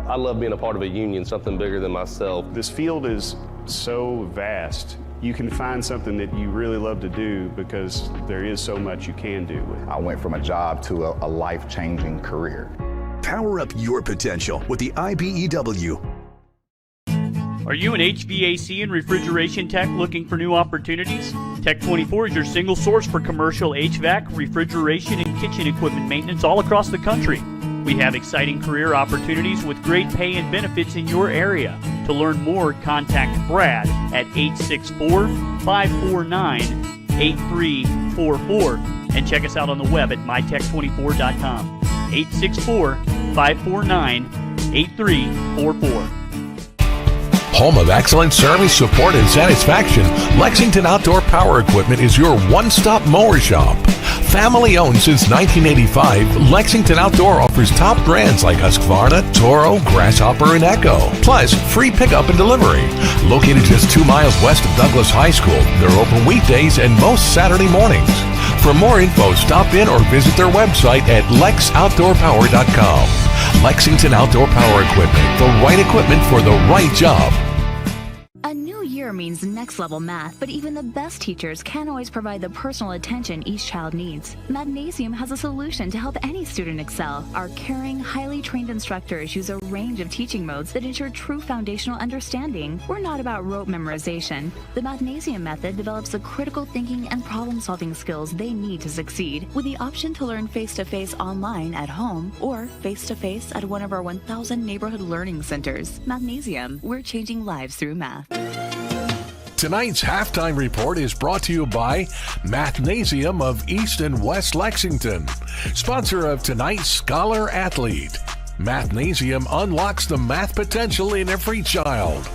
I love being a part of a union, something bigger than myself. This field is so vast. You can find something that you really love to do because there is so much you can do with it. I went from a job to a life-changing career. Power up your potential with the IBEW. Are you an HVAC and refrigeration tech looking for new opportunities? Tech 24 is your single source for commercial HVAC, refrigeration, and kitchen equipment maintenance all across the country. We have exciting career opportunities with great pay and benefits in your area. To learn more, contact Brad at 864-549-8344 and check us out on the web at mytech24.com. 864-549-8344. Home of excellent service, support, and satisfaction, Lexington Outdoor Power Equipment is your one-stop mower shop. Family owned since 1985, Lexington Outdoor offers top brands like Husqvarna, Toro, Grasshopper, and Echo. Plus, free pickup and delivery. Located just 2 miles west of Douglas High School, they're open weekdays and most Saturday mornings. For more info, stop in or visit their website at lexoutdoorpower.com. Lexington Outdoor Power Equipment, the right equipment for the right job. A new year means next level math, but even the best teachers can't always provide the personal attention each child needs. Mathnasium has a solution to help any student excel. Our caring, highly trained instructors use a range of teaching modes that ensure true foundational understanding. We're not about rote memorization. The Mathnasium method develops the critical thinking and problem-solving skills they need to succeed, with the option to learn face-to-face online at home or face-to-face at one of our 1,000 neighborhood learning centers. Mathnasium, we're changing lives through math. Tonight's halftime report is brought to you by Mathnasium of East and West Lexington, sponsor of tonight's Scholar Athlete. Mathnasium unlocks the math potential in every child.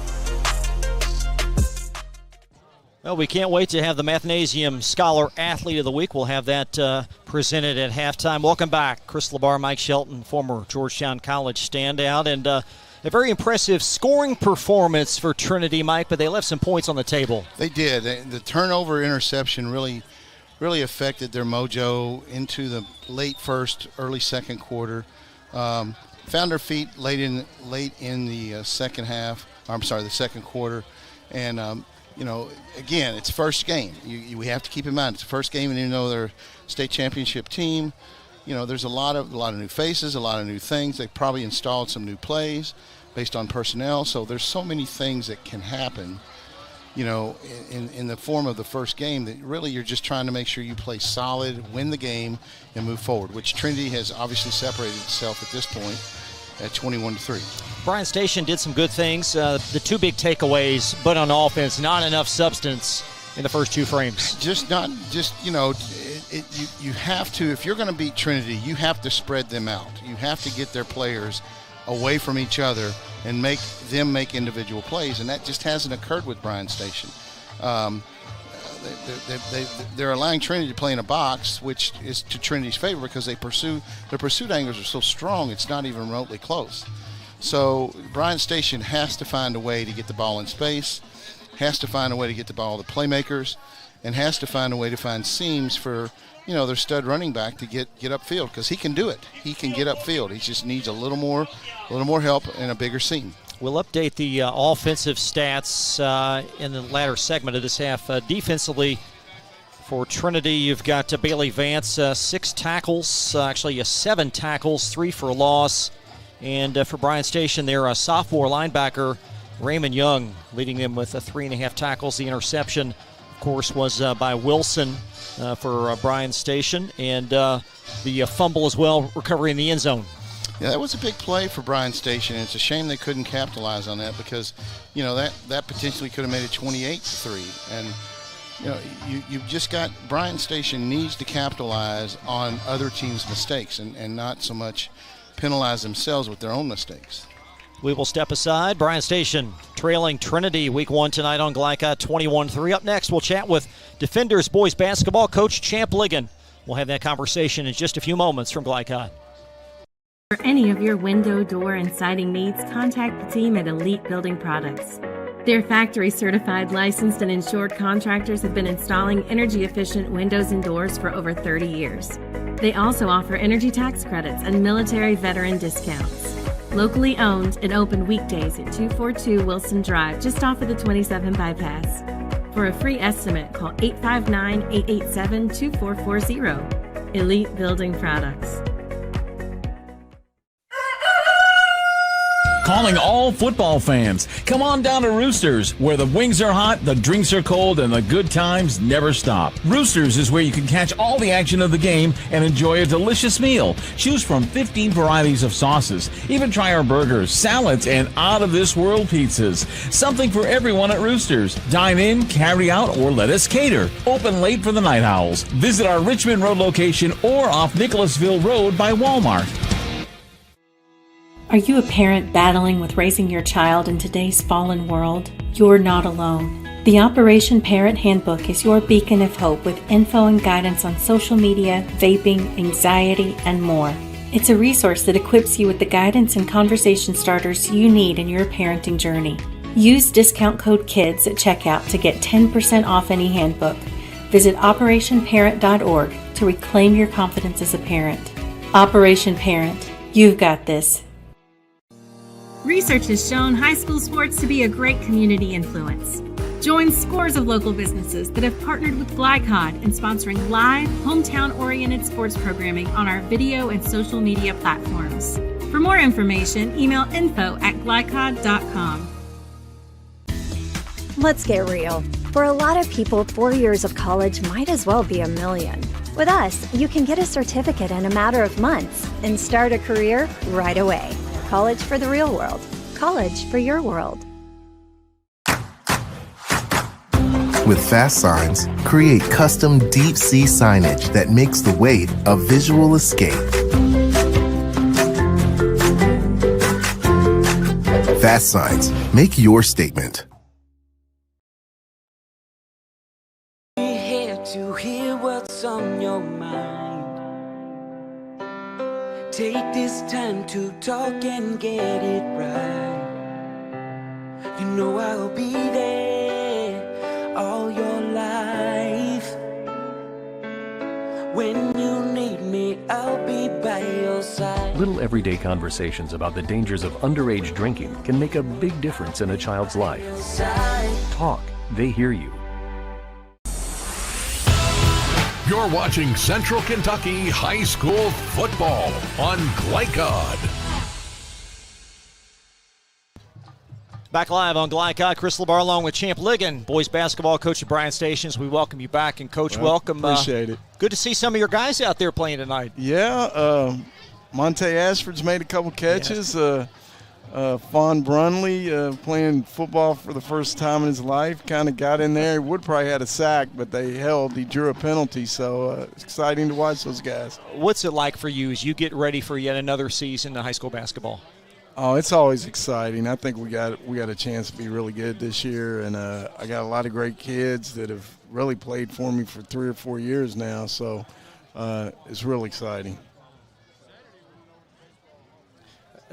Well, we can't wait to have the Mathnasium Scholar Athlete of the Week. We'll have that presented at halftime. Welcome back, Chris LeBar, Mike Shelton, former Georgetown College standout, and a very impressive scoring performance for Trinity, Mike, but they left some points on the table. They did. The turnover interception really affected their mojo into the late first, early second quarter. Found their feet late in the second half. The second quarter, and again, it's first game. We have to keep in mind it's the first game, and even though they're a state championship team, there's a lot of new faces, a lot of new things. They probably installed some new plays based on personnel. So there's so many things that can happen, in the form of the first game that really you're just trying to make sure you play solid, win the game, and move forward, which Trinity has obviously separated itself at this point at 21-3. Bryan Station did some good things. The two big takeaways, but on offense, not enough substance in the first two frames. You have to, if you're going to beat Trinity, you have to spread them out. You have to get their players away from each other and make them make individual plays, and that just hasn't occurred with Bryan Station. they're allowing Trinity to play in a box, which is to Trinity's favor because their pursuit angles are so strong it's not even remotely close. So Bryan Station has to find a way to get the ball in space, has to find a way to get the ball to playmakers, and has to find a way to find seams for their stud running back to get upfield, because he can do it. He can get upfield. He just needs a little more help and a bigger seam. We'll update the offensive stats in the latter segment of this half. Defensively, for Trinity, you've got Bailey Vance, 6 tackles, 7 tackles, 3 for a loss. And for Bryan Station, their sophomore linebacker, Raymond Young, leading them with 3.5 tackles. The interception, of course, was by Wilson for Bryan Station. And the fumble as well, recovery in the end zone. Yeah, that was a big play for Bryan Station, and it's a shame they couldn't capitalize on that because, that potentially could have made it 28-3. And, you've just got Bryan Station needs to capitalize on other teams' mistakes and not so much penalize themselves with their own mistakes. We will step aside. Bryan Station trailing Trinity week 1 tonight on Glycod 21-3. Up next, we'll chat with Defenders boys basketball coach Champ Ligon. We'll have that conversation in just a few moments from Glycod. For any of your window, door, and siding needs, contact the team at Elite Building Products. Their factory-certified, licensed, and insured contractors have been installing energy-efficient windows and doors for over 30 years. They also offer energy tax credits and military veteran discounts. Locally owned and open weekdays at 242 Wilson Drive, just off of the 27 bypass. For a free estimate, call 859-887-2440. Elite Building Products. Calling all football fans. Come on down to Roosters, where the wings are hot, the drinks are cold, and the good times never stop. Roosters is where you can catch all the action of the game and enjoy a delicious meal. Choose from 15 varieties of sauces. Even try our burgers, salads, and out-of-this-world pizzas. Something for everyone at Roosters. Dine in, carry out, or let us cater. Open late for the Night Owls. Visit our Richmond Road location or off Nicholasville Road by Walmart. Are you a parent battling with raising your child in today's fallen world? You're not alone. The Operation Parent Handbook is your beacon of hope with info and guidance on social media, vaping, anxiety, and more. It's a resource that equips you with the guidance and conversation starters you need in your parenting journey. Use discount code KIDS at checkout to get 10% off any handbook. Visit operationparent.org to reclaim your confidence as a parent. Operation Parent, you've got this. Research has shown high school sports to be a great community influence. Join scores of local businesses that have partnered with Glycod in sponsoring live, hometown-oriented sports programming on our video and social media platforms. For more information, email info@glycod.com. Let's get real. For a lot of people, 4 years of college might as well be a million. With us, you can get a certificate in a matter of months and start a career right away. College for the real world. College for your world. With Fast Signs, create custom deep sea signage that makes the wait a visual escape. Fast Signs, make your statement. Here to hear what's on your mind. Take this time to talk and get it right. You know I'll be there all your life. When you need me, I'll be by your side. Little everyday conversations about the dangers of underage drinking can make a big difference in a child's life. Talk, they hear you. You're watching Central Kentucky High School Football on Glycod. Back live on Glycod, Chris LeBar along with Champ Ligon, boys basketball coach at Bryan Station. We welcome you back, and Coach, welcome. Appreciate it. Good to see some of your guys out there playing tonight. Yeah, Monte Ashford's made a couple catches. Yes. Fawn Brunley playing football for the first time in his life, kind of got in there. He would probably had a sack, but they held. He drew a penalty, so it's exciting to watch those guys. What's it like for you as you get ready for yet another season of high school basketball? Oh, it's always exciting. I think we got a chance to be really good this year, and I got a lot of great kids that have really played for me for 3 or 4 years now, so it's real exciting.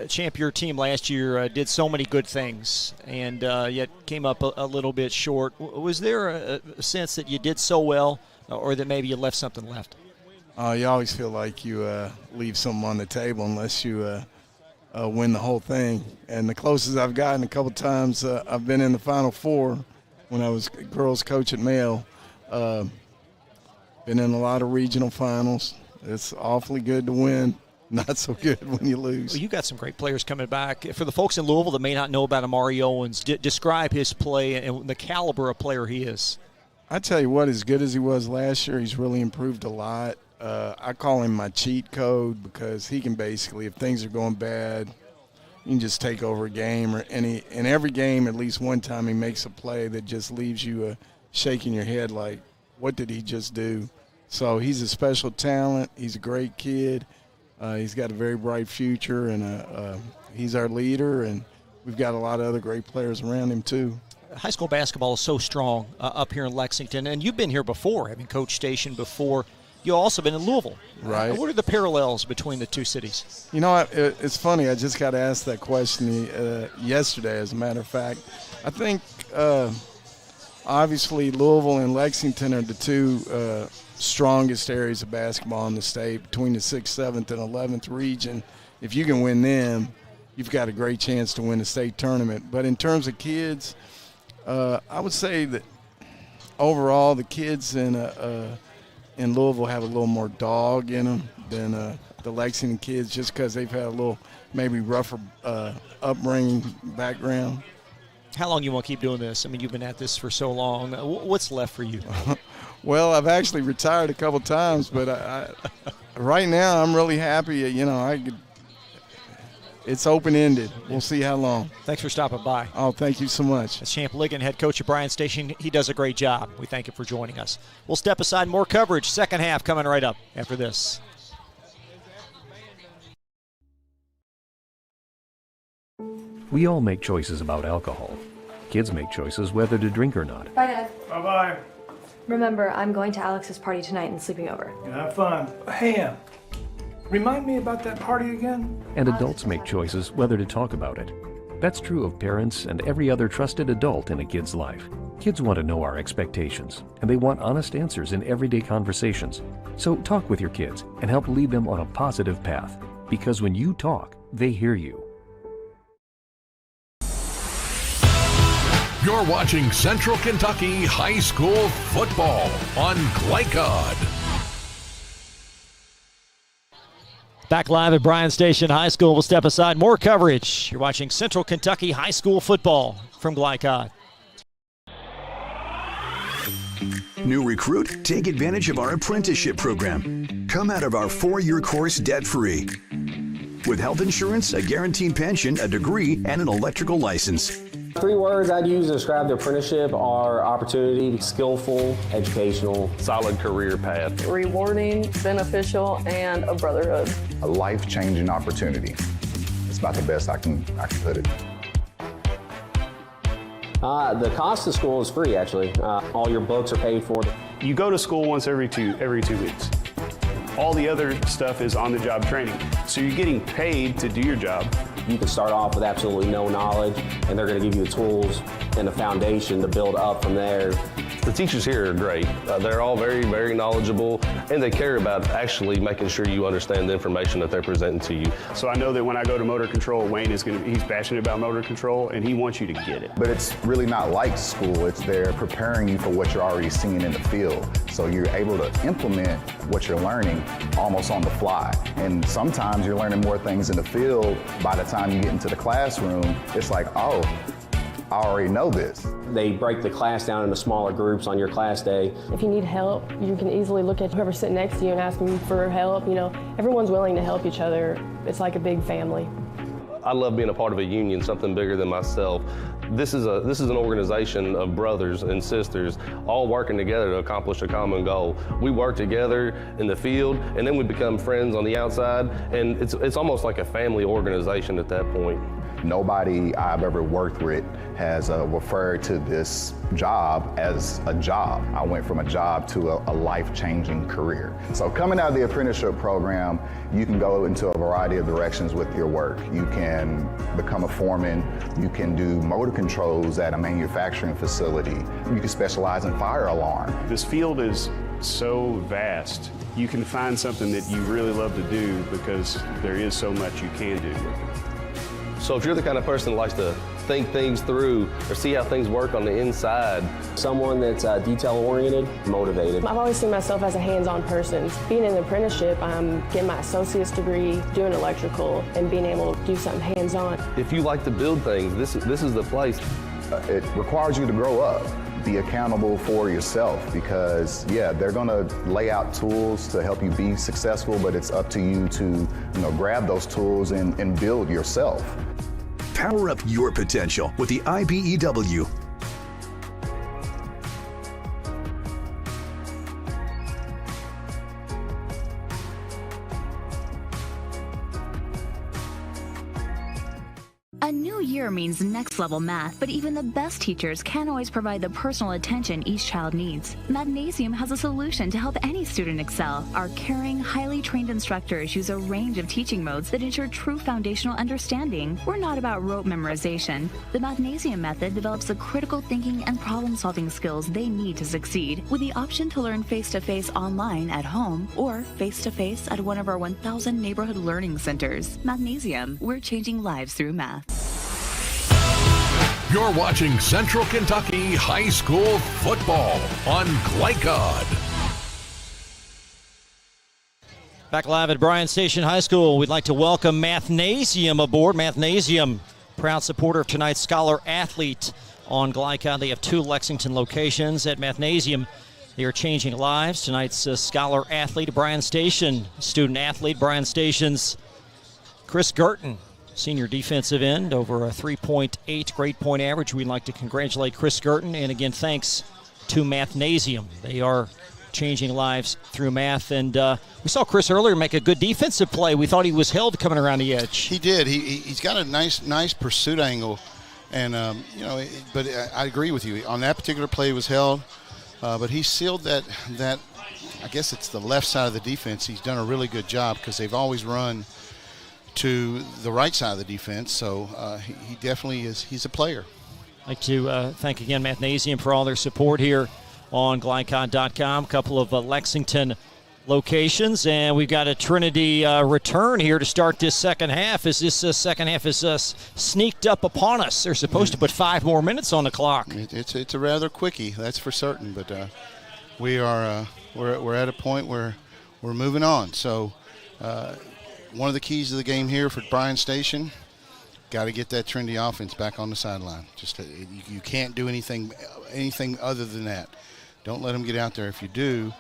Champ, your team last year did so many good things and yet came up a little bit short. Was there a sense that you did so well or that maybe you left something left? You always feel like you leave something on the table unless you win the whole thing. And the closest I've gotten a couple times, I've been in the Final Four when I was girls coach at Mayo. Been in a lot of regional finals. It's awfully good to win. Not so good when you lose. Well, you got some great players coming back. For the folks in Louisville that may not know about Amari Owens, describe his play and the caliber of player he is. I tell you what, as good as he was last year, he's really improved a lot. I call him my cheat code because he can basically, if things are going bad, you can just take over a game. In every game, at least one time, he makes a play that just leaves you shaking your head like, what did he just do? So he's a special talent. He's a great kid. He's got a very bright future, and he's our leader, and we've got a lot of other great players around him too. High school basketball is so strong up here in Lexington, and you've been here before, having coached Station before. You've also been in Louisville. Right. What are the parallels between the two cities? You know, it's funny. I just got asked that question yesterday, as a matter of fact. I think obviously Louisville and Lexington are the two strongest areas of basketball in the state, between the 6th, 7th, and 11th region. If you can win them, you've got a great chance to win the state tournament. But in terms of kids, I would say that overall the kids in Louisville have a little more dog in them than the Lexington kids, just because they've had a little maybe rougher upbringing background. How long you want to keep doing this? I mean, you've been at this for so long. What's left for you? Well, I've actually retired a couple times, but right now I'm really happy. You know, it's open-ended. We'll see how long. Thanks for stopping by. Oh, thank you so much. That's Champ Ligon, head coach of Bryan Station. He does a great job. We thank him for joining us. We'll step aside. More coverage. Second half coming right up after this. We all make choices about alcohol. Kids make choices whether to drink or not. Bye, Dad. Bye-bye. Remember, I'm going to Alex's party tonight and sleeping over. Have fun. Hey, remind me about that party again? And adults make choices whether to talk about it. That's true of parents and every other trusted adult in a kid's life. Kids want to know our expectations, and they want honest answers in everyday conversations. So talk with your kids and help lead them on a positive path. Because when you talk, they hear you. You're watching Central Kentucky High School Football on Glycod. Back live at Bryan Station High School. We'll step aside. More coverage. You're watching Central Kentucky High School Football from Glycod. New recruit? Take advantage of our apprenticeship program. Come out of our 4-year course debt-free. With health insurance, a guaranteed pension, a degree, and an electrical license. 3 words I'd use to describe the apprenticeship are opportunity, skillful, educational, solid career path, Rewarding, beneficial, and a brotherhood. A life-changing opportunity. It's about the best I can put it. The cost of school is free, actually. All your books are paid for. You go to school once every two weeks. All the other stuff is on-the-job training. So you're getting paid to do your job. You can start off with absolutely no knowledge, and they're going to give you the tools and the foundation to build up from there. The teachers here are great. They're all very, very knowledgeable, and they care about actually making sure you understand the information that they're presenting to you. So I know that when I go to motor control, Wayne he's passionate about motor control, and he wants you to get it. But it's really not like school. It's they're preparing you for what you're already seeing in the field. So you're able to implement what you're learning almost on the fly. And sometimes you're learning more things in the field. By the time you get into the classroom, it's like, oh, I already know this. They break the class down into smaller groups on your class day. If you need help, you can easily look at whoever's sitting next to you and ask them for help. You know, everyone's willing to help each other. It's like a big family. I love being a part of a union, something bigger than myself. This is an organization of brothers and sisters all working together to accomplish a common goal. We work together in the field, and then we become friends on the outside, and it's almost like a family organization at that point. Nobody I've ever worked with has referred to this job as a job. I went from a job to a life-changing career. So coming out of the apprenticeship program, you can go into a variety of directions with your work. You can become a foreman, you can do motor controls at a manufacturing facility, you can specialize in fire alarm. This field is so vast. You can find something that you really love to do because there is so much you can do with it. So if you're the kind of person that likes to think things through or see how things work on the inside. Someone that's detail-oriented, motivated. I've always seen myself as a hands-on person. Being in an apprenticeship, I'm getting my associate's degree, doing electrical, and being able to do something hands-on. If you like to build things, this is the place. It requires you to grow up. Be accountable for yourself because, yeah, they're going to lay out tools to help you be successful, but it's up to you to, grab those tools and build yourself. Power up your potential with the IBEW. A new year means next level math, but even the best teachers can't always provide the personal attention each child needs. Mathnasium has a solution to help any student excel. Our caring, highly trained instructors use a range of teaching modes that ensure true foundational understanding. We're not about rote memorization. The Mathnasium method develops the critical thinking and problem-solving skills they need to succeed, with the option to learn face-to-face online at home or face-to-face at one of our 1,000 neighborhood learning centers. Mathnasium, we're changing lives through math. You're watching Central Kentucky High School football on Glycod. Back live at Bryan Station High School, we'd like to welcome Mathnasium aboard. Mathnasium, proud supporter of tonight's Scholar Athlete on Glycod. They have 2 Lexington locations at Mathnasium. They are changing lives. Tonight's Scholar Athlete, Bryan Station, student athlete, Bryan Station's Chris Gerton. Senior defensive end, over a 3.8 grade point average. We'd like to congratulate Chris Gerton, and again, thanks to Mathnasium. They are changing lives through math, and we saw Chris earlier make a good defensive play. We thought he was held coming around the edge. He did. He's got a nice pursuit angle, and but I agree with you. On that particular play, he was held, but he sealed that. I guess it's the left side of the defense. He's done a really good job because they've always run to the right side of the defense, so he definitely is. He's a player. I'd like to thank again Mathnasium for all their support here on Glycod.com. A couple of Lexington locations, and we've got a Trinity return here to start this second half. As this second half is sneaked up upon us, they're supposed to put 5 more minutes on the clock. It's a rather quickie, that's for certain. But we are we're at a point where we're moving on. So. One of the keys to the game here for Bryan Station, got to get that Trinity offense back on the sideline. Just you can't do anything other than that. Don't let them get out there. If you do,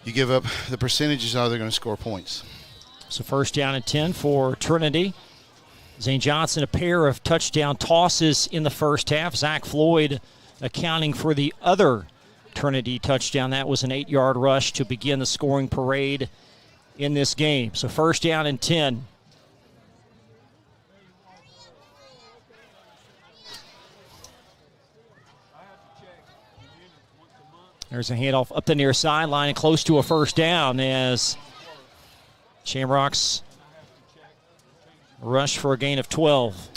you give up. The percentages are they're going to score points. So first down and 10 for Trinity. Zane Johnson, a pair of touchdown tosses in the first half. Zach Floyd accounting for the other Trinity touchdown. That was an 8-yard rush to begin the scoring parade in this game. So first down and 10. There's a handoff up the near sideline and close to a first down as Shamrocks rush for a gain of 12.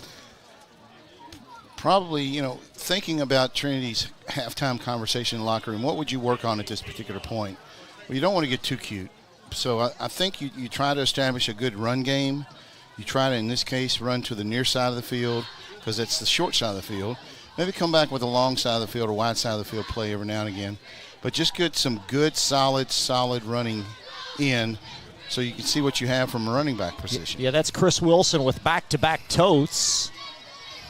Probably, thinking about Trinity's halftime conversation in the locker room, what would you work on at this particular point? Well, you don't want to get too cute. So I think you try to establish a good run game. You try to, in this case, run to the near side of the field because it's the short side of the field. Maybe come back with a long side of the field or wide side of the field play every now and again. But just get some good, solid running in so you can see what you have from a running back position. Yeah, that's Chris Wilson with back-to-back totes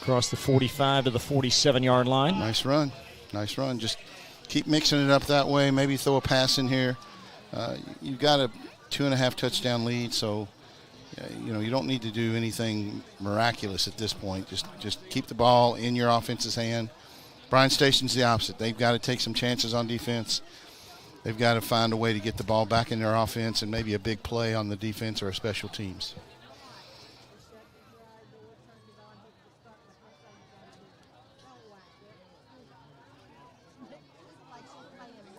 across the 45 to the 47-yard line. Nice run. Just keep mixing it up that way. Maybe throw a pass in here. You've got a 2.5 touchdown lead, so You don't need to do anything miraculous at this point. Just keep the ball in your offense's hand. Bryan Station's the opposite. They've got to take some chances on defense. They've got to find a way to get the ball back in their offense and maybe a big play on the defense or a special teams.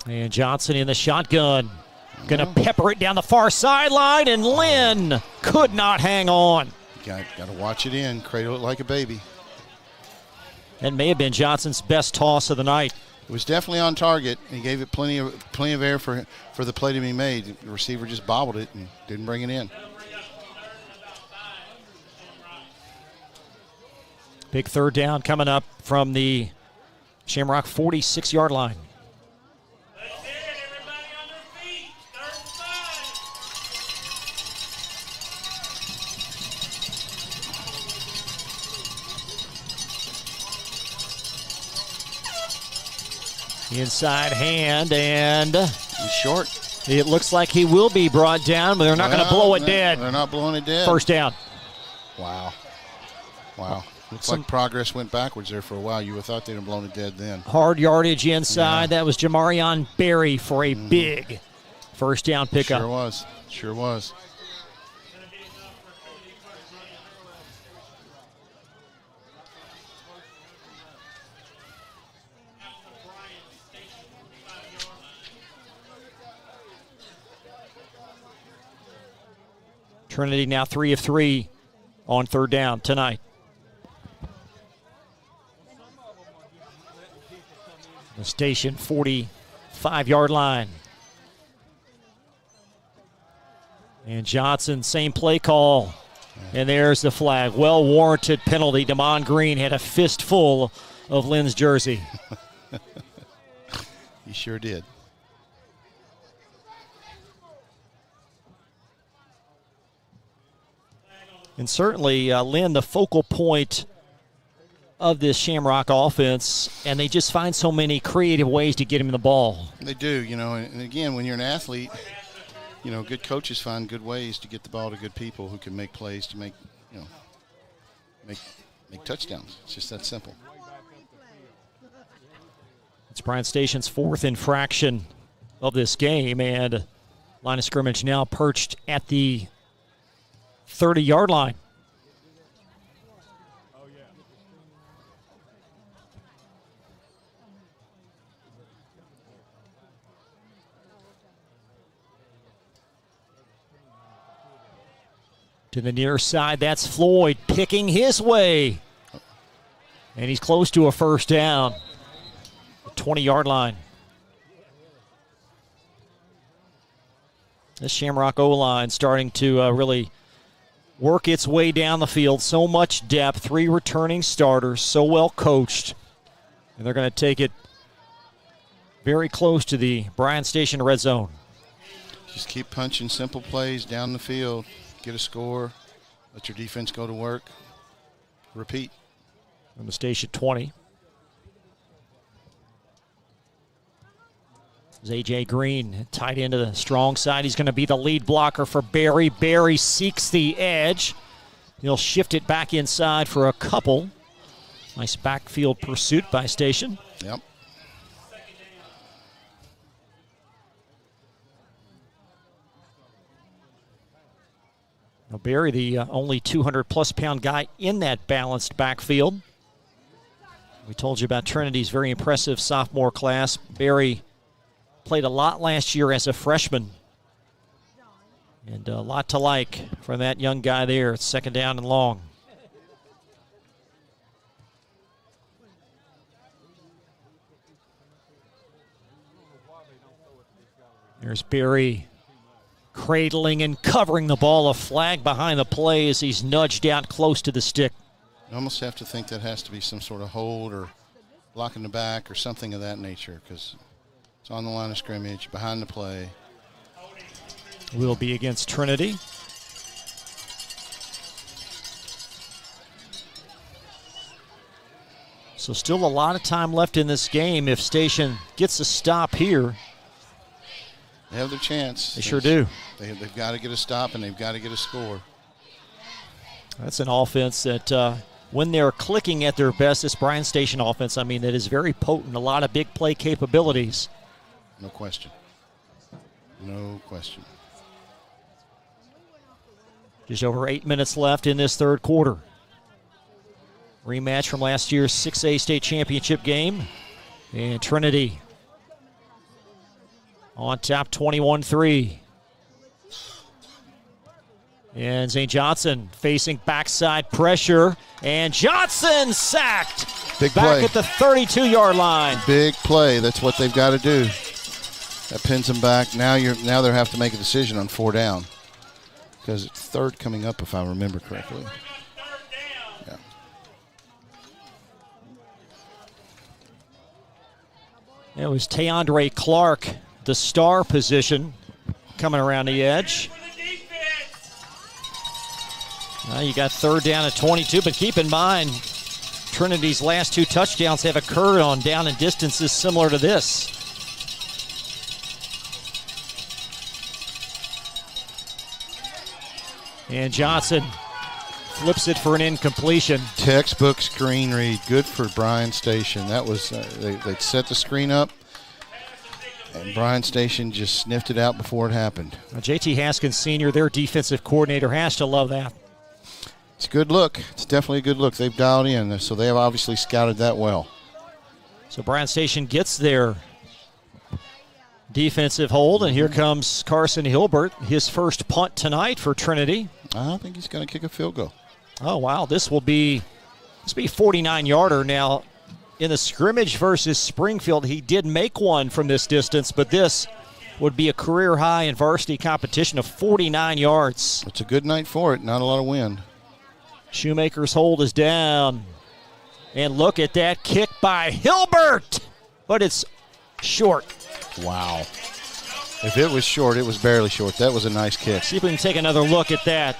And Johnson in the shotgun. Going to pepper it down the far sideline, and Lynn could not hang on. Got to watch it in, cradle it like a baby. That may have been Johnson's best toss of the night. It was definitely on target. He gave it plenty of air for the play to be made. The receiver just bobbled it and didn't bring it in. Big third down coming up from the Shamrock 46-yard line. Inside hand, and he's short. It looks like he will be brought down, but they're not going to blow it dead. They're not blowing it dead. First down. Wow. Looks like progress went backwards there for a while. You would have thought they'd have blown it dead then. Hard yardage inside. Yeah. That was Jamarion Berry for a big first down pickup. Sure was. Trinity now 3 of 3 on third down tonight. The Station 45-yard line. And Johnson, same play call. And there's the flag. Well-warranted penalty. Damon Green had a fistful of Lynn's jersey. He sure did. And certainly, Lynn, the focal point of this Shamrock offense, and they just find so many creative ways to get him the ball. They do, and again, when you're an athlete, good coaches find good ways to get the ball to good people who can make plays to make touchdowns. It's just that simple. It's Bryan Station's 4th infraction of this game, and line of scrimmage now perched at the 30-yard line. To the near side, that's Floyd picking his way. And he's close to a first down. The 20-yard line. This Shamrock O-line starting to really work its way down the field. So much depth, 3 returning starters, so well coached. And they're going to take it very close to the Bryan Station red zone. Just keep punching simple plays down the field. Get a score. Let your defense go to work. Repeat. On the Station 20. A.J. Green tight into the strong side. He's going to be the lead blocker for Berry. Berry seeks the edge. He'll shift it back inside for a couple. Nice backfield pursuit by Station. Yep. Now Berry, the only 200-plus pound guy in that balanced backfield. We told you about Trinity's very impressive sophomore class. Berry played a lot last year as a freshman. And a lot to like from that young guy there. It's second down and long. There's Berry cradling and covering the ball. A flag behind the play as he's nudged out close to the stick. You almost have to think that has to be some sort of hold or blocking the back or something of that nature, because it's on the line of scrimmage, behind the play. Will be against Trinity. So still a lot of time left in this game. If Station gets a stop here, they have their chance. They sure do. They've got to get a stop, and they've got to get a score. That's an offense that when they're clicking at their best, this Bryan Station offense, I mean, that is very potent. A lot of big play capabilities. No question. No question. Just over 8 minutes left in this third quarter. Rematch from last year's 6A state championship game. And Trinity on top 21-3. And Zane Johnson facing backside pressure. And Johnson sacked. Big back play at the 32-yard line. Big play. That's what they've got to do. That pins them back. Now they have to make a decision on 4 down. Because it's third coming up, if I remember correctly. Yeah. It was Tayondre Clark, the star position, coming around the edge. Now you got third down at 22, but keep in mind, Trinity's last 2 touchdowns have occurred on down and distances similar to this. And Johnson flips it for an incompletion. Textbook screen read. Good for Bryan Station. That was they set the screen up, and Bryan Station just sniffed it out before it happened. J.T. Haskins Sr., their defensive coordinator, has to love that. It's a good look. It's definitely a good look. They've dialed in, so they have obviously scouted that well. So Bryan Station gets their defensive hold, and here comes Carson Hilbert, his first punt tonight for Trinity. I think he's going to kick a field goal. Oh, wow. This will be 49-yarder. Now, in the scrimmage versus Springfield, he did make one from this distance, but this would be a career high in varsity competition of 49 yards. It's a good night for it. Not a lot of wind. Shoemaker's hold is down. And look at that kick by Hilbert, but it's short. Wow. If it was short, it was barely short. That was a nice kick. See if we can take another look at that.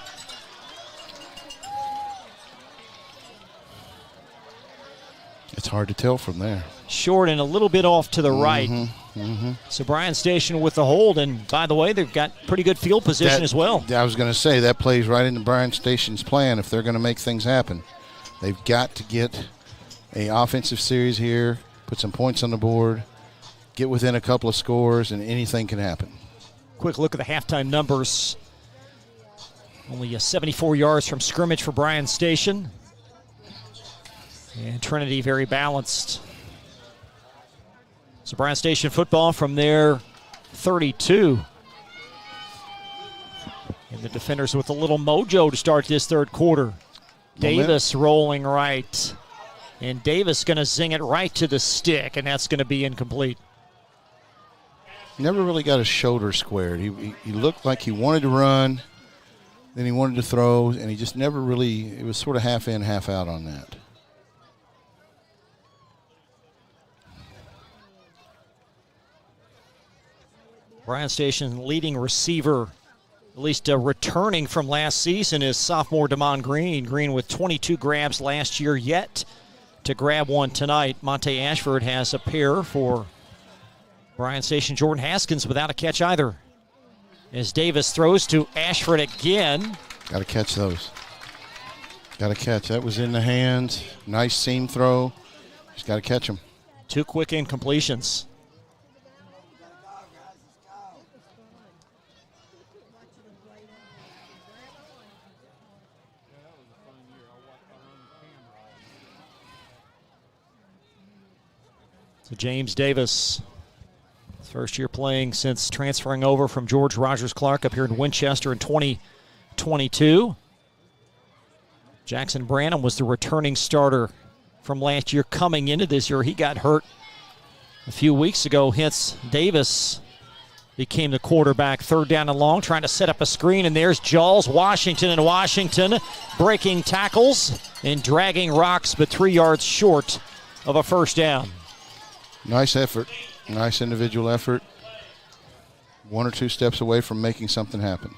It's hard to tell from there. Short and a little bit off to the right. Mm-hmm. So Bryan Station with the hold, and by the way, they've got pretty good field position as well. I was going to say, that plays right into Bryan Station's plan if they're going to make things happen. They've got to get an offensive series here, put some points on the board, get within a couple of scores, and anything can happen. Quick look at the halftime numbers. Only 74 yards from scrimmage for Bryan Station. And Trinity very balanced. So Bryan Station football from their 32. And the defenders with a little mojo to start this third quarter. Davis rolling right. And Davis going to zing it right to the stick, and that's going to be incomplete. Never really got his shoulder squared. He looked like he wanted to run, then he wanted to throw, and he just never really, it was sort of half in, half out on that. Bryan Station leading receiver, at least returning from last season, is sophomore Damon Green. Green with 22 grabs last year, yet to grab one tonight. Monte Ashford has a pair for Bryan Station. Jordan Haskins without a catch either. As Davis throws to Ashford again. Got to catch those. Got to catch. That was in the hands. Nice seam throw. Just got to catch them. 2 quick incompletions. So James Davis, first year playing since transferring over from George Rogers Clark up here in Winchester in 2022. Jackson Branham was the returning starter from last year coming into this year. He got hurt a few weeks ago, hence Davis became the quarterback. Third down and long, trying to set up a screen, and there's Jaws Washington, and Washington breaking tackles and dragging rocks, but 3 yards short of a first down. Nice effort. Nice individual effort. 1 or 2 steps away from making something happen.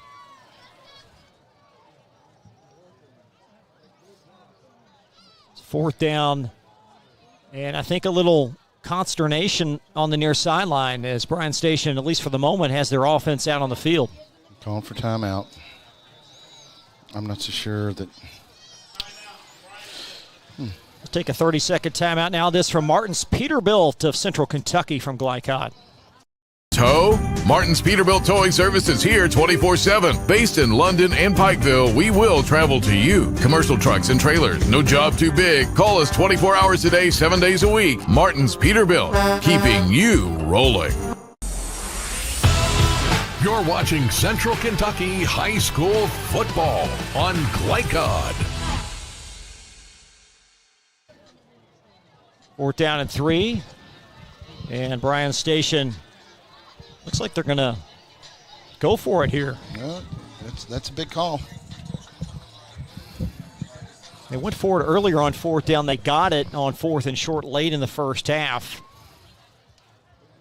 Fourth down, and I think a little consternation on the near sideline as Bryan Station, at least for the moment, has their offense out on the field. Calling for timeout. I'm not so sure that Let's take a 30-second timeout now. This from Martin's Peterbilt of Central Kentucky from Glycod. Tow? Martin's Peterbilt Towing Service is here 24/7. Based in London and Pikeville, we will travel to you. Commercial trucks and trailers, no job too big. Call us 24 hours a day, 7 days a week. Martin's Peterbilt, keeping you rolling. You're watching Central Kentucky High School football on Glycod. 4th down and 3. And Bryan Station looks like they're going to go for it here. Well, that's a big call. They went for it earlier on 4th down. They got it on 4th and short late in the first half.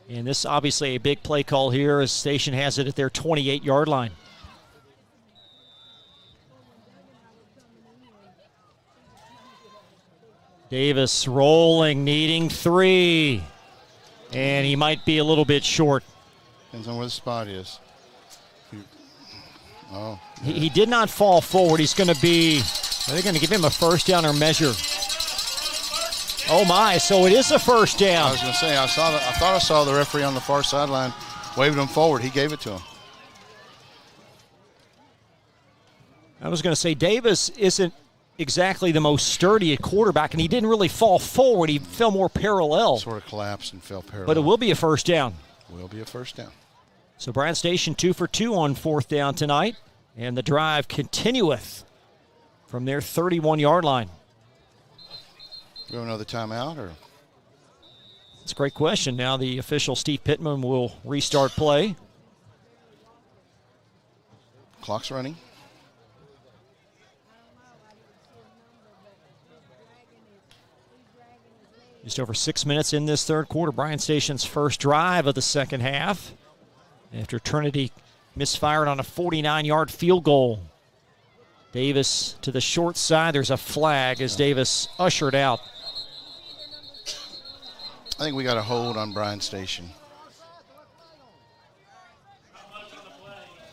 And this is obviously a big play call here as Station has it at their 28-yard line. Davis rolling, needing 3. And he might be a little bit short. Depends on where the spot is. Oh. He did not fall forward. He's going to be, are they going to give him a first down or measure? Oh my, so it is a first down. I was going to say, I thought I saw the referee on the far sideline waving him forward. He gave it to him. I was going to say, Davis isn't exactly the most sturdy at quarterback, and he didn't really fall forward. He fell more parallel. Sort of collapsed and fell parallel. But it will be a first down. Will be a first down. So Bryan Station 2 for 2 on 4th down tonight, and the drive continueth from their 31-yard line. We have another timeout, or? That's a great question. Now the official, Steve Pittman, will restart play. Clock's running. Just over 6 minutes in this third quarter. Bryan Station's first drive of the second half after Trinity misfired on a 49-yard field goal. Davis to the short side. There's a flag as Davis ushered out. I think we got a hold on Bryan Station.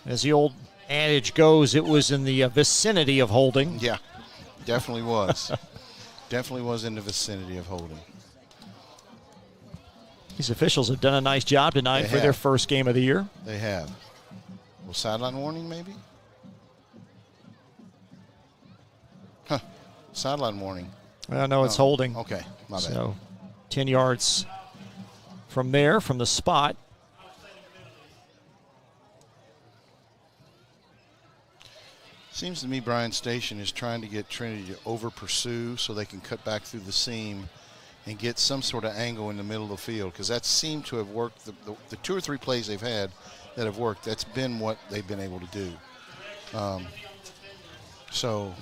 As the old adage goes, it was in the vicinity of holding. Yeah, definitely was. Definitely was in the vicinity of holding. These officials have done a nice job tonight for their first game of the year. They have. Well, sideline warning maybe? Huh. Sideline warning. No, it's holding. Okay, my bad. So 10 yards from there, from the spot. Seems to me Bryan Station is trying to get Trinity to over-pursue so they can cut back through the seam and get some sort of angle in the middle of the field, because that seemed to have worked. The 2 or 3 plays they've had that have worked, that's been what they've been able to do. So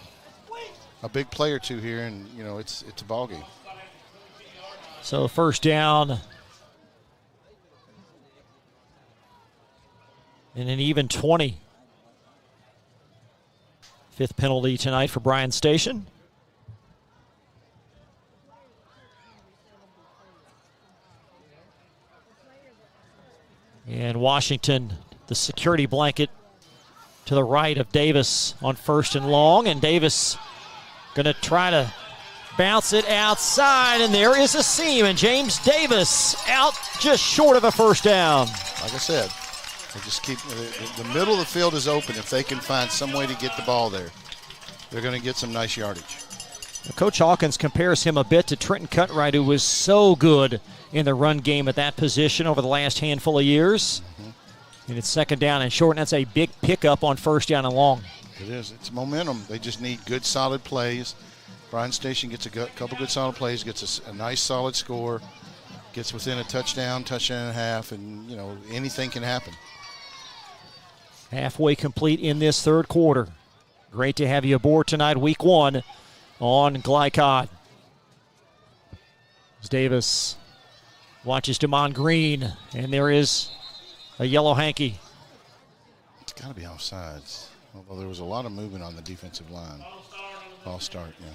a big play or two here, and, you know, it's a ball game. So first down and an even 20. 5th penalty tonight for Bryan Station. And Washington, the security blanket to the right of Davis on 1st and long. And Davis going to try to bounce it outside, and there is a seam, and James Davis out just short of a first down. Like I said, they just keep the middle of the field is open. If they can find some way to get the ball there, they're going to get some nice yardage. Coach Hawkins compares him a bit to Trenton Cutright, who was so good in the run game at that position over the last handful of years. And it's 2nd down and short, and that's a big pickup on 1st down and long. It is. It's momentum. They just need good, solid plays. Bryan Station gets a couple good, solid plays, gets a nice, solid score, gets within a touchdown and a half, and, you know, anything can happen. Halfway complete in this third quarter. Great to have you aboard tonight, week 1 on Glycod. As Davis watches Damon Green, and there is a yellow hanky. It's got to be offsides, although there was a lot of movement on the defensive line. False start, yeah.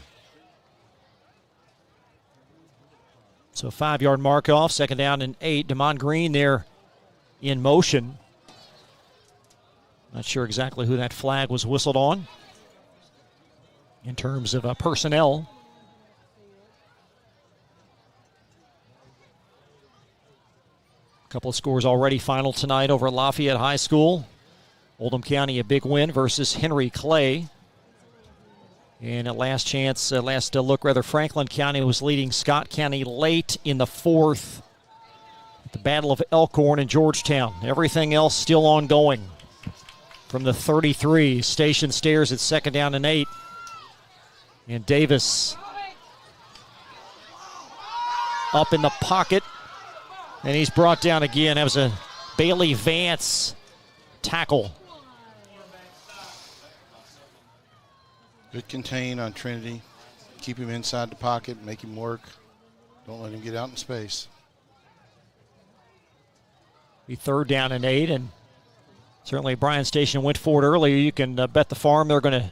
So 5-yard mark off, 2nd down and 8. Damon Green there in motion. Not sure exactly who that flag was whistled on in terms of personnel. A couple of scores already final tonight over Lafayette High School. Oldham County a big win versus Henry Clay. And at last look, Franklin County was leading Scott County late in the fourth at the Battle of Elkhorn in Georgetown. Everything else still ongoing. From the 33, Station stares at 2nd down and 8. And Davis up in the pocket. And he's brought down again. That was a Bailey Vance tackle. Good contain on Trinity. Keep him inside the pocket, make him work. Don't let him get out in space. Be 3rd down and 8, and certainly Bryan Station went for it earlier. You can bet the farm they're going to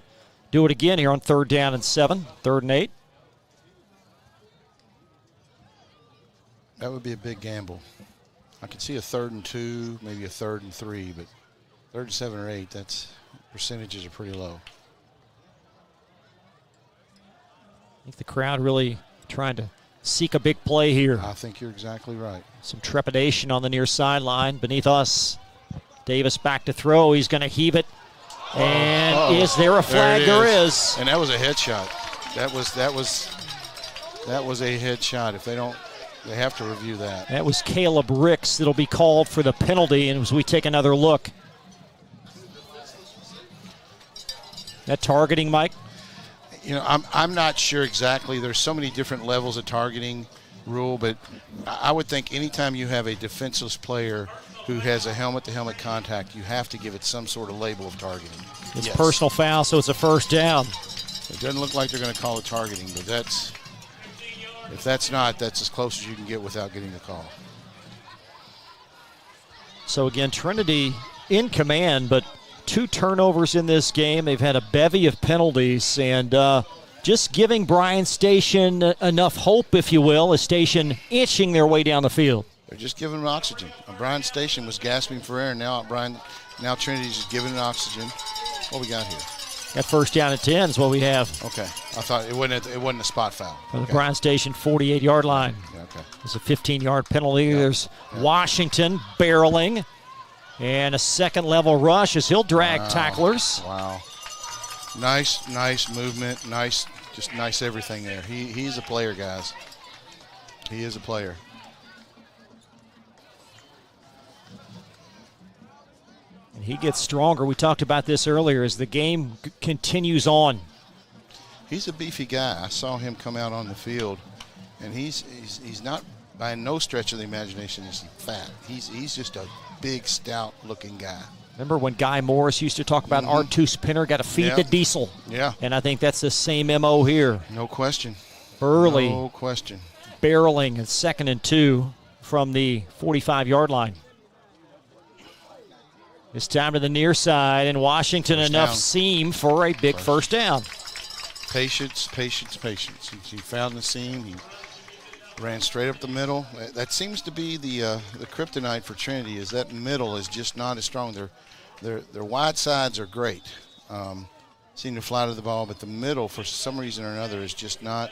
do it again here on 3rd down and 7, 3rd and 8. That would be a big gamble. I could see a 3rd and 2, maybe a 3rd and 3, but 3rd and 7 or 8, that's percentages are pretty low. I think the crowd really trying to seek a big play here. I think you're exactly right. Some trepidation on the near sideline beneath us. Davis back to throw. He's going to heave it. And is there a flag? There is. And that was a headshot. That was a headshot. If they don't, they have to review that. That was Caleb Ricks that'll be called for the penalty. And as we take another look, that targeting, Mike? You know, I'm not sure exactly. There's so many different levels of targeting rule, but I would think anytime you have a defenseless player who has a helmet-to-helmet contact, you have to give it some sort of label of targeting. It's personal foul, so it's a 1st down. It doesn't look like they're going to call it targeting, but if that's not, that's as close as you can get without getting the call. So again, Trinity in command, but 2 turnovers in this game. They've had a bevy of penalties, and just giving Bryan Station enough hope, if you will, as Station inching their way down the field. They're just giving them oxygen. Bryan Station was gasping for air, and now Trinity's just giving it oxygen. What we got here? That 1st down and 10 is what we have. Okay, I thought it wasn't a spot foul. From the Bryan Station 48-yard line. Yeah, okay. It's a 15-yard penalty. There's Washington barreling. And a 2nd-level rush as he'll drag tacklers. Wow. Nice movement. Nice everything there. He's a player, guys. He is a player. And he gets stronger. We talked about this earlier as the game continues on. He's a beefy guy. I saw him come out on the field, and he's not by no stretch of the imagination is he fat. He's just a big, stout-looking guy. Remember when Guy Morris used to talk about R2 Spinner, got to feed the diesel? Yeah. And I think that's the same MO here. No question. Burley. No question. Barreling at 2nd and 2 from the 45-yard line. This time to the near side, and Washington enough seam for a big 1st down. Patience. He found the seam. He ran straight up the middle. That seems to be the kryptonite for Trinity. Is that middle is just not as strong. Their wide sides are great. Seem to fly to the ball, but the middle, for some reason or another, is just not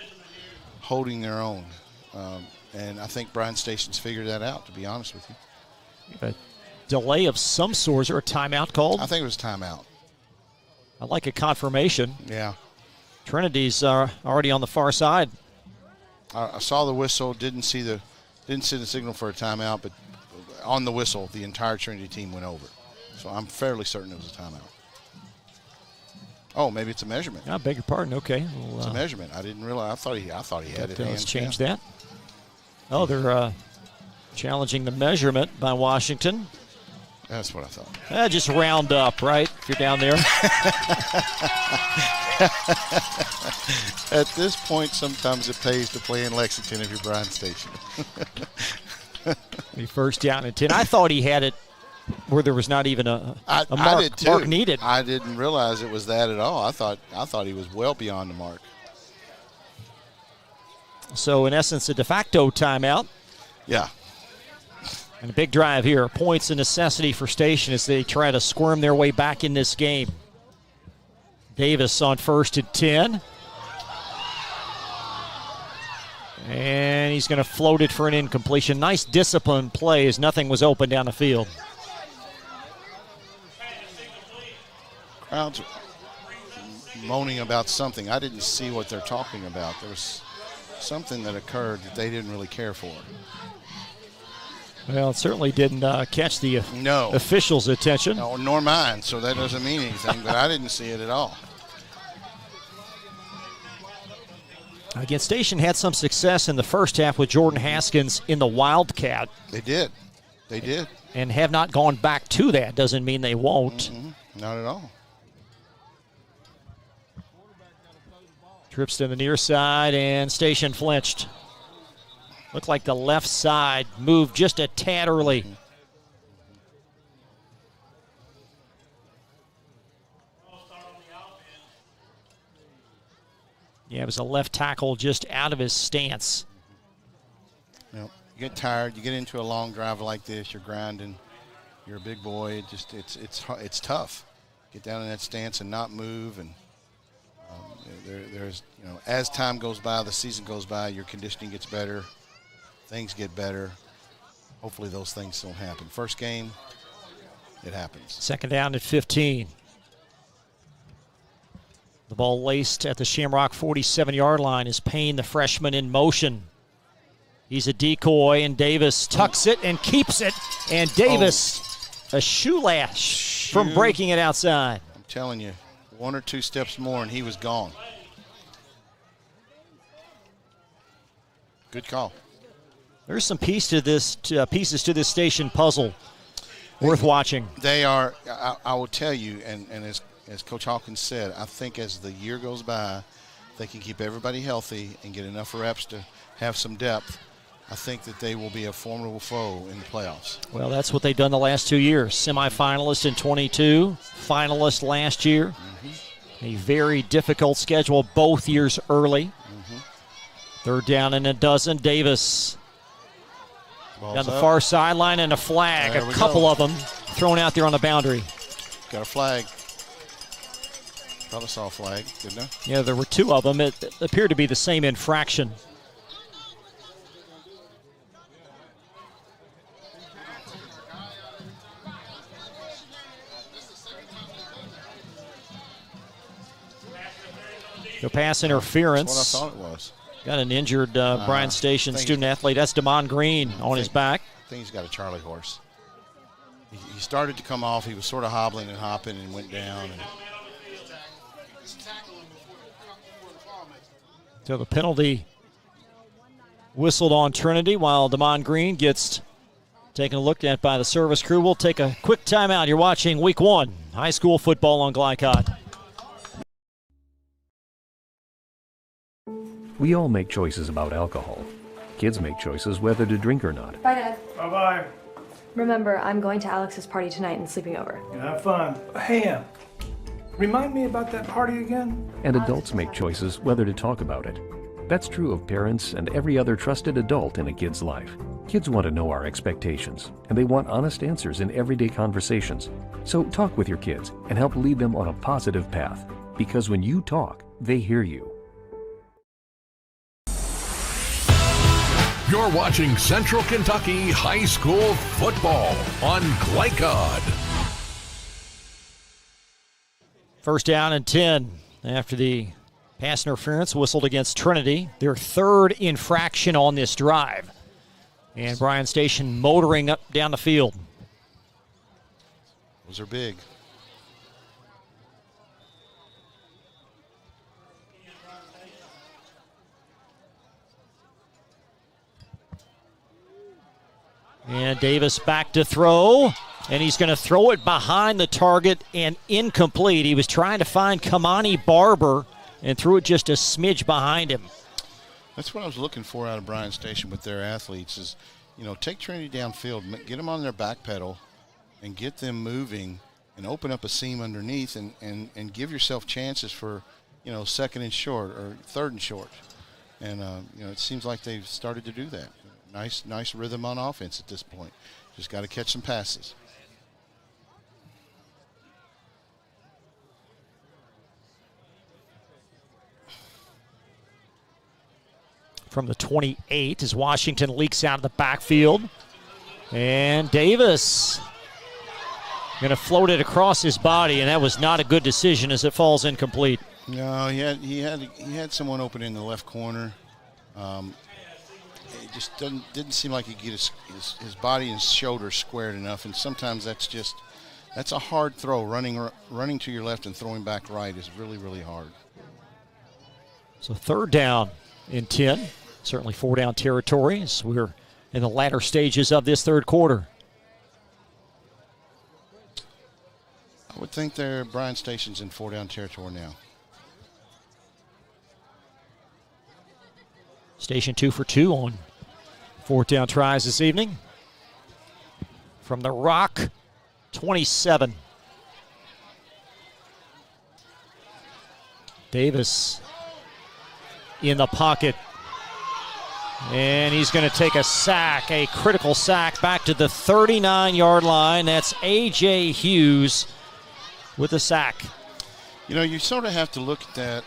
holding their own. And I think Bryan Station's figured that out, to be honest with you. A delay of some sort, or a timeout called? I think it was timeout. I like a confirmation. Yeah. Trinity's already on the far side. I saw the whistle, didn't see the signal for a timeout, but on the whistle, the entire Trinity team went over. So I'm fairly certain it was a timeout. Oh, maybe it's a measurement. I beg your pardon. Okay, it's a measurement. I didn't realize. I thought he had it. Let's change that. Oh, they're challenging the measurement by Washington. That's what I thought. Just round up, right? If you're down there. At this point, sometimes it pays to play in Lexington if you're Bryan Station. The 1st down and 10. I thought he had it where there was not even a I mark, did too. mark needed. I didn't realize it was that at all. I thought he was well beyond the mark. So, in essence, a de facto timeout. Yeah. And a big drive here. Points a necessity for Station as they try to squirm their way back in this game. Davis on 1st and 10. And he's going to float it for an incompletion. Nice disciplined play as nothing was open down the field. Crowd's moaning about something. I didn't see what they're talking about. There was something that occurred that they didn't really care for. Well, it certainly didn't catch the officials' attention. No, nor mine, so that doesn't mean anything, but I didn't see it at all. Again, Station had some success in the first half with Jordan Haskins in the Wildcat. They did. They did. And have not gone back to that. Doesn't mean they won't. Not at all. Trips to the near side, and Station flinched. Looked like the left side moved just a tad early. Yeah, it was a left tackle just out of his stance. You get tired, you get into a long drive like this, you're grinding, you're a big boy. It's tough. Get down in that stance and not move, and there's as time goes by, the season goes by, your conditioning gets better, things get better. Hopefully those things don't happen. First game, it happens. Second down at 15. The ball laced at the Shamrock 47-yard line is Payne, the freshman, in motion. He's a decoy, and Davis tucks it and keeps it. And Davis, a shoe lash from breaking it outside. I'm telling you, 1 or 2 steps more and he was gone. Good call. There's some pieces to this Station puzzle worth watching. They are, I will tell you, and as Coach Hawkins said, I think as the year goes by, they can keep everybody healthy and get enough reps to have some depth. I think that they will be a formidable foe in the playoffs. Well, that's what they've done the last 2 years. Semifinalist in 22, finalist last year. A very difficult schedule both years early. Third down and a dozen. Davis Ball's down the up. far sideline, and a flag. There A we couple go. of them thrown out there on the boundary. Got a flag. Thought I saw a flag, didn't I? Yeah, there were 2 of them. It appeared to be the same infraction. The pass interference. That's what I thought it was. Got an injured Bryan Station student athlete. That's Damon Green on his back. I think he's got a Charlie horse. He started to come off. He was sort of hobbling and hopping and went down. So the penalty whistled on Trinity while Damon Green gets taken a look at by the service crew. We'll take a quick timeout. You're watching Week 1 high school football on Glycod. We all make choices about alcohol. Kids make choices whether to drink or not. Bye, Dad. Bye-bye. Remember, I'm going to Alex's party tonight and sleeping over. Have fun. Hey, remind me about that party again? And adults make choices whether to talk about it. That's true of parents and every other trusted adult in a kid's life. Kids want to know our expectations, and they want honest answers in everyday conversations. So talk with your kids and help lead them on a positive path. Because when you talk, they hear you. You're watching Central Kentucky High School Football on Glycod. First down and 10 after the pass interference whistled against Trinity. Their third infraction on this drive. And Bryan Station motoring up down the field. Those are big. And Davis back to throw, and he's going to throw it behind the target and incomplete. He was trying to find Kamani Barber and threw it just a smidge behind him. That's what I was looking for out of Bryan Station with their athletes is, take Trinity downfield, get them on their back pedal, and get them moving and open up a seam underneath and give yourself chances for, second and short or third and short. And, it seems like they've started to do that. Nice rhythm on offense at this point. Just got to catch some passes. from the 28 as Washington leaks out of the backfield. And Davis going to float it across his body, and that was not a good decision as it falls incomplete. No, he had someone open in the left corner. It just didn't seem like he could get his body and shoulders squared enough, and sometimes that's a hard throw. Running to your left and throwing back right is really, really hard. So 3rd down and 10. Certainly 4-down territory as we're in the latter stages of this third quarter. I would think Bryan Station's in 4-down territory now. Station 2 for 2 on 4th down tries this evening. From the Rock 27. Davis in the pocket. And he's going to take a sack, a critical sack, back to the 39-yard line. That's A.J. Hughes with a sack. You know, you sort of have to look at that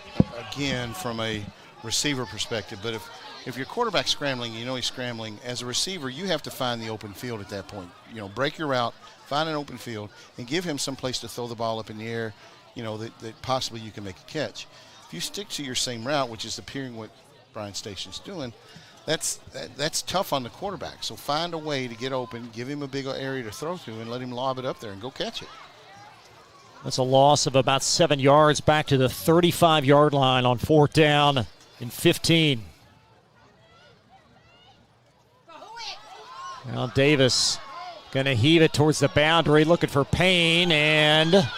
again from a receiver perspective, but if your quarterback's scrambling, you know he's scrambling, as a receiver, you have to find the open field at that point. You know, break your route, find an open field, and give him some place to throw the ball up in the air, you know, that possibly you can make a catch. If you stick to your same route, which is appearing what Bryan Station's doing, that's tough on the quarterback. So find a way to get open, give him a big area to throw to, and let him lob it up there and go catch it. That's a loss of about 7 yards back to the 35-yard line on 4th down and 15. Now Davis going to heave it towards the boundary, looking for Payne, and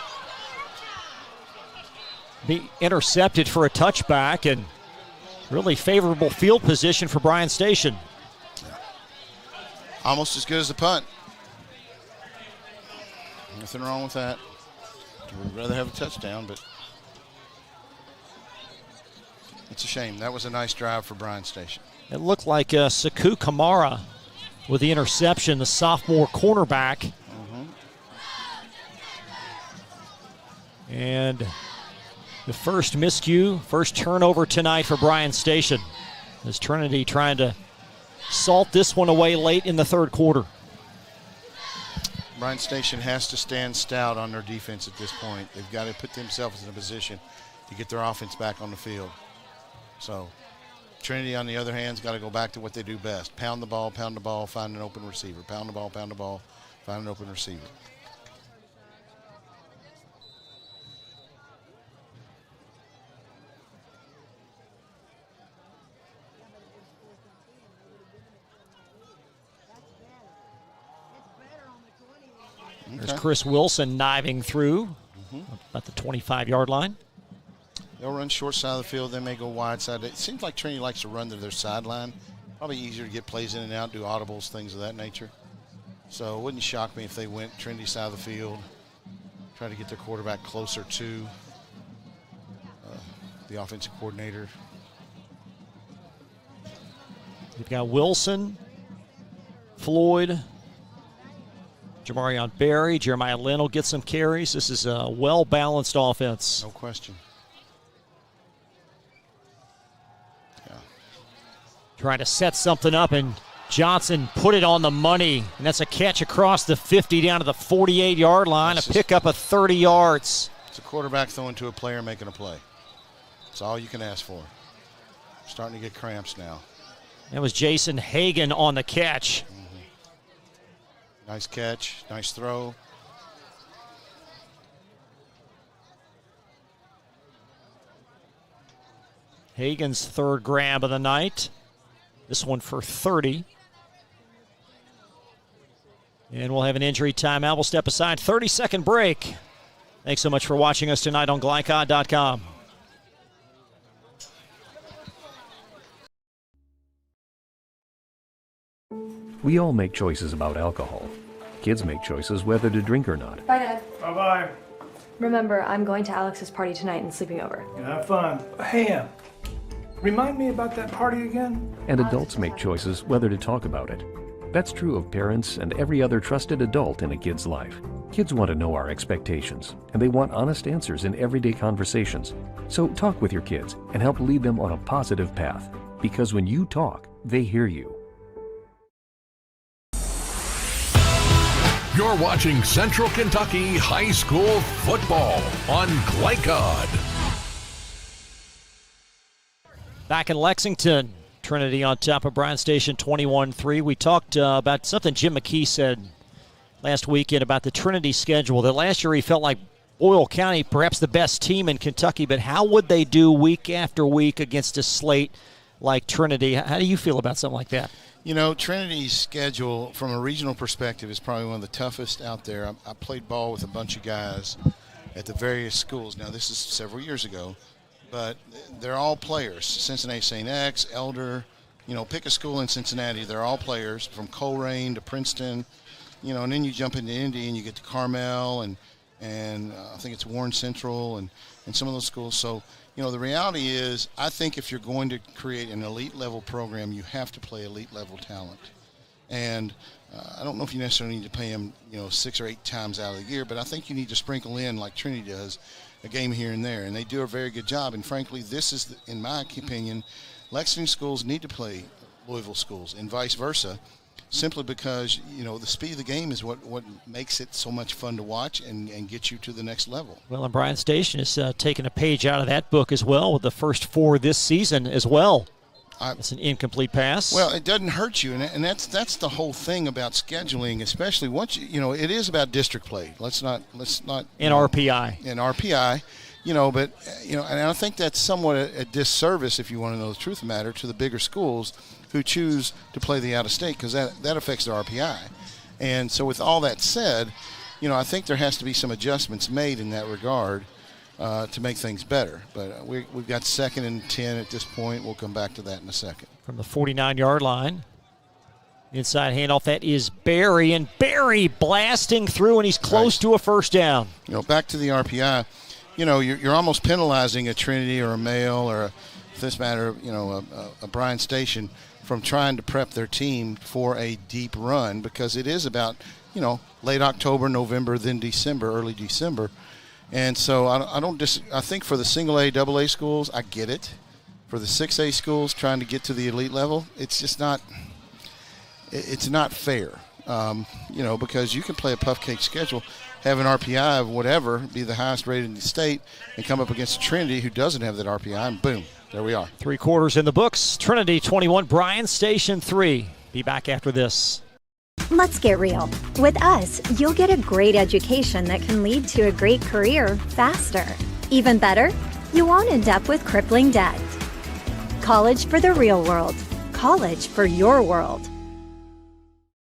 be intercepted for a touchback, and really favorable field position for Bryan Station. Almost as good as the punt. Nothing wrong with that. We'd rather have a touchdown, but it's a shame. That was a nice drive for Bryan Station. It looked like Saku Kamara with the interception, the sophomore cornerback. And the first miscue, first turnover tonight for Bryan Station, as Trinity trying to salt this one away late in the third quarter. Bryan Station has to stand stout on their defense at this point. They've got to put themselves in a position to get their offense back on the field. So Trinity, on the other hand, has got to go back to what they do best. Pound the ball, find an open receiver. Pound the ball, find an open receiver. There's Chris Wilson kniving through at the 25-yard line. They'll run short side of the field. They may go wide side. It seems like Trinity likes to run to their sideline. Probably easier to get plays in and out, do audibles, things of that nature. So it wouldn't shock me if they went Trinity side of the field, try to get their quarterback closer to the offensive coordinator. You've got Wilson, Floyd, Jamarion Berry, Jeremiah Lynn will get some carries. This is a well-balanced offense. No question. Trying to set something up, and Johnson put it on the money, and that's a catch across the 50 down to the 48-yard line, a pickup of 30 yards. It's a quarterback throwing to a player making a play. That's all you can ask for. Starting to get cramps now. That was Jason Hagan on the catch. Nice catch, nice throw. Hagan's third grab of the night. This one for 30. And we'll have an injury timeout. We'll step aside. 30-second break. Thanks so much for watching us tonight on Glycod.com. We all make choices about alcohol. Kids make choices whether to drink or not. Bye, Dad. Bye-bye. Remember, I'm going to Alex's party tonight and sleeping over. Have fun. Hey, remind me about that party again? And adults make choices whether to talk about it. That's true of parents and every other trusted adult in a kid's life. Kids want to know our expectations, and they want honest answers in everyday conversations. So talk with your kids and help lead them on a positive path. Because when you talk, they hear you. You're watching Central Kentucky High School football on Glycod. Back in Lexington, Trinity on top of Bryan Station 21-3. We talked about something Jim McKee said last weekend about the Trinity schedule, that last year he felt like Boyle County, perhaps the best team in Kentucky, but how would they do week after week against a slate like Trinity? How do you feel about something like that? You know, Trinity's schedule from a regional perspective is probably one of the toughest out there. I played ball with a bunch of guys at the various schools. Now, this is several years ago, but they're all players. Cincinnati St. X, Elder, pick a school in Cincinnati. They're all players from Coleraine to Princeton, and then you jump into Indy and you get to Carmel and I think it's Warren Central and some of those schools. So, the reality is, I think if you're going to create an elite level program, you have to play elite level talent. And I don't know if you necessarily need to pay them, 6 or 8 times out of the year, but I think you need to sprinkle in, like Trinity does, a game here and there. And they do a very good job. And frankly, this is, in my opinion, Lexington schools need to play Louisville schools and vice versa, simply because, the speed of the game is what makes it so much fun to watch and get you to the next level. Well, and Bryan Station is taking a page out of that book as well, with the first 4 this season as well. It's an incomplete pass. Well, it doesn't hurt you, and that's the whole thing about scheduling, especially once it is about district play. Let's not and RPI. And RPI, but and I think that's somewhat a disservice, if you want to know the truth of the matter, to the bigger schools who choose to play the out-of-state, because that affects their RPI. And so with all that said, I think there has to be some adjustments made in that regard to make things better. But we've got 2nd and 10 at this point. We'll come back to that in a second. From the 49-yard line, inside handoff, that is Barry, and Barry blasting through, and he's close to a first down. Back to the RPI, you're almost penalizing a Trinity or a Mail or for this matter, a Bryan Station from trying to prep their team for a deep run, because it is about, late October, November, then December, early December. And so I think for the single A, double A schools, I get it. For the 6A schools trying to get to the elite level, it's just not fair. Because you can play a puff cake schedule, have an RPI of whatever, be the highest rated in the state, and come up against a Trinity who doesn't have that RPI, and boom, there we are. 3 quarters in the books. Trinity 21, Bryan Station 3. Be back after this. Let's get real. With us, you'll get a great education that can lead to a great career faster. Even better, you won't end up with crippling debt. College for the real world. College for your world.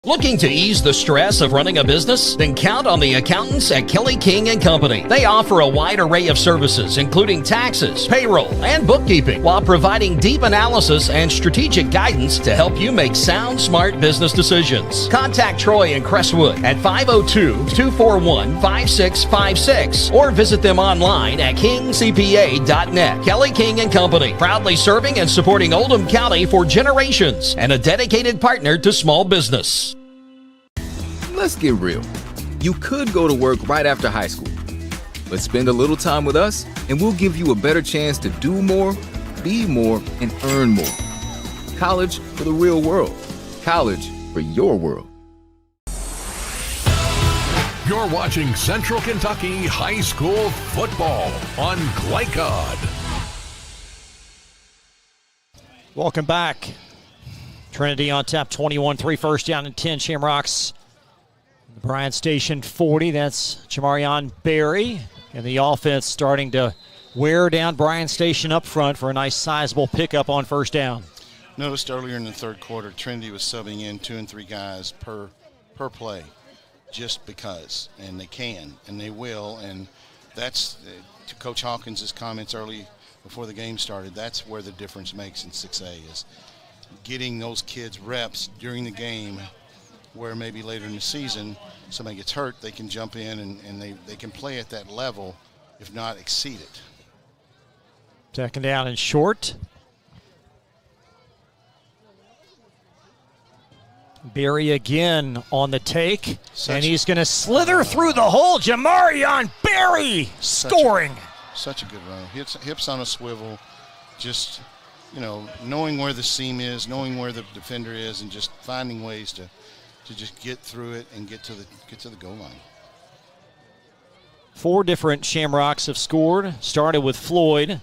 Looking to ease the stress of running a business? Then count on the accountants at Kelly King & Company. They offer a wide array of services, including taxes, payroll, and bookkeeping, while providing deep analysis and strategic guidance to help you make sound, smart business decisions. Contact Troy in Crestwood at 502-241-5656 or visit them online at kingcpa.net. Kelly King & Company, proudly serving and supporting Oldham County for generations and a dedicated partner to small business. Let's get real. You could go to work right after high school, but spend a little time with us and we'll give you a better chance to do more, be more, and earn more. College for the real world. College for your world. You're watching Central Kentucky High School football on Glycod. Welcome back. Trinity on top, 21-3, first down and 10. Shamrocks, the Bryan Station 40. That's Jamarion Berry. And the offense starting to wear down Bryan Station up front for a nice sizable pickup on first down. Noticed earlier in the third quarter, Trinity was subbing in 2 and 3 guys per play, just because. And they can, and they will. And that's, to Coach Hawkins' comments early before the game started, that's where the difference makes in 6A is getting those kids reps during the game, where maybe later in the season somebody gets hurt, they can jump in and they can play at that level, if not exceed it. Second down and short. Berry again on the take, and he's going to slither through the hole. Jamarion Berry scoring. Such a good run. Hips on a swivel, just knowing where the seam is, knowing where the defender is, and just finding ways to just get through it and get to the goal line. 4 different Shamrocks have scored. Started with Floyd.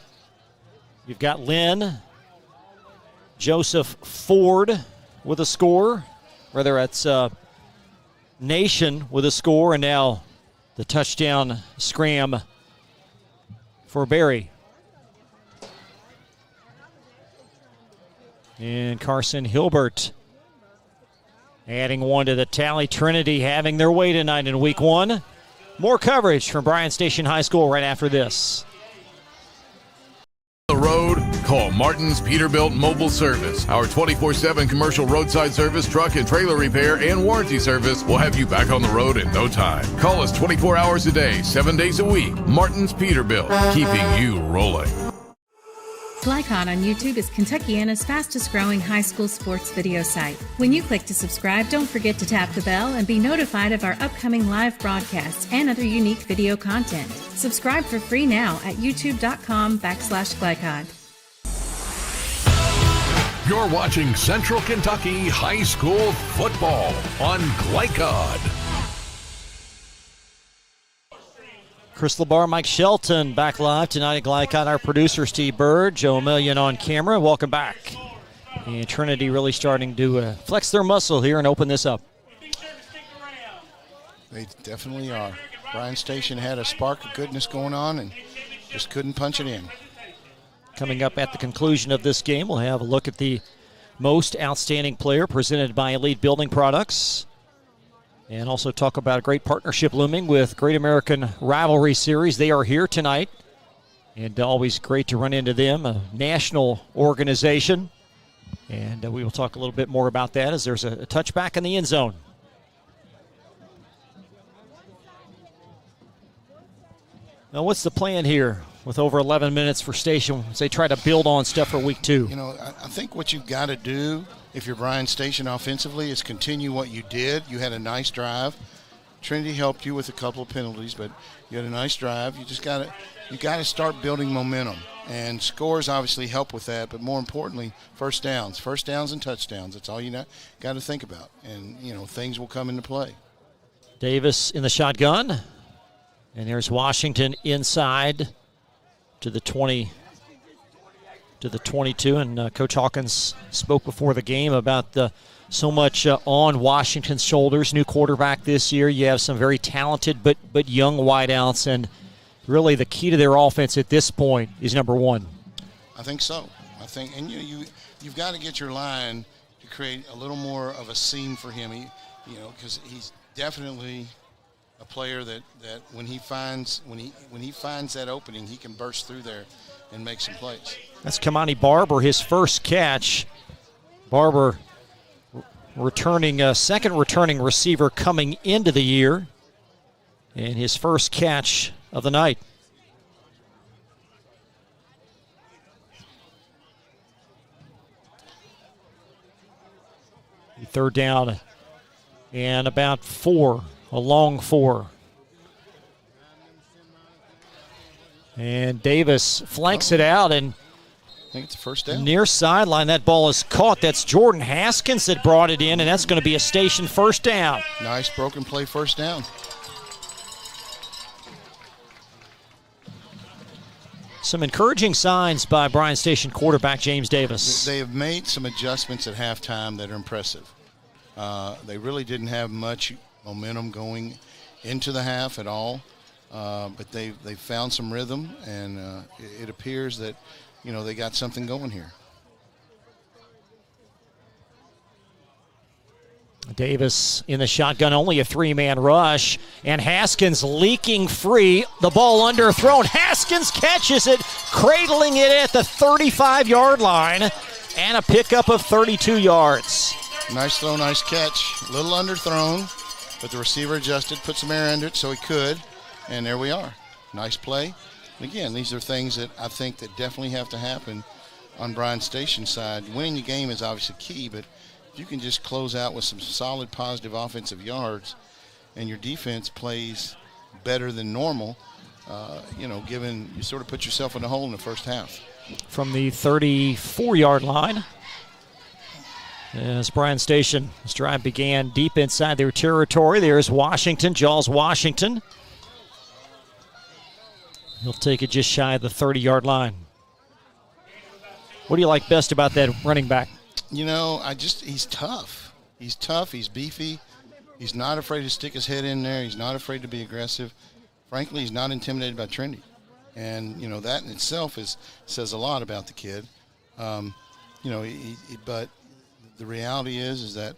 You've got Lynn, Joseph Ford with a score. Rather, it's Nation with a score, and now the touchdown scram for Barry. And Carson Hilbert adding one to the tally. Trinity having their way tonight in week 1. More coverage from Bryan Station High School right after this. The road, call Martin's Peterbilt Mobile Service. Our 24/7 commercial roadside service, truck and trailer repair, and warranty service will have you back on the road in no time. Call us 24 hours a day, 7 days a week. Martin's Peterbilt, keeping you rolling. Glycod on YouTube is Kentuckiana's fastest growing high school sports video site. When you click to subscribe, don't forget to tap the bell and be notified of our upcoming live broadcasts and other unique video content. Subscribe for free now at youtube.com/Glycod. You're watching Central Kentucky High School football on Glycod. Crystal Bar, Mike Shelton back live tonight at Glycod. Our producer, Steve Bird, Joe Million on camera. Welcome back. And Trinity really starting to flex their muscle here and open this up. They definitely are. Bryan Station had a spark of goodness going on and just couldn't punch it in. Coming up at the conclusion of this game, we'll have a look at the most outstanding player presented by Elite Building Products. And also talk about a great partnership looming with Great American Rivalry Series. They are here tonight. And always great to run into them, a national organization. And we will talk a little bit more about that as there's a touchback in the end zone. Now, what's the plan here with over 11 minutes for Station as they try to build on stuff for week 2? I think what you've got to do if you're Bryan Station offensively is continue what you did. You had a nice drive. Trinity helped you with a couple of penalties, but you had a nice drive. You got to start building momentum, and scores obviously help with that. But more importantly, first downs and touchdowns. That's all you got to think about, and things will come into play. Davis in the shotgun, and there's Washington inside to the 20. To the 22, and Coach Hawkins spoke before the game about so much on Washington's shoulders. New quarterback this year. You have some very talented but young wideouts, and really the key to their offense at this point is number 1. I think so. And you've got to get your line to create a little more of a seam for him. Because he's definitely a player that when he finds that opening, he can burst through there and make some plays. That's Kamani Barber, his first catch. Barber second returning receiver coming into the year, and his first catch of the night. Third down and about 4, a long 4. And Davis flanks it out, and I think it's a first down. Near sideline, that ball is caught. That's Jordan Haskins that brought it in, and that's going to be a Station first down. Nice broken play first down. Some encouraging signs by Bryan Station quarterback James Davis. They have made some adjustments at halftime that are impressive. They really didn't have much momentum going into the half at all, but they found some rhythm, and it appears that they got something going here. Davis in the shotgun, only a 3-man rush, and Haskins leaking free. The ball underthrown. Haskins catches it, cradling it at the 35-yard line, and a pickup of 32 yards. Nice throw, nice catch. A little underthrown, but the receiver adjusted, put some air under it so he could, and there we are. Nice play. And again, these are things that I think that definitely have to happen on Bryan Station's side. Winning the game is obviously key, but if you can just close out with some solid, positive offensive yards and your defense plays better than normal, given you sort of put yourself in a hole in the first half. From the 34-yard line, as Bryan Station, this drive began deep inside their territory. There's Washington, Jaws Washington. He'll take it just shy of the 30-yard line. What do you like best about that running back? He's tough. He's tough. He's beefy. He's not afraid to stick his head in there. He's not afraid to be aggressive. Frankly, he's not intimidated by Trinity. And, that in itself says a lot about the kid. But the reality is that,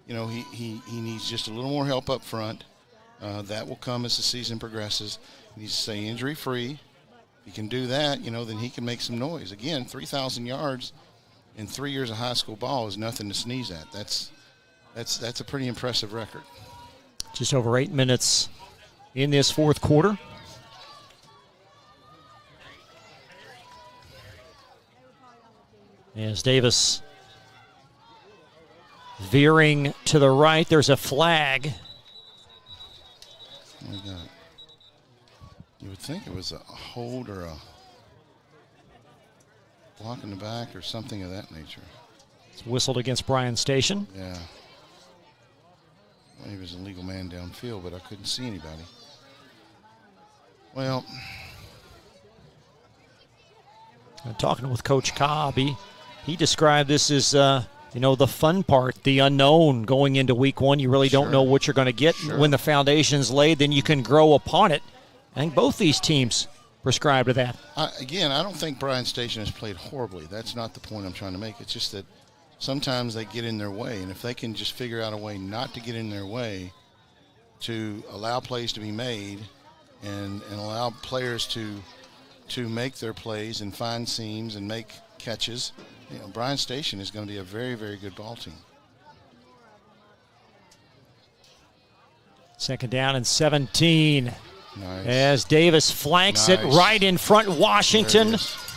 he needs just a little more help up front. That will come as the season progresses. He needs to stay injury-free. If he can do that, then he can make some noise. Again, 3,000 yards in 3 years of high school ball is nothing to sneeze at. That's a pretty impressive record. Just over 8 minutes in this fourth quarter. As Davis veering to the right, there's a flag. Oh my God. You would think it was a hold or a block in the back or something of that nature. It's whistled against Bryan Station. Yeah. Well, he was a legal man downfield, but I couldn't see anybody. Well, talking with Coach Cobb, he described this as, the fun part, the unknown going into week one. You really don't know what you're going to get. When the foundation's laid, then you can grow upon it. I think both these teams prescribe to that. I don't think Bryan Station has played horribly. That's not the point I'm trying to make. It's just that sometimes they get in their way, and if they can just figure out a way not to get in their way, to allow plays to be made and allow players to make their plays and find seams and make catches, Bryan Station is going to be a very, very good ball team. Second down and 17. Nice. As Davis flanks it right in front. Washington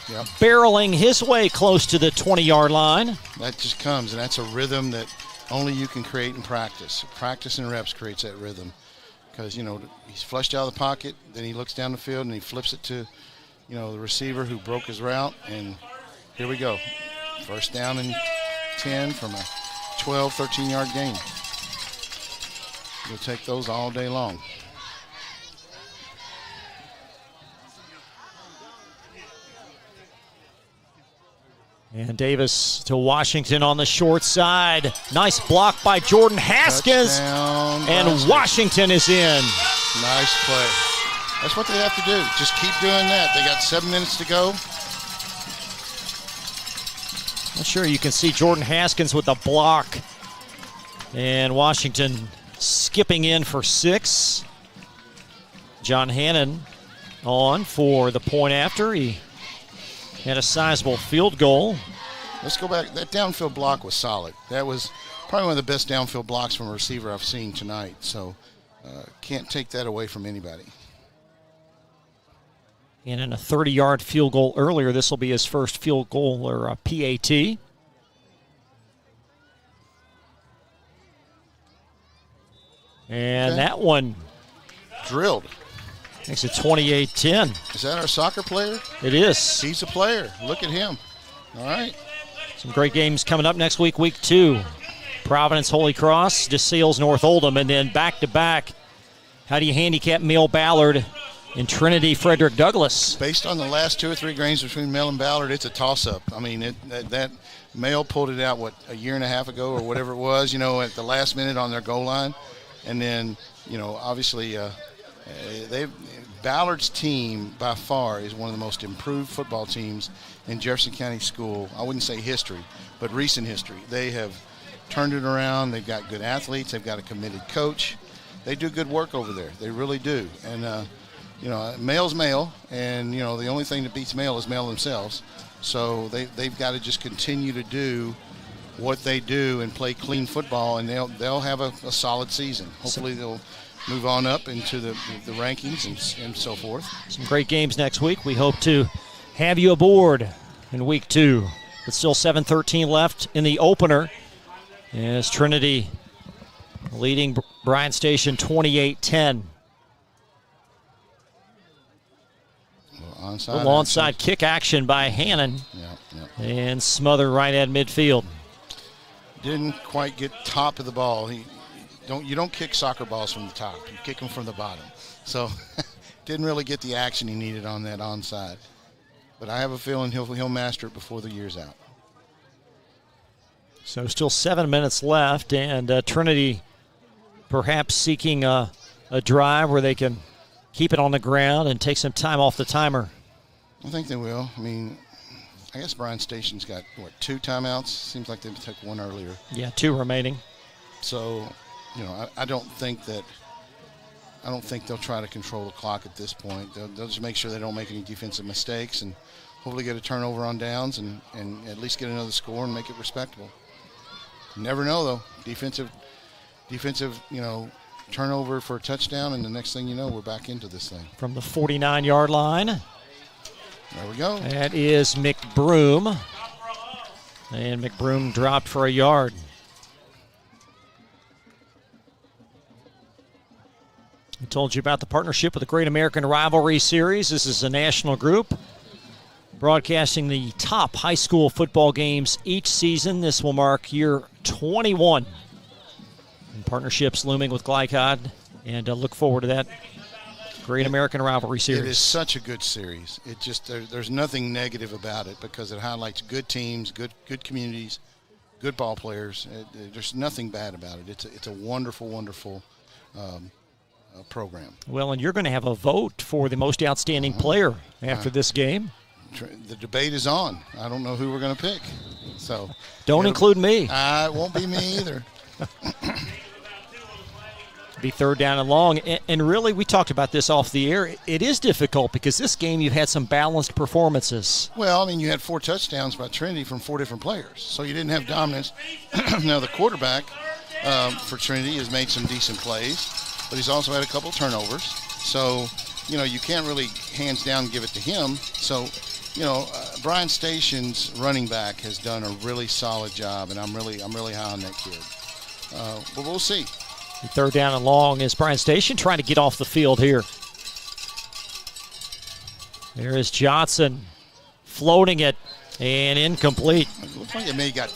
Yep. barreling his way close to the 20-yard line. That just comes, and that's a rhythm that only you can create in practice. Practice and reps creates that rhythm. Because, he's flushed out of the pocket, then he looks down the field and he flips it to, the receiver who broke his route, and here we go. First down and 10 from a 12, 13-yard gain. You'll take those all day long. And Davis to Washington on the short side. Nice block by Jordan Haskins. Touchdown, and Washington is in. Nice play. That's what they have to do. Just keep doing that. They got 7 minutes to go. Not sure you can see Jordan Haskins with the block. And Washington skipping in for 6. John Hannon on for the point after. He had a sizable field goal. Let's go back. That downfield block was solid. That was probably one of the best downfield blocks from a receiver I've seen tonight. So can't take that away from anybody. And in a 30-yard field goal earlier, this will be his first field goal or a PAT. And that one drilled. Makes it 28-10. Is that our soccer player? It is. He's a player. Look at him. All right. Some great games coming up next week, week 2. Providence, Holy Cross, DeSales, North Oldham, and then back-to-back. How do you handicap Male Ballard and Trinity, Frederick Douglass? Based on the last 2 or 3 games between Male and Ballard, it's a toss-up. I mean, that Male pulled it out, a year and a half ago or whatever it was, at the last minute on their goal line. And then, obviously Ballard's team by far is one of the most improved football teams in Jefferson County School. I wouldn't say history, but recent history. They have turned it around. They've got good athletes. They've got a committed coach. They do good work over there. They really do. And, Male's Male, and, the only thing that beats Male is Male themselves. So they've got to just continue to do what they do and play clean football, and they'll have a solid season. Hopefully they'll move on up into the rankings and so forth. Some great games next week. We hope to have you aboard in week 2. But still 7:13 left in the opener as Trinity leading Bryan Station 28-10. onside. Little onside kick action by Hannon. And smother right at midfield. Didn't quite get top of the ball. You don't kick soccer balls from the top. You kick them from the bottom. So didn't really get the action he needed on that onside. But I have a feeling he'll master it before the year's out. So still 7 minutes left, and Trinity perhaps seeking a drive where they can keep it on the ground and take some time off the timer. I think they will. I mean, I guess Bryan Station's got, 2 timeouts? Seems like they took one earlier. Yeah, 2 remaining. So, I don't think they'll try to control the clock at this point. They'll just make sure they don't make any defensive mistakes and hopefully get a turnover on downs and at least get another score and make it respectable. You never know, though. Defensive, turnover for a touchdown, and the next thing you know, we're back into this thing. From the 49-yard line. There we go. That is McBroom. And McBroom dropped for a yard. I told you about the partnership with the Great American Rivalry Series. This is a national group broadcasting the top high school football games each season. This will mark year 21. And partnerships looming with Glycod, and look forward to that Great American Rivalry Series. It is such a good series. It just there's nothing negative about it because it highlights good teams, good communities, good ball players. There's nothing bad about it. It's a wonderful, wonderful program. Well, and you're going to have a vote for the most outstanding player after this game. The debate is on. I don't know who we're going to pick. So don't include me. It won't be me either. Be third down and long. And really, we talked about this off the air. It is difficult because this game you've had some balanced performances. Well, I mean, you had 4 touchdowns by Trinity from 4 different players. So you didn't have dominance. Now, the quarterback for Trinity has made some decent plays, but he's also had a couple turnovers. So, you can't really hands down give it to him. So, Bryan Station's running back has done a really solid job, and I'm really high on that kid. But we'll see. Third down and long is Bryan Station trying to get off the field here. There is Johnson floating it and incomplete. It looks like it may have gotten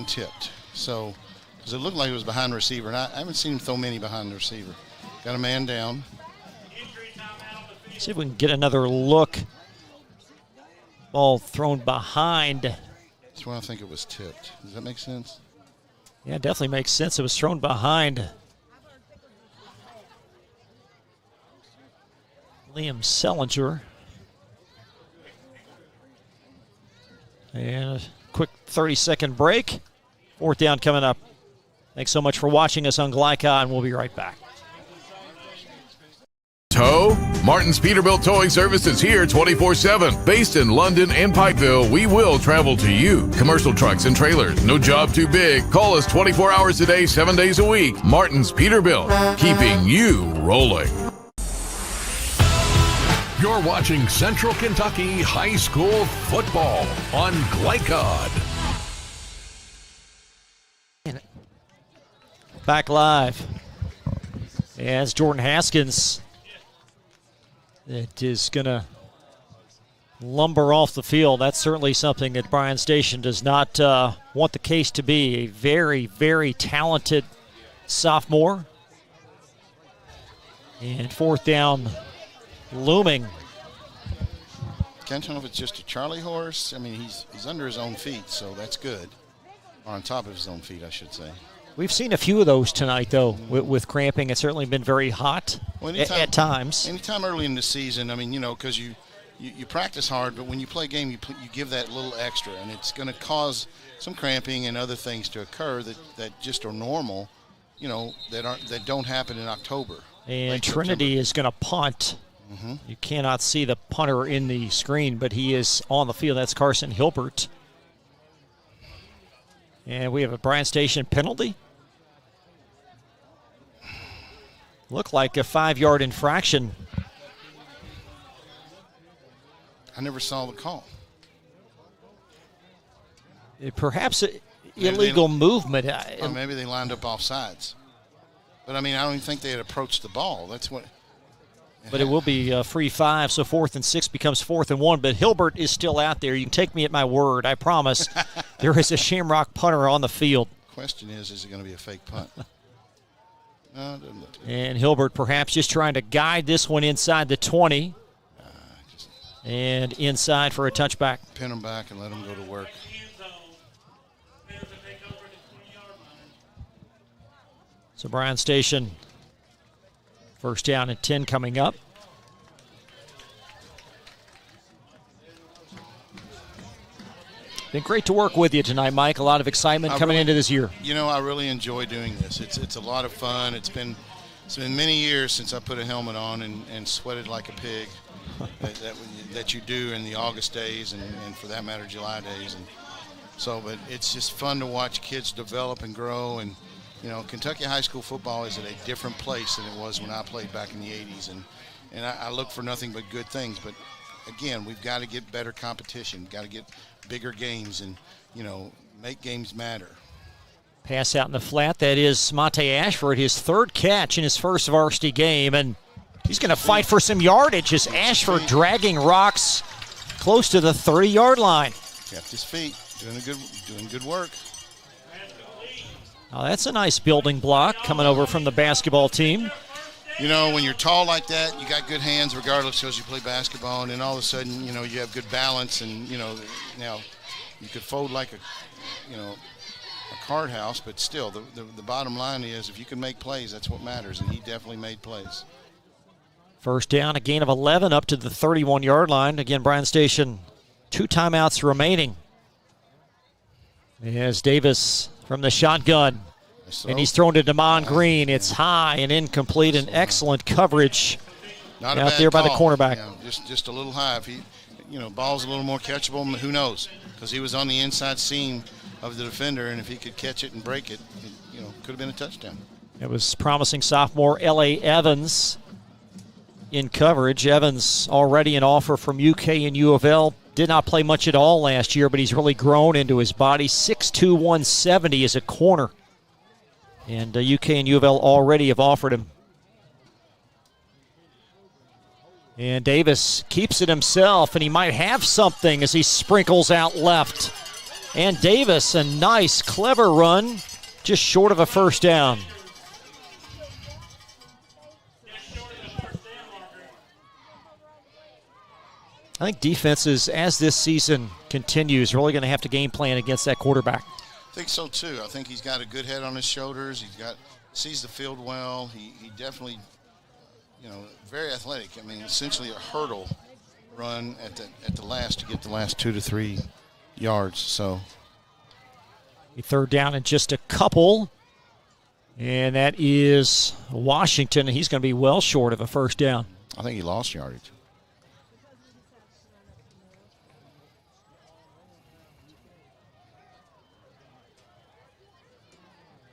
tipped. So, because it looked like it was behind the receiver, and I haven't seen him throw many behind the receiver. Got a man down. See if we can get another look. Ball thrown behind. That's why I think it was tipped. Does that make sense? Yeah, it definitely makes sense. It was thrown behind Liam Sellinger. And a quick 30-second break. Fourth down coming up. Thanks so much for watching us on Glycon. We'll be right back. Tow? Martin's Peterbilt Towing Service is here 24/7. Based in London and Pikeville, we will travel to you. Commercial trucks and trailers, no job too big. Call us 24 hours a day, 7 days a week. Martin's Peterbilt, keeping you rolling. You're watching Central Kentucky High School Football on Glycod. Back live as Jordan Haskins is going to lumber off the field. That's certainly something that Bryan Station does not want the case to be. A very, very talented sophomore. And fourth down looming. Can't tell if it's just a Charlie horse. I mean, he's under his own feet, so that's good. Or on top of his own feet, I should say. We've seen a few of those tonight, though, with cramping. It's certainly been very hot at times. Anytime early in the season, I mean, because you practice hard, but when you play a game, you give that little extra, and it's going to cause some cramping and other things to occur that just are normal, that don't happen in October. And Trinity is going to punt. Mm-hmm. You cannot see the punter in the screen, but he is on the field. That's Carson Hilbert. And we have a Bryan Station penalty. Looked like a 5-yard infraction. I never saw the call. Perhaps illegal movement. Maybe they lined up off sides. But, I mean, I don't even think they had approached the ball. That's what but it will be free 5, so 4th and 6 becomes 4th and 1. But Hilbert is still out there. You can take me at my word. I promise. There is a Shamrock punter on the field. Question is it going to be a fake punt? No, it doesn't look good. And Hilbert perhaps just trying to guide this one inside the 20. And inside for a touchback. Pin them back and let them go to work. So Bryan Station, first down and 10 coming up. Been great to work with you tonight, Mike. A lot of excitement coming into this year. You know, I really enjoy doing this. It's a lot of fun. It's been many years since I put a helmet on and sweated like a pig that you do in the August days and for that matter July days. And so, but it's just fun to watch kids develop and grow. And you know, Kentucky high school football is at a different place than it was when I played back in the 80s. And I look for nothing but good things. But, again, we've got to get better competition, got to get bigger games and, you know, make games matter. Pass out in the flat. That is Monte Ashford, his 3rd catch in his first varsity game. And he's going to fight for some yardage as Ashford dragging rocks close to the 30-yard line. Kept his feet, doing good work. Oh, that's a nice building block coming over from the basketball team. You know, when you're tall like that, you got good hands regardless because you play basketball, and then all of a sudden, you know, you have good balance, and, you know, now you could fold like a card house, but still, the bottom line is if you can make plays, that's what matters, and he definitely made plays. First down, a gain of 11 up to the 31-yard line. Again, Bryan Station, 2 timeouts remaining. As Davis from the shotgun. And he's thrown to Damon Green. It's high and incomplete, and excellent coverage Not out there by the cornerback. You know, just a little high. If he, you know, ball's a little more catchable, who knows? Because he was on the inside seam of the defender, and if he could catch it and break it, you know, could have been a touchdown. It was promising sophomore L.A. Evans in coverage. Evans already an offer from UK and U of L. Did not play much at all last year, but he's really grown into his body. 6'2", 170 as a corner. And UK and U of L already have offered him. And Davis keeps it himself, and he might have something as he sprinkles out left. And Davis, a nice, clever run, just short of a first down. I think defenses, as this season continues, really going to have to game plan against that quarterback. I think so too. I think he's got a good head on his shoulders. Sees the field well. He definitely, you know, very athletic. I mean, essentially a hurdle run at the last to get the last 2 to 3 yards. So, a third down and just a couple, and that is Washington. He's going to be well short of a first down. I think he lost yardage.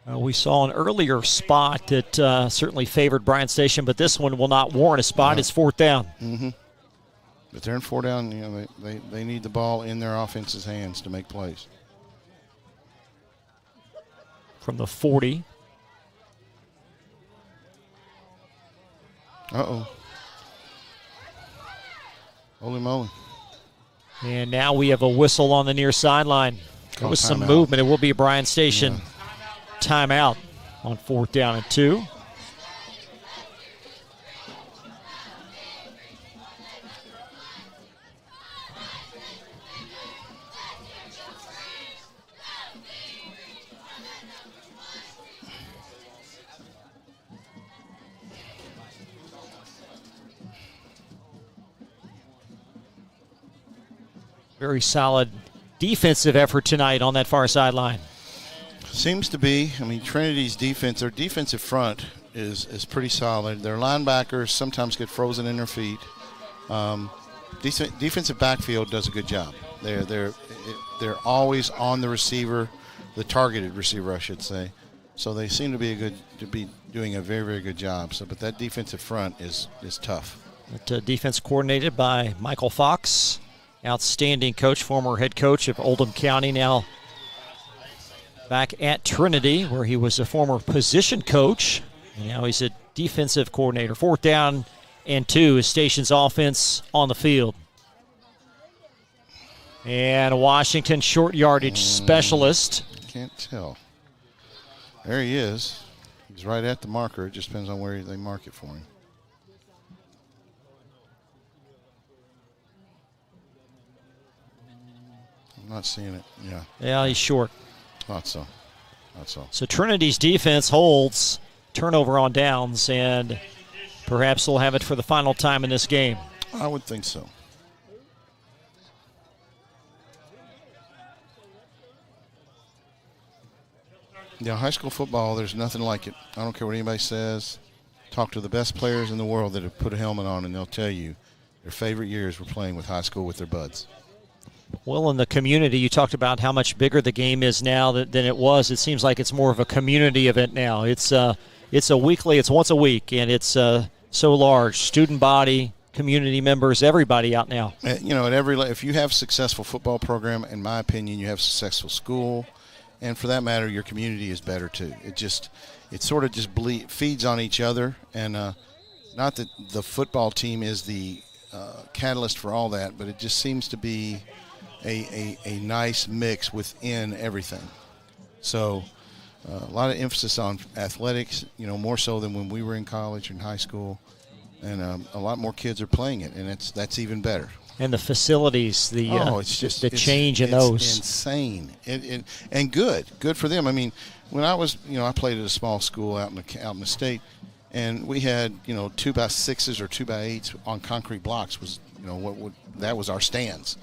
We saw an earlier spot that certainly favored Bryan Station, but this one will not warrant a spot. It's fourth down. Mm-hmm. But they're in 4 down. You know, they need the ball in their offense's hands to make plays. From the 40. Uh-oh. Holy moly. And now we have a whistle on the near sideline. There was some movement. It will be a Bryan Station timeout on 4th down and 2. Very solid defensive effort tonight on that far sideline. Seems to be. I mean, Trinity's defense, their defensive front is pretty solid. Their linebackers sometimes get frozen in their feet. Defensive backfield does a good job. They're always on the receiver, the targeted receiver, I should say. So they seem to be doing a very, very good job. So, but that defensive front is tough. That defense coordinated by Michael Fox, outstanding coach, former head coach of Oldham County, now back at Trinity, where he was a former position coach. And now he's a defensive coordinator. 4th down and 2 is Station's offense on the field. And Washington short yardage specialist. Can't tell. There he is. He's right at the marker. It just depends on where they mark it for him. I'm not seeing it. Yeah. Yeah, he's short. Thought so. So Trinity's defense holds turnover on downs, and perhaps they'll have it for the final time in this game. I would think so. Yeah, high school football, there's nothing like it. I don't care what anybody says. Talk to the best players in the world that have put a helmet on, and they'll tell you their favorite years were playing with high school with their buds. Well, in the community, you talked about how much bigger the game is now than it was. It seems like it's more of a community event now. It's once a week, and it's so large. Student body, community members, everybody out now. You know, if you have a successful football program, in my opinion, you have a successful school, and for that matter, your community is better too. It sort of just feeds on each other, and not that the football team is the catalyst for all that, but it just seems to be a nice mix within everything. So a lot of emphasis on athletics, you know, more so than when we were in college and high school, and a lot more kids are playing it, and that's even better. And the facilities, the change in those. It's insane. And good for them. I mean, when I was, I played at a small school out in the state, and we had, 2x6s or 2x8s on concrete blocks that was our stands.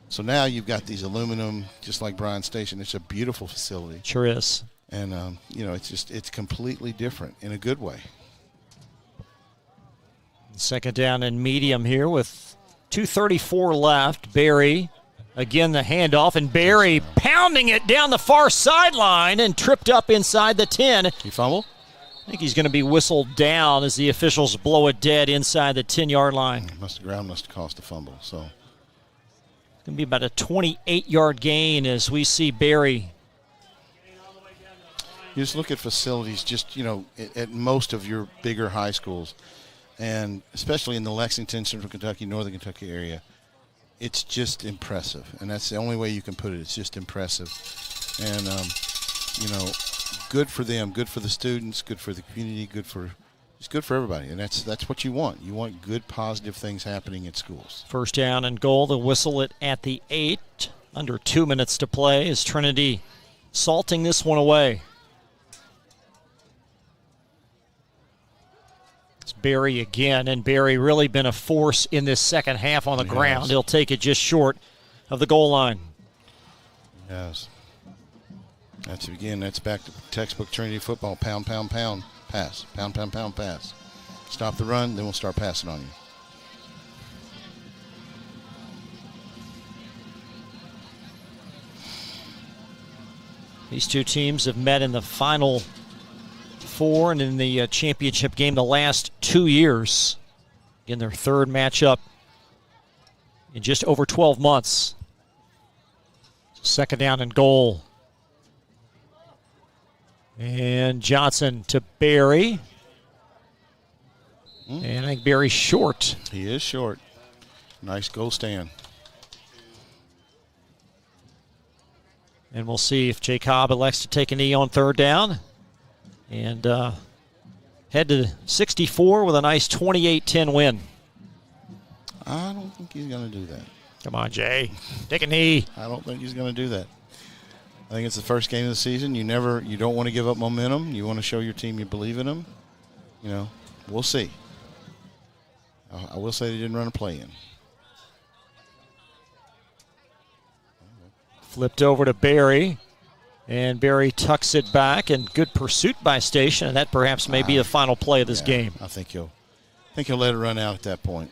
So now you've got these aluminum, just like Bryan Station. It's a beautiful facility. Sure is. And, it's completely different in a good way. Second down and medium here with 2:34 left. Barry, again the handoff, and Barry pounding it down the far sideline and tripped up inside the 10. He fumbled? I think he's going to be whistled down as the officials blow it dead inside the 10-yard line. Ground must have cost a fumble, so. It's going to be about a 28-yard gain as we see Barry. You just look at facilities at most of your bigger high schools, and especially in the Lexington, Central Kentucky, Northern Kentucky area, it's just impressive. And that's the only way you can put it. It's just impressive. And, good for them, good for the students, good for the community, it's good for everybody. And that's what you want. You want good, positive things happening at schools. First down and goal. They'll whistle it at the 8. Under 2 minutes to play as Trinity salting this one away. It's Barry again, and Barry really been a force in this second half on the ground. He'll take it just short of the goal line. Yes. That's back to textbook Trinity football. Pound, pound, pound, pass. Pound, pound, pound, pass. Stop the run, then we'll start passing on you. These two teams have met in the Final Four and in the championship game the last 2 years. In their third matchup in just over 12 months. Second down and goal. And Johnson to Barry. And I think Barry's short. He is short. Nice goal stand. And we'll see if Jake Cobb elects to take a knee on third down. And head to 64 with a nice 28-10 win. I don't think he's going to do that. Come on, Jay. Take a knee. I don't think he's going to do that. I think it's the first game of the season. You don't want to give up momentum. You want to show your team you believe in them. We'll see. I will say they didn't run a play in. Flipped over to Barry, and Barry tucks it back, and good pursuit by Station, and that perhaps may be the final play of this game. I think he'll let it run out at that point.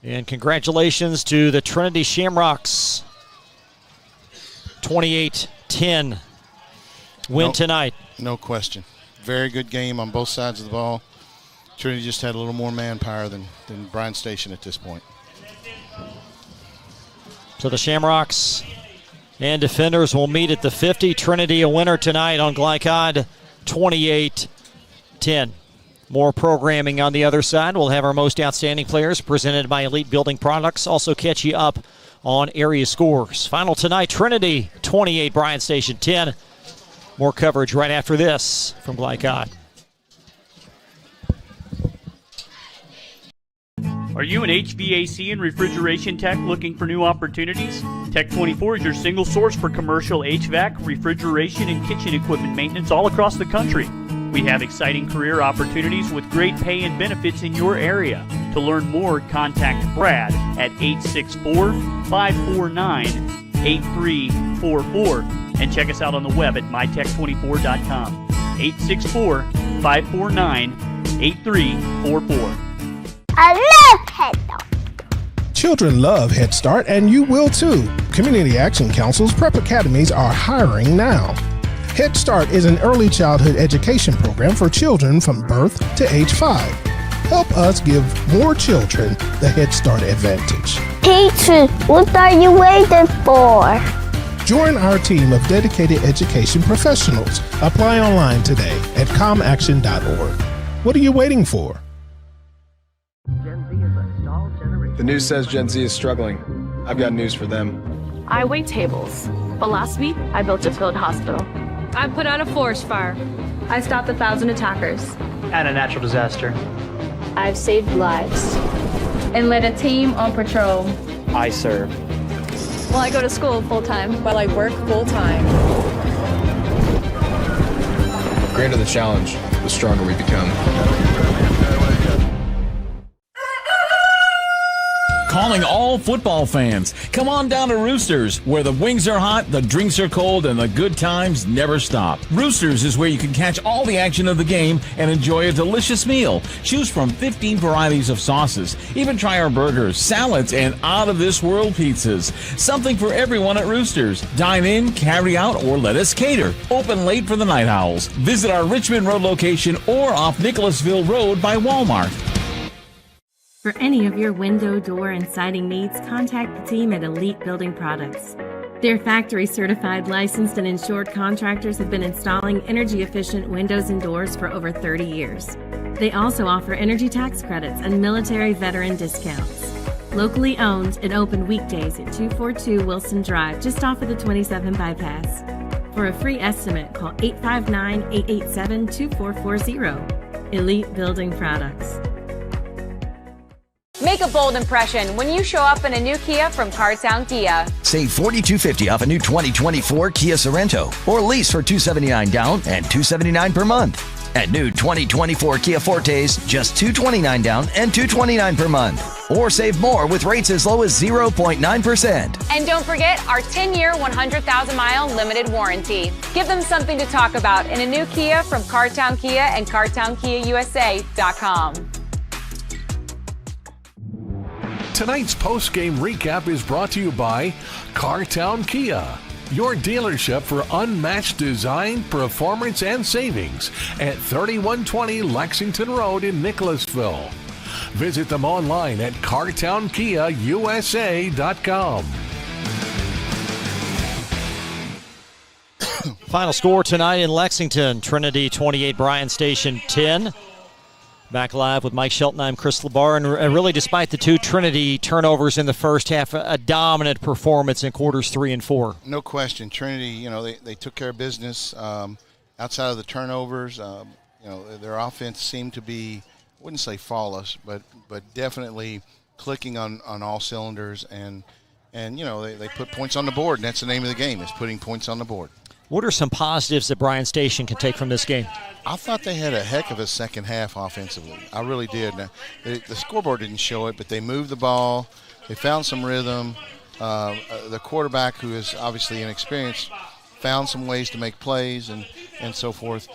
And congratulations to the Trinity Shamrocks. 28-10 win tonight. No question. Very good game on both sides of the ball. Trinity just had a little more manpower than Bryan Station at this point. So the Shamrocks and defenders will meet at the 50. Trinity a winner tonight on Glycod, 28-10. 10. More programming on the other side. We'll have our most outstanding players presented by Elite Building Products. Also catch you up on area scores. Final tonight, Trinity 28, Bryan Station 10. More coverage right after this from Glycod. Are you an HVAC and refrigeration tech looking for new opportunities? Tech 24 is your single source for commercial HVAC, refrigeration, and kitchen equipment maintenance all across the country. We have exciting career opportunities with great pay and benefits in your area. To learn more, contact Brad at 864-549-8344 and check us out on the web at mytech24.com. 864-549-8344. I love Head Start. Children love Head Start, and you will too. Community Action Council's prep academies are hiring now. Head Start is an early childhood education program for children from birth to age 5. Help us give more children the Head Start advantage. Teacher, what are you waiting for? Join our team of dedicated education professionals. Apply online today at comaction.org. What are you waiting for? The news says Gen Z is struggling. I've got news for them. I wait tables, but last week I built a field hospital. I put out a forest fire. I stopped 1,000 attackers. And a natural disaster. I've saved lives. And led a team on patrol. I serve. Well, I go to school full-time. While I work full-time. The greater the challenge, the stronger we become. Calling all football fans. Come on down to Roosters, where the wings are hot, the drinks are cold, and the good times never stop. Roosters is where you can catch all the action of the game and enjoy a delicious meal. Choose from 15 varieties of sauces. Even try our burgers, salads, and out-of-this-world pizzas. Something for everyone at Roosters. Dine in, carry out, or let us cater. Open late for the Night Owls. Visit our Richmond Road location or off Nicholasville Road by Walmart. For any of your window, door, and siding needs, contact the team at Elite Building Products. Their factory-certified, licensed, and insured contractors have been installing energy-efficient windows and doors for over 30 years. They also offer energy tax credits and military veteran discounts. Locally owned and open weekdays at 242 Wilson Drive, just off of the 27 bypass. For a free estimate, call 859-887-2440. Elite Building Products. Make a bold impression when you show up in a new Kia from Cartown Kia. Save $4,250 off a new 2024 Kia Sorento, or lease for $279 down and $279 per month. At new 2024 Kia Fortes, just $229 down and $229 per month. Or save more with rates as low as 0.9%. And don't forget our 10-year, 100,000-mile limited warranty. Give them something to talk about in a new Kia from Cartown Kia and CartownKiaUSA.com. Tonight's post-game recap is brought to you by Cartown Kia, your dealership for unmatched design, performance, and savings at 3120 Lexington Road in Nicholasville. Visit them online at CartownKiaUSA.com. Final score tonight in Lexington, Trinity 28, Bryan Station 10. Back live with Mike Shelton, I'm Chris LeBar, and really despite the two Trinity turnovers in the first half, a dominant performance in quarters 3 and 4. No question. Trinity, they took care of business outside of the turnovers. Their offense seemed to be, I wouldn't say flawless, but definitely clicking on all cylinders, and they put points on the board, and that's the name of the game, is putting points on the board. What are some positives that Bryan Station can take from this game? I thought they had a heck of a second half offensively. I really did. Now, the scoreboard didn't show it, but they moved the ball. They found some rhythm. The quarterback, who is obviously inexperienced, found some ways to make plays and so forth.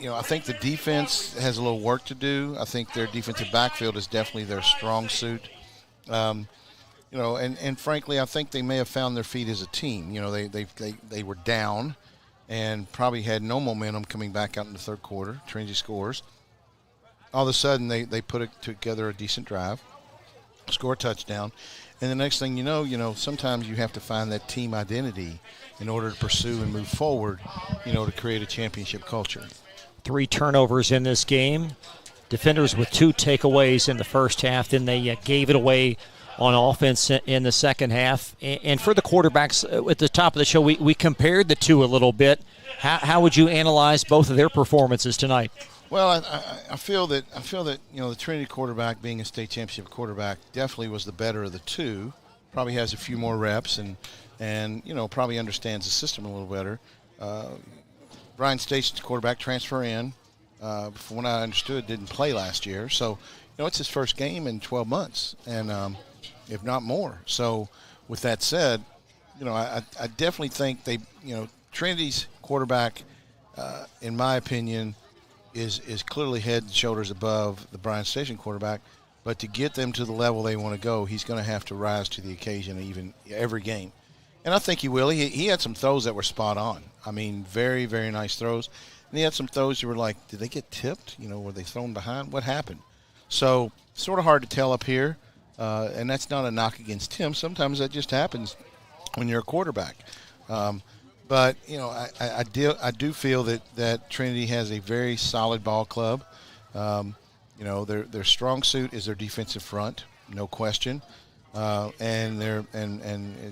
I think the defense has a little work to do. I think their defensive backfield is definitely their strong suit. And frankly, I think they may have found their feet as a team. They were down and probably had no momentum coming back out in the third quarter. Trinity scores. All of a sudden, they put together a decent drive, score a touchdown, and the next thing you know, sometimes you have to find that team identity in order to pursue and move forward, to create a championship culture. 3 turnovers in this game. Defenders with 2 takeaways in the first half. Then they gave it away on offense in the second half. And for the quarterbacks, at the top of the show, we compared the two a little bit. How would you analyze both of their performances tonight? Well, I feel that the Trinity quarterback, being a state championship quarterback, definitely was the better of the two. Probably has a few more reps and probably understands the system a little better. Bryan Station's quarterback transfer in, from what I understood, didn't play last year. So, it's his first game in 12 months, and if not more. So, with that said, I definitely think Trinity's quarterback, in my opinion, is clearly head and shoulders above the Bryan Station quarterback. But to get them to the level they want to go, he's going to have to rise to the occasion every game. And I think he will. He had some throws that were spot on. I mean, very, very nice throws. And he had some throws you were like, did they get tipped? Were they thrown behind? What happened? So, sort of hard to tell up here. And that's not a knock against him. Sometimes that just happens when you're a quarterback. But, I do feel that Trinity has a very solid ball club. Their strong suit is their defensive front, no question. And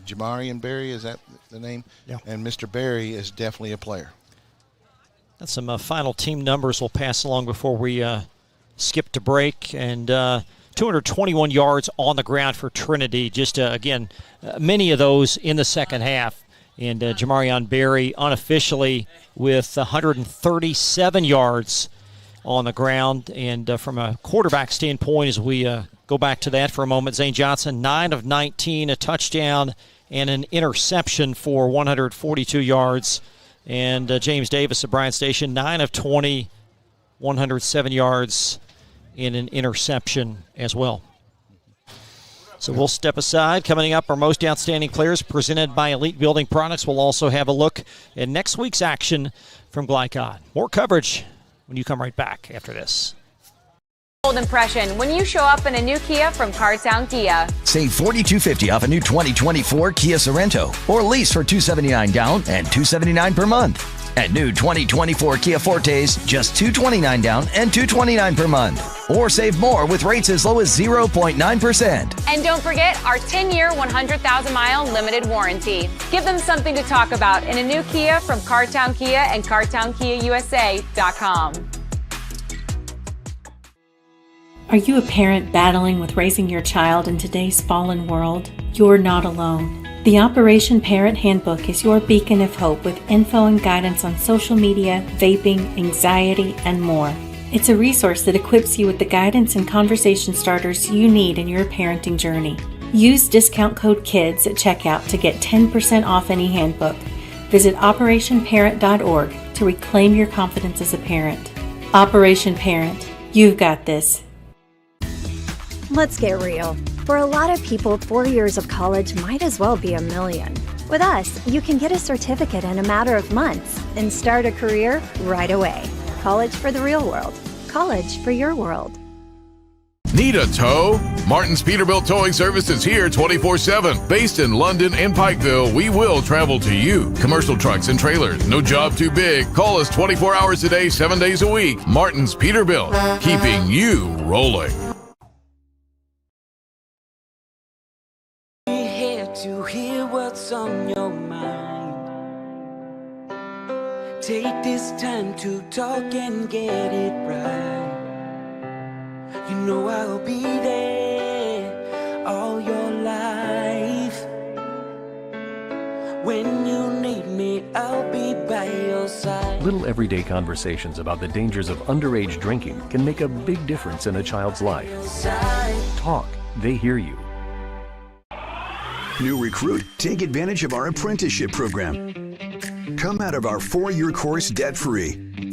Jamari and Barry, is that the name? Yeah. And Mr. Barry is definitely a player. That's some final team numbers we'll pass along before we skip to break. And 221 yards on the ground for Trinity. Just, again, many of those in the second half. And Jamarion Berry unofficially with 137 yards on the ground. And from a quarterback standpoint, as we go back to that for a moment, Zane Johnson, 9 of 19, a touchdown and an interception for 142 yards. And James Davis of Bryan Station, 9 of 20, 107 yards and an interception as well. So we'll step aside. Coming up, our most outstanding players presented by Elite Building Products. We'll also have a look at next week's action from Glycod. More coverage when you come right back after this. Bold impression when you show up in a new Kia from Cartown Kia. Save $4,250 off a new 2024 Kia Sorento, or lease for $279 down and $279 per month. At new 2024 Kia Fortes, just $229 down and $229 per month. Or save more with rates as low as 0.9%. And don't forget our 10-year, 100,000-mile limited warranty. Give them something to talk about in a new Kia from Cartown Kia and CartownKiaUSA.com. Are you a parent battling with raising your child in today's fallen world? You're not alone. The Operation Parent Handbook is your beacon of hope with info and guidance on social media, vaping, anxiety, and more. It's a resource that equips you with the guidance and conversation starters you need in your parenting journey. Use discount code KIDS at checkout to get 10% off any handbook. Visit OperationParent.org to reclaim your confidence as a parent. Operation Parent, you've got this. Let's get real. For a lot of people, 4 years of college might as well be a million. With us, you can get a certificate in a matter of months and start a career right away. College for the real world. College for your world. Need a tow? Martin's Peterbilt Towing Service is here 24/7. Based in London and Pikeville, we will travel to you. Commercial trucks and trailers, no job too big. Call us 24 hours a day, 7 days a week. Martin's Peterbilt, keeping you rolling. To hear what's on your mind. Take this time to talk and get it right. You know I'll be there all your life. When you need me, I'll be by your side. Little everyday conversations about the dangers of underage drinking can make a big difference in a child's life. Talk, they hear you. New recruit, take advantage of our apprenticeship program. Come out of our 4-year course debt-free.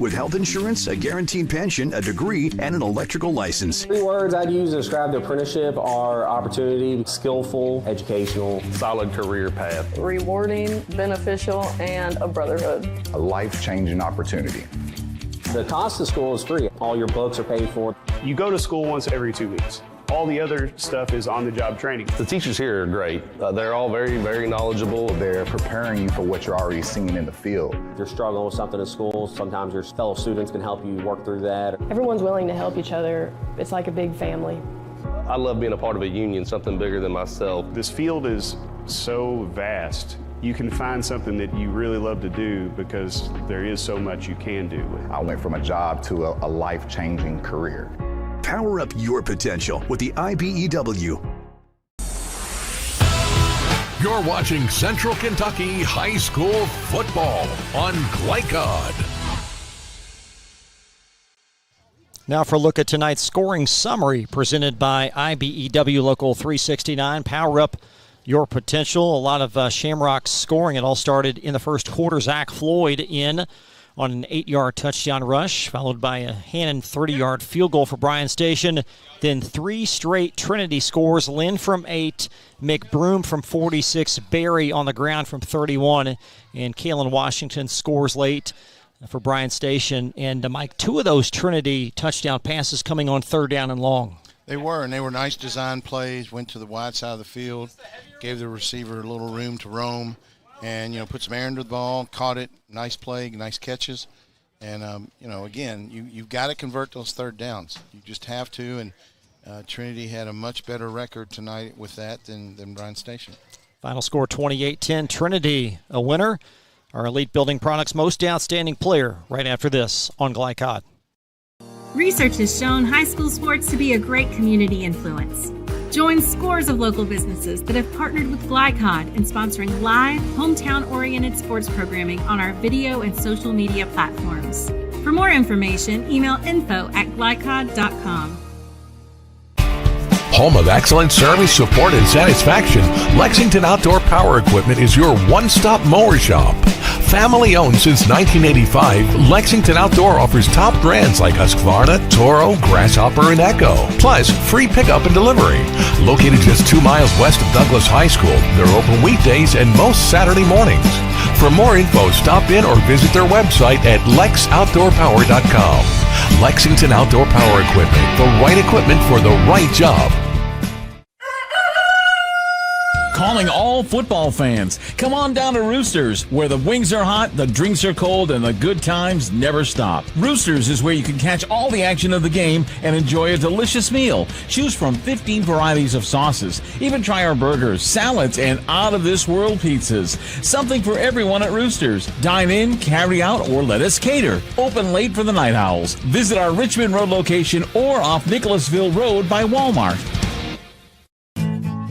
With health insurance, a guaranteed pension, a degree, and an electrical license. 3 words I'd use to describe the apprenticeship are opportunity, skillful, educational, solid career path, rewarding, beneficial, and a brotherhood. A life-changing opportunity. The cost of school is free. All your books are paid for. You go to school once every 2 weeks. All the other stuff is on-the-job training. The teachers here are great. They're all very, very knowledgeable. They're preparing you for what you're already seeing in the field. If you're struggling with something in school, sometimes your fellow students can help you work through that. Everyone's willing to help each other. It's like a big family. I love being a part of a union, something bigger than myself. This field is so vast. You can find something that you really love to do because there is so much you can do. I went from a job to a life-changing career. Power up your potential with the IBEW. You're watching Central Kentucky High School football on Glycod. Now for a look at tonight's scoring summary presented by IBEW Local 369. Power up your potential. A lot of Shamrock scoring. It all started in the first quarter. Zach Floyd in on an 8-yard touchdown rush, followed by a Hannon 30-yard field goal for Bryan Station. Then 3 straight Trinity scores. Lynn from 8, McBroom from 46, Barry on the ground from 31, and Kalen Washington scores late for Bryan Station. And Mike, 2 of those Trinity touchdown passes coming on 3rd down and long. They were nice design plays, went to the wide side of the field, gave the receiver a little room to roam, and, put some air into the ball, caught it, nice play, nice catches. And, again, you've got to convert those 3rd downs. You just have to, and Trinity had a much better record tonight with that than Bryan Station. Final score 28-10. Trinity a winner. Our Elite Building Products Most Outstanding Player right after this on Glycod. Research has shown high school sports to be a great community influence. Join scores of local businesses that have partnered with Glycod in sponsoring live, hometown-oriented sports programming on our video and social media platforms. For more information, email info@glycod.com. Home of excellent service, support, and satisfaction, Lexington Outdoor Power Equipment is your one-stop mower shop. Family owned since 1985, Lexington Outdoor offers top brands like Husqvarna, Toro, Grasshopper, and Echo. Plus, free pickup and delivery. Located just 2 miles west of Douglas High School, they're open weekdays and most Saturday mornings. For more info, stop in or visit their website at lexoutdoorpower.com. Lexington Outdoor Power Equipment, the right equipment for the right job. Calling all football fans. Come on down to Roosters, where the wings are hot, the drinks are cold, and the good times never stop. Roosters is where you can catch all the action of the game and enjoy a delicious meal. Choose from 15 varieties of sauces. Even try our burgers, salads, and out-of-this-world pizzas. Something for everyone at Roosters. Dine in, carry out, or let us cater. Open late for the Night Owls. Visit our Richmond Road location or off Nicholasville Road by Walmart.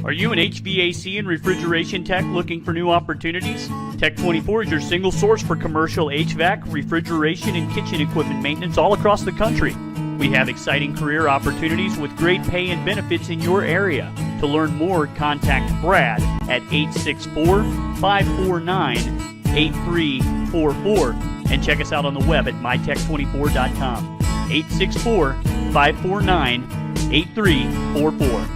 Are you an HVAC and refrigeration tech looking for new opportunities? Tech 24 is your single source for commercial HVAC, refrigeration, and kitchen equipment maintenance all across the country. We have exciting career opportunities with great pay and benefits in your area. To learn more, contact Brad at 864-549-8344 and check us out on the web at mytech24.com. 864-549-8344.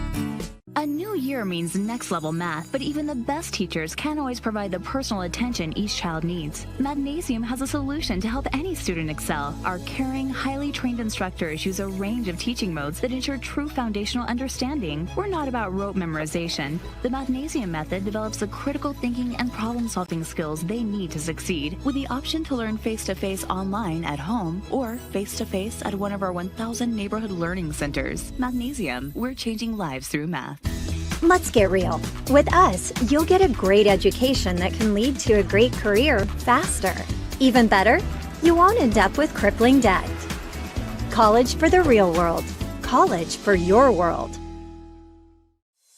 A new year means next level math, but even the best teachers can't always provide the personal attention each child needs. Magnesium has a solution to help any student excel. Our caring, highly trained instructors use a range of teaching modes that ensure true foundational understanding. We're not about rote memorization. The Magnesium method develops the critical thinking and problem solving skills they need to succeed, with the option to learn face-to-face online at home or face-to-face at one of our 1,000 neighborhood learning centers. Magnesium, we're changing lives through math. Let's get real. With us, you'll get a great education that can lead to a great career faster. Even better, you won't end up with crippling debt. College for the real world. College for your world.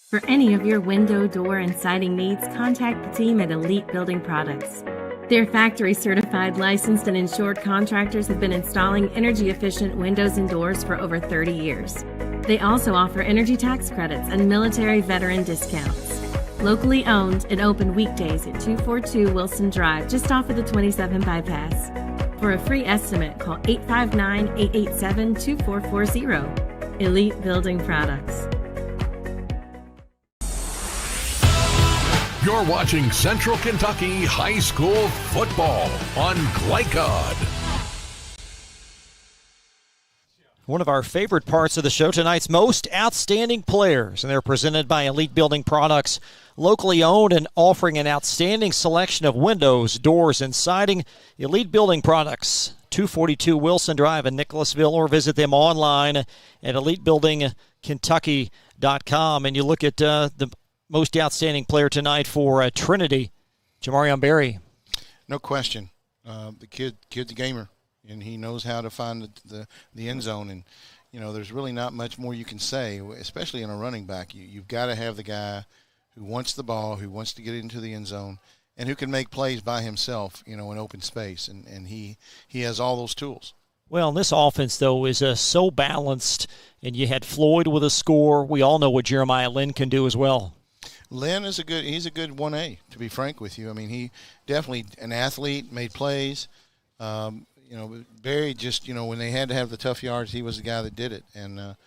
For any of your window, door, and siding needs, contact the team at Elite Building Products. Their factory-certified, licensed, and insured contractors have been installing energy-efficient windows and doors for over 30 years. They also offer energy tax credits and military veteran discounts. Locally owned and open weekdays at 242 Wilson Drive, just off of the 27 bypass. For a free estimate, call 859-887-2440. Elite Building Products. You're watching Central Kentucky High School football on Glycod. One of our favorite parts of the show tonight's Most Outstanding Players, and they're presented by Elite Building Products, locally owned and offering an outstanding selection of windows, doors, and siding. Elite Building Products, 242 Wilson Drive in Nicholasville, or visit them online at elitebuildingkentucky.com. And you look at the Most Outstanding Player tonight for Trinity, Jamarion Berry. No question. The kid's a gamer, and he knows how to find the end zone. And, there's really not much more you can say, especially in a running back. You've got to have the guy who wants the ball, who wants to get into the end zone, and who can make plays by himself, in open space. And he has all those tools. Well, this offense, though, is so balanced, and you had Floyd with a score. We all know what Jeremiah Lin can do as well. Lynn he's a good 1A, to be frank with you. I mean, he definitely an athlete, made plays. Barry just, when they had to have the tough yards, he was the guy that did it. And,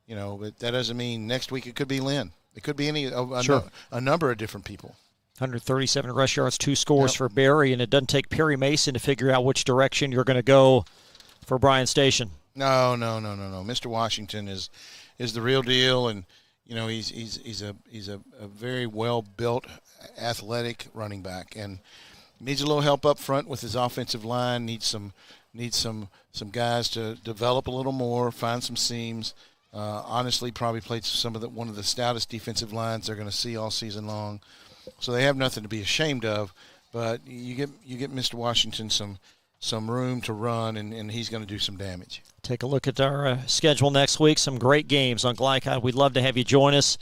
but that doesn't mean next week it could be Lynn. It could be a number of different people. 137 rush yards, 2 scores for Barry, and it doesn't take Perry Mason to figure out which direction you're going to go for Bryan Station. No. Mr. Washington is the real deal, and he's a very well-built, athletic running back, and needs a little help up front with his offensive line. Needs some guys to develop a little more, find some seams. Honestly, probably played one of the stoutest defensive lines they're going to see all season long. So they have nothing to be ashamed of. But you get Mr. Washington some room to run, and he's going to do some damage. Take a look at our schedule next week. Some great games on Glycod. We'd love to have you join us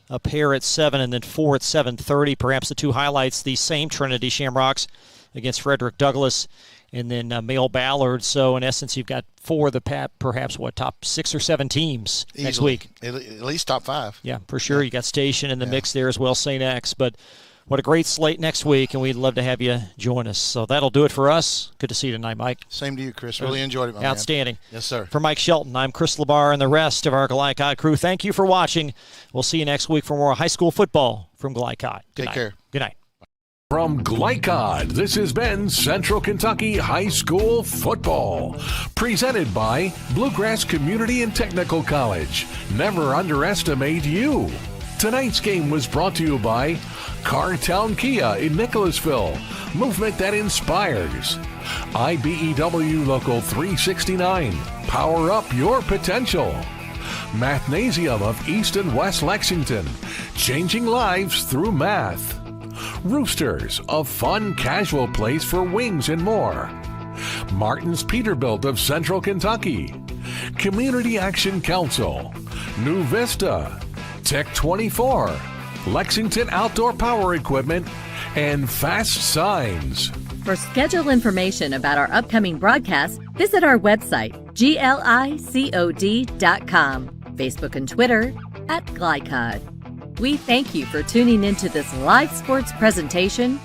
up here at 7 and then 4 at 7:30. Perhaps the two highlights, the same Trinity Shamrocks against Frederick Douglass and then Male Ballard. So, in essence, you've got 4 of the perhaps, top 6 or 7 teams next week. At least top 5. Yeah, for sure. You got Station in the mix there as well, St. X. But what a great slate next week, and we'd love to have you join us. So that'll do it for us. Good to see you tonight, Mike. Same to you, Chris. Really enjoyed it, my Outstanding. Man. Yes, sir. For Mike Shelton, I'm Chris Labar and the rest of our Glycod crew. Thank you for watching. We'll see you next week for more high school football from Glycod. Take care. Good night. From Glycod, this has been Central Kentucky High School Football. Presented by Bluegrass Community and Technical College. Never underestimate you. Tonight's game was brought to you by Cartown Kia in Nicholasville. Movement that inspires. IBEW Local 369. Power up your potential. Mathnasium of East and West Lexington. Changing lives through math. Roosters, a fun, casual place for wings and more. Martin's Peterbilt of Central Kentucky. Community Action Council. New Vista. Tech 24. Lexington Outdoor Power Equipment. And Fast Signs. For schedule information about our upcoming broadcasts, visit our website, glicod.com, Facebook and Twitter @Glycod. We thank you for tuning into this live sports presentation